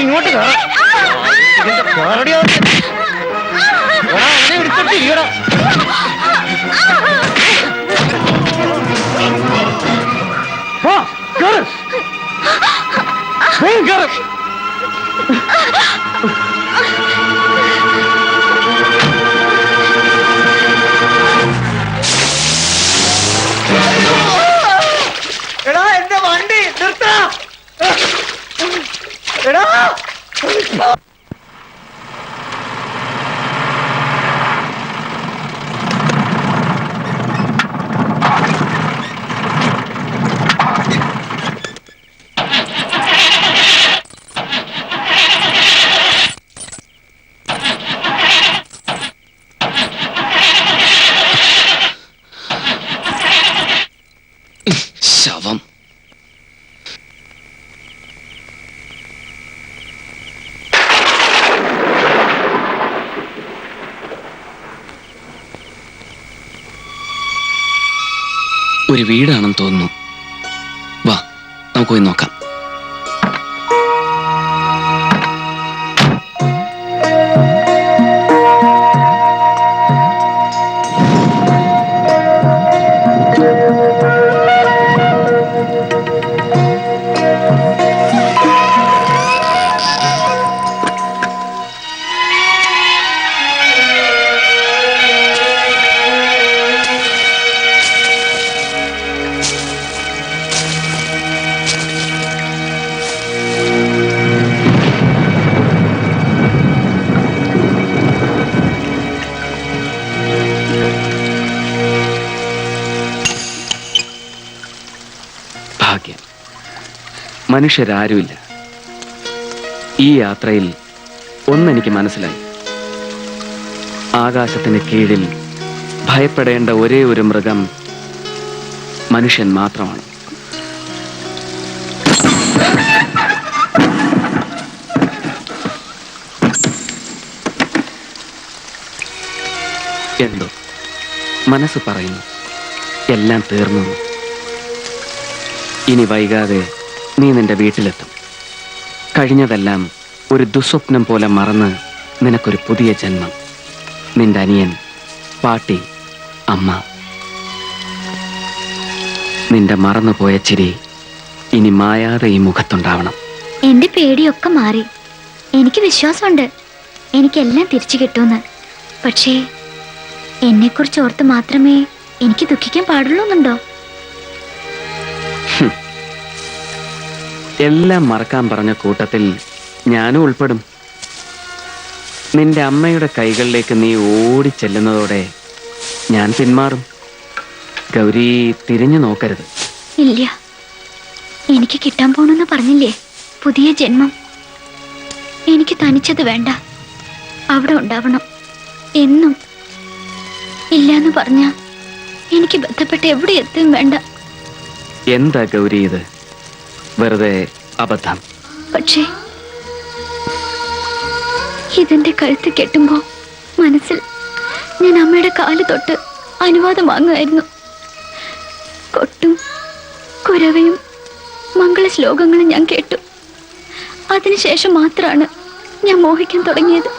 [SPEAKER 13] ഇങ്ങോട്ട് എടാ, എന്റെ വണ്ടി നിർത്ത. എടാ,
[SPEAKER 12] ശവം. ഒരു വീടാണെന്ന് തോന്നുന്നു. വാ, നമുക്ക് പോയി നോക്കാം.
[SPEAKER 4] ഭാഗ്യം. മനുഷ്യരാരുമില്ല. ഈ യാത്രയിൽ ഒന്നെനിക്ക് മനസ്സിലായി. ആകാശത്തിന് കീഴിൽ ഭയപ്പെടേണ്ട ഒരേ ഒരു മൃഗം മനുഷ്യൻ മാത്രമാണ്. എന്തോ മനസ്സ് പറയുന്നു എല്ലാം തീർന്നു. ഇനി വൈകാതെ നീ നിന്റെ വീട്ടിലെത്തും. കഴിഞ്ഞതെല്ലാം ഒരു ദുസ്വപ്നം പോലെ മറന്ന് നിനക്കൊരു പുതിയ ജന്മം. നിന്റെ അനിയൻ, പാട്ടി, അമ്മ. നിന്റെ മറന്നുപോയ ചിരി ഇനി മായാതെ ഈ മുഖത്തുണ്ടാവണം.
[SPEAKER 7] എന്റെ പേടിയൊക്കെ മാറി. എനിക്ക് വിശ്വാസമുണ്ട് എനിക്കെല്ലാം തിരിച്ചു കിട്ടുമെന്ന്. പക്ഷേ എന്നെക്കുറിച്ച് ഓർത്ത് മാത്രമേ എനിക്ക് ദുഃഖിക്കാൻ പാടുള്ളൂന്നുണ്ടോ?
[SPEAKER 4] എല്ലാം മറക്കാൻ പറഞ്ഞ കൂട്ടത്തിൽ ഞാനും ഉൾപ്പെടും. നിന്റെ അമ്മയുടെ കൈകളിലേക്ക് നീ ഓടിച്ചെല്ലുന്നതോടെ ഞാൻ പിന്മാറും. ഗൗരി, തിരിഞ്ഞു നോക്കരുത്.
[SPEAKER 7] ഇല്ല, എനിക്ക് കിട്ടാൻ പോണെന്ന് പറഞ്ഞില്ലേ പുതിയ ജന്മം. എനിക്ക് തനിച്ചത് വേണ്ട, അവിടെ ഉണ്ടാവണം എന്നും. ഇല്ലാന്ന് പറഞ്ഞ എനിക്ക് ബന്ധപ്പെട്ട് എവിടെ എത്തും വേണ്ട.
[SPEAKER 4] എന്താ ഗൗരി ഇത്? വെറുതെ അബദ്ധം.
[SPEAKER 7] പക്ഷേ ഇതെന്റെ കഴുത്ത് കെട്ടുമ്പോ മനസ്സിൽ ഞാൻ അമ്മയുടെ കാല് തൊട്ട് അനുവാദം വാങ്ങുമായിരുന്നു. കൊട്ടും കുരവയും മംഗള ശ്ലോകങ്ങളും ഞാൻ കേട്ടു. അതിനുശേഷം മാത്രമാണ് ഞാൻ മോഹിക്കാൻ തുടങ്ങിയത്.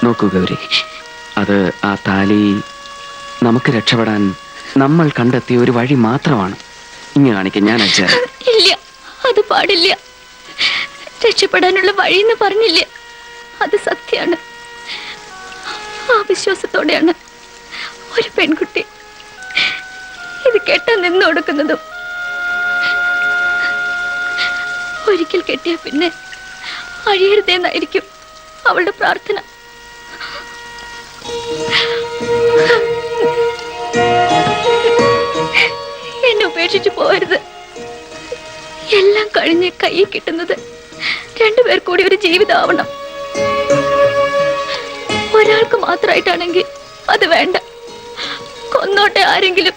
[SPEAKER 4] നോക്കൂ ഗൗരി, അത് ആ താലി നമുക്ക് രക്ഷപ്പെടാൻ നമ്മൾ കണ്ടെത്തിയ ഒരു വഴി മാത്രമാണ്. ഇങ്ങനെ കാണിക്കാൻ ഞാൻ അയച്ചാൽ.
[SPEAKER 7] ഇല്ല, അത് പാടില്ല. രക്ഷപ്പെടാനുള്ള വഴിയെന്ന് പറഞ്ഞില്ലേ, അത് സത്യമാണ്. ആ വിശ്വാസത്തോടെയാണ് ഒരു പെൺകുട്ടി ഇത് കെട്ടാൻ നിന്ന് കൊടുക്കുന്നതും. ഒരിക്കൽ കെട്ടിയ പിന്നെ അഴിയരുതേന്നായിരിക്കും അവളുടെ പ്രാർത്ഥന. എന്നെ ഉപേക്ഷിച്ചു പോകരുത്. എല്ലാം കഴിഞ്ഞ് കയ്യിൽ കിട്ടുന്നത് രണ്ടുപേർ കൂടി ഒരു ജീവിതമാവണം. ഒരാൾക്ക് മാത്രമായിട്ടാണെങ്കിൽ അത് വേണ്ട. കൊന്നോട്ടെ ആരെങ്കിലും,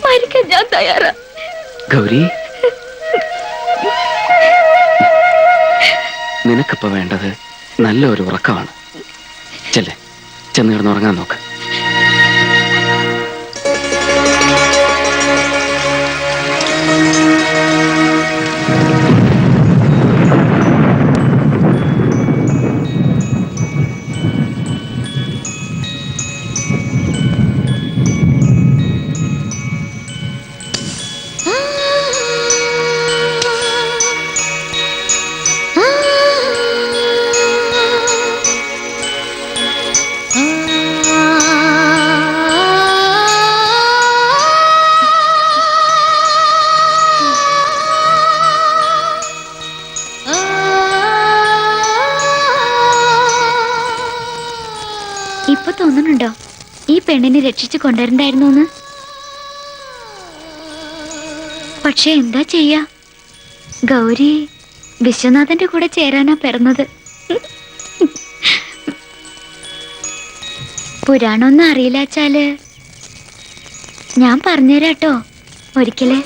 [SPEAKER 7] മരിക്കാൻ ഞാൻ തയ്യാറാ.
[SPEAKER 4] ഗൗരി, നിനക്കിപ്പോ വേണ്ടത് നല്ല ഒരു ഉറക്കമാണ്. ചെല്ലേ, ചെന്ന് കിടന്നുറങ്ങാൻ നോക്ക്.
[SPEAKER 7] ഇപ്പൊ തോന്നുന്നുണ്ടോ ഈ പെണ്ണിനെ രക്ഷിച്ചു കൊണ്ടുവരണ്ടായിരുന്നു? പക്ഷെ എന്താ ചെയ്യാ, ഗൗരി വിശ്വനാഥന്റെ കൂടെ ചേരാനാ പിറന്നത്. പുരാണൊന്നും അറിയില്ലാച്ചാല് ഞാൻ പറഞ്ഞുതരാട്ടോ ഒരിക്കലേ.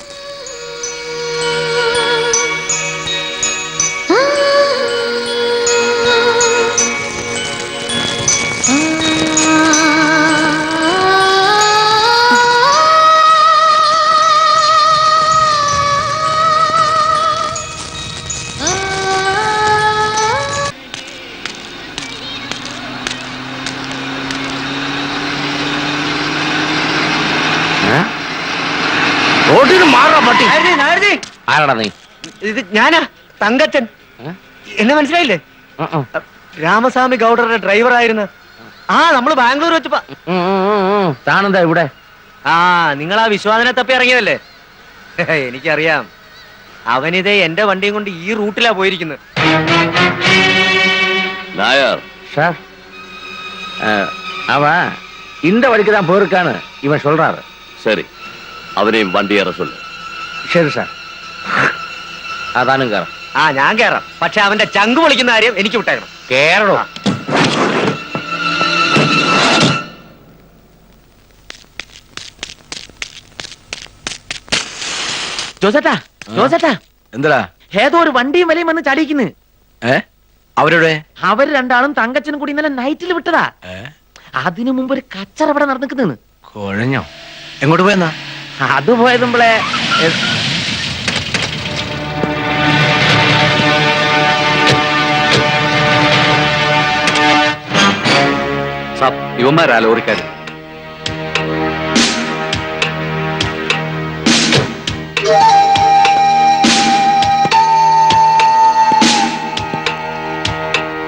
[SPEAKER 3] ആരാടാ നീ?
[SPEAKER 13] ഇത് ഞാനാ, തങ്കച്ചൻ. എന്നെ മനസ്സിലായില്ലേ? രാമസ്വാമി ഗൗഡറുടെ ഡ്രൈവർ ആയിരുന്നു. ആ, നമ്മള് ബാംഗ്ലൂർ വെച്ചപ്പോ.
[SPEAKER 3] താനെന്താ ഇവിടെ?
[SPEAKER 13] ആ, നിങ്ങൾ ആ വിശ്വാസനെ തപ്പി ഇറങ്ങിയതല്ലേ? എനിക്കറിയാം. അവനിതേ എന്റെ വണ്ടിയും കൊണ്ട് ഈ റൂട്ടിലാ പോയിരിക്കുന്നത്.
[SPEAKER 3] നായർ
[SPEAKER 13] சார் அவன் இந்த வழிக்கு தான் போயிருக்கான்னு இவன் சொல்றாரு.
[SPEAKER 3] சரி, அவனையும் வண்டி ஏற சொல்லு.
[SPEAKER 13] ശരി സാർ.
[SPEAKER 3] അതാനും കയറാം.
[SPEAKER 13] ഞാൻ കയറാം. പക്ഷെ അവന്റെ ചങ്ക് പൊളിക്കുന്ന കാര്യം എനിക്ക് വിട്ടേക്കണം. കേറണോ?
[SPEAKER 2] ജോസേട്ടാ, ജോസേട്ടാ,
[SPEAKER 11] എന്താ
[SPEAKER 2] ഏതോ ഒരു വണ്ടിയും വിലയും വന്ന് ചടിക്കുന്നു.
[SPEAKER 11] അവരുടെ
[SPEAKER 2] അവര് രണ്ടാളും തങ്കച്ചനും കൂടി ഇന്നലെ നൈറ്റിൽ വിട്ടതാ. അതിനു മുമ്പ് ഒരു കച്ചറ ഇവിടെ നടന്നിക്കുന്നു.
[SPEAKER 11] കുഴഞ്ഞോ? എങ്ങോട്ട് പോയെന്നാ?
[SPEAKER 2] അത് പോയതുമ്പളെ
[SPEAKER 5] സാബ്, ഇവന്മാരാ ലോറിക്കാര്.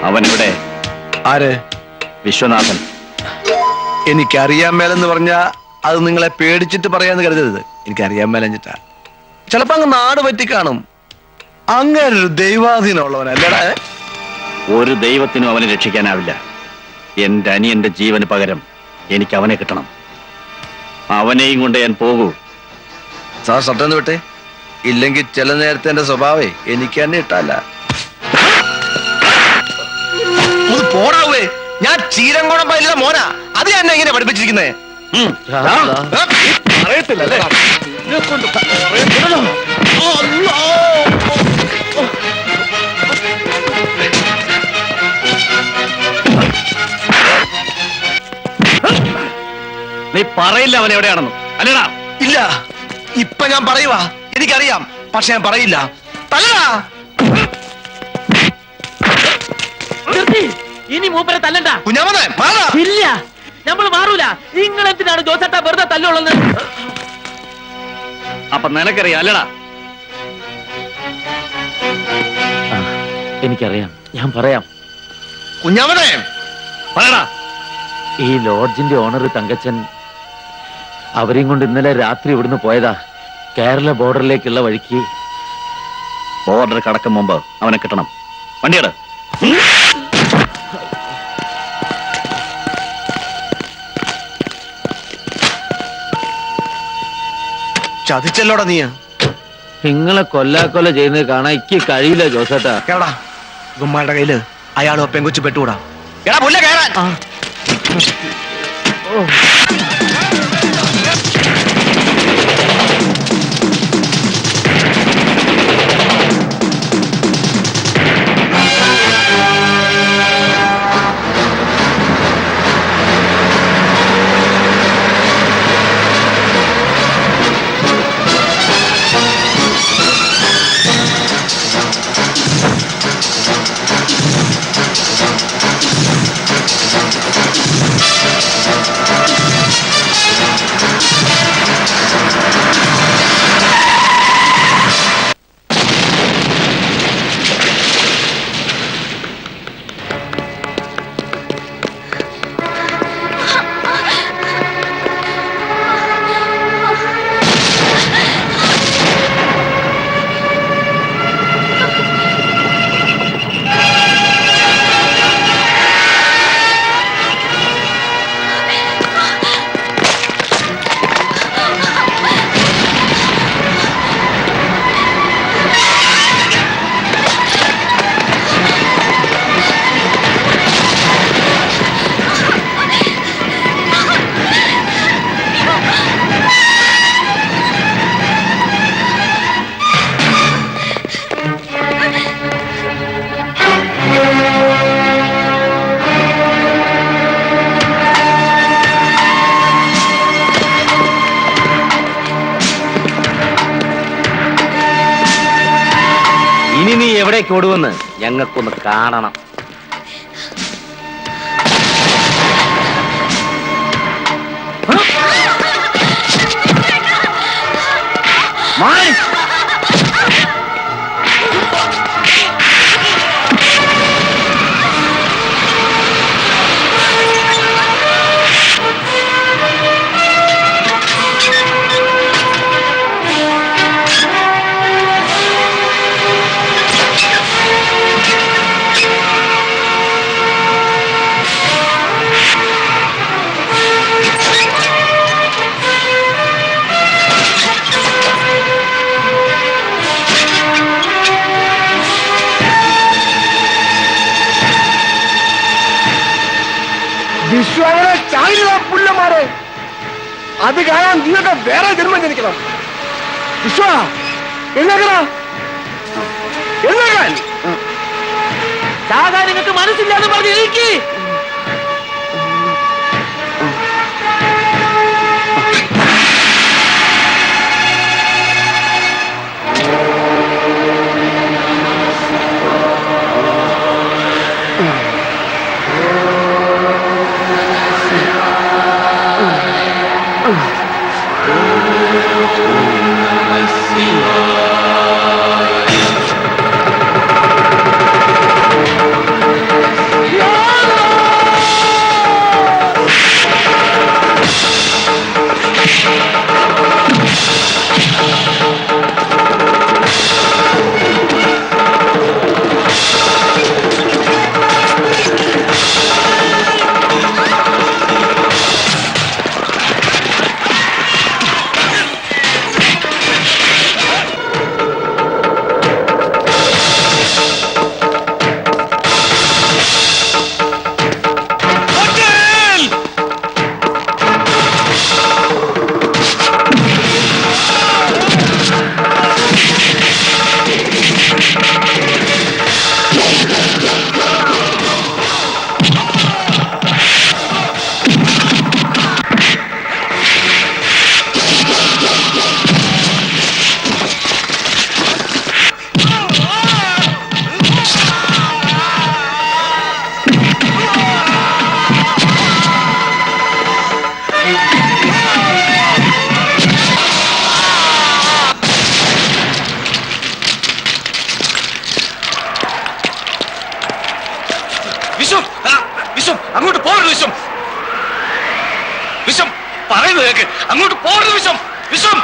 [SPEAKER 11] അവനെവിടെ? ആര്?
[SPEAKER 5] വിശ്വനാഥൻ.
[SPEAKER 11] എനിക്കറിയാൻ മേലെന്ന് പറഞ്ഞാ അത് നിങ്ങളെ പേടിച്ചിട്ട് പറയാന്ന് കരുതരുത്. എനിക്കറിയാൻ മേലഞ്ഞിട്ടാ. ചിലപ്പോ അങ്ങ് നാട് പറ്റിക്കാണും. അങ്ങനെ ഒരു ദൈവാധീനമുള്ളവനല്ലടാ.
[SPEAKER 5] ഒരു ദൈവത്തിനും അവനെ രക്ഷിക്കാനാവില്ല. എന്റെ അനിയന്റെ ജീവന് പകരം എനിക്ക് അവനെ കിട്ടണം. അവനെയും കൊണ്ട് ഞാൻ പോകൂ.
[SPEAKER 11] സാർ സട്ടന്ന് വിട്ടെ. ഇല്ലെങ്കിൽ ചില നേരത്തെ എന്റെ സ്വഭാവേ എനിക്ക് തന്നെ ഇട്ടല്ല. പോടാവേ, ഞാൻ ചീരങ്കോണം പൈല മോനാ. അത് എന്നെ എങ്ങനെ പഠിപ്പിച്ചിരിക്കുന്നേ? അറിയത്തില്ലല്ലേ?
[SPEAKER 5] നീ പറയില്ല അവൻ എവിടെയാണെന്ന്, അല്ലേടാ?
[SPEAKER 11] ഇല്ല, ഇപ്പൊ ഞാൻ പറയുവാ. എനിക്കറിയാം, പക്ഷെ ഞാൻ പറയില്ല. തല്ലടാ.
[SPEAKER 2] ഇനി മൂപ്പരെ തല്ലണ്ട.
[SPEAKER 11] കുഞ്ഞാമനെ മാറാ.
[SPEAKER 2] ഇല്ല, നമ്മൾ മാറൂല. നിങ്ങൾ എന്തിനാണ് ജോസേട്ടാ വെറുതെ തല്ലുള്ളത്?
[SPEAKER 5] അപ്പൊ നിനക്കറിയാം അല്ലടാ?
[SPEAKER 2] എനിക്കറിയാം, ഞാൻ പറയാം.
[SPEAKER 11] കുഞ്ഞാമനെ
[SPEAKER 5] പറയടാ.
[SPEAKER 2] ഈ ലോഡ്ജിന്റെ ഓണർ തങ്കച്ചൻ അവരെയും കൊണ്ട് ഇന്നലെ രാത്രി ഇവിടുന്ന് പോയതാ. കേരള ബോർഡറിലേക്കുള്ള വഴിക്ക്.
[SPEAKER 5] ബോർഡർ കടക്കും മുമ്പ് അവനെ കിട്ടണം. വണ്ടിയുടെ
[SPEAKER 11] ചതിച്ചല്ലോടാ നീ.
[SPEAKER 2] നിങ്ങളെ കൊല്ലാക്കൊല്ല ചെയ്യുന്നത് കാണാൻ എനിക്ക് കഴിയില്ല ജോസേട്ടാ.
[SPEAKER 11] കേടാ, ഗുമ്മാരുടെ കയ്യില് അയാളോ പെങ്കൊച്ചു പെട്ടുകൂടാ. എടാ പുല്ല കേറാൻ.
[SPEAKER 13] ഇനി നീ എവിടേക്ക് ഓടുവെന്ന് ഞങ്ങൾക്കൊന്ന് കാണണം.
[SPEAKER 11] അങ്ങനെ ചായ പുല്ലന്മാരെ അത് കാണാൻ നിങ്ങൾക്ക് വേറെ ജന്മം ജനിക്കണം. വിശ്വ എഴുന്നേക്കടാ, എഴുന്നേക്കാൻ.
[SPEAKER 2] ചാകാൻ നിങ്ങൾക്ക് മനസ്സില്ലാന്ന് പറഞ്ഞ് ഇരിക്കി.
[SPEAKER 12] അങ്ങോട്ട് പോകരുത് വിശ്വം. വിശ്വം പറയുന്നത് കേക്ക്. അങ്ങോട്ട് പോകരുത് വിശ്വം. വിശ്വം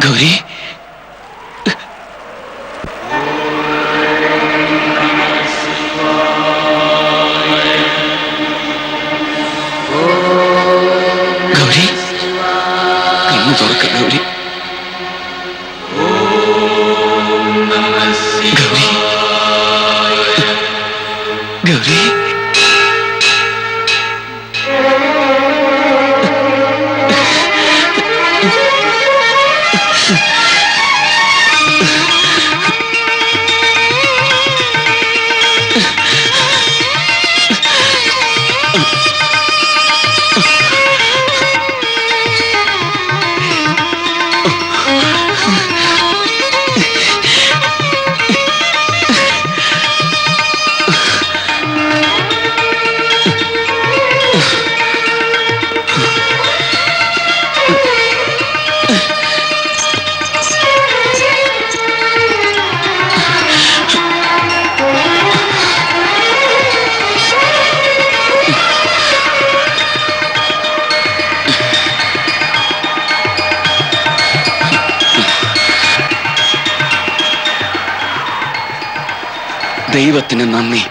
[SPEAKER 12] ഗൗരി. ഗൗരി കണ്ണു തുറക്ക ഗൗരി. ഗൗരി ഗൗരി ദൈവത്തിന് നന്ദി.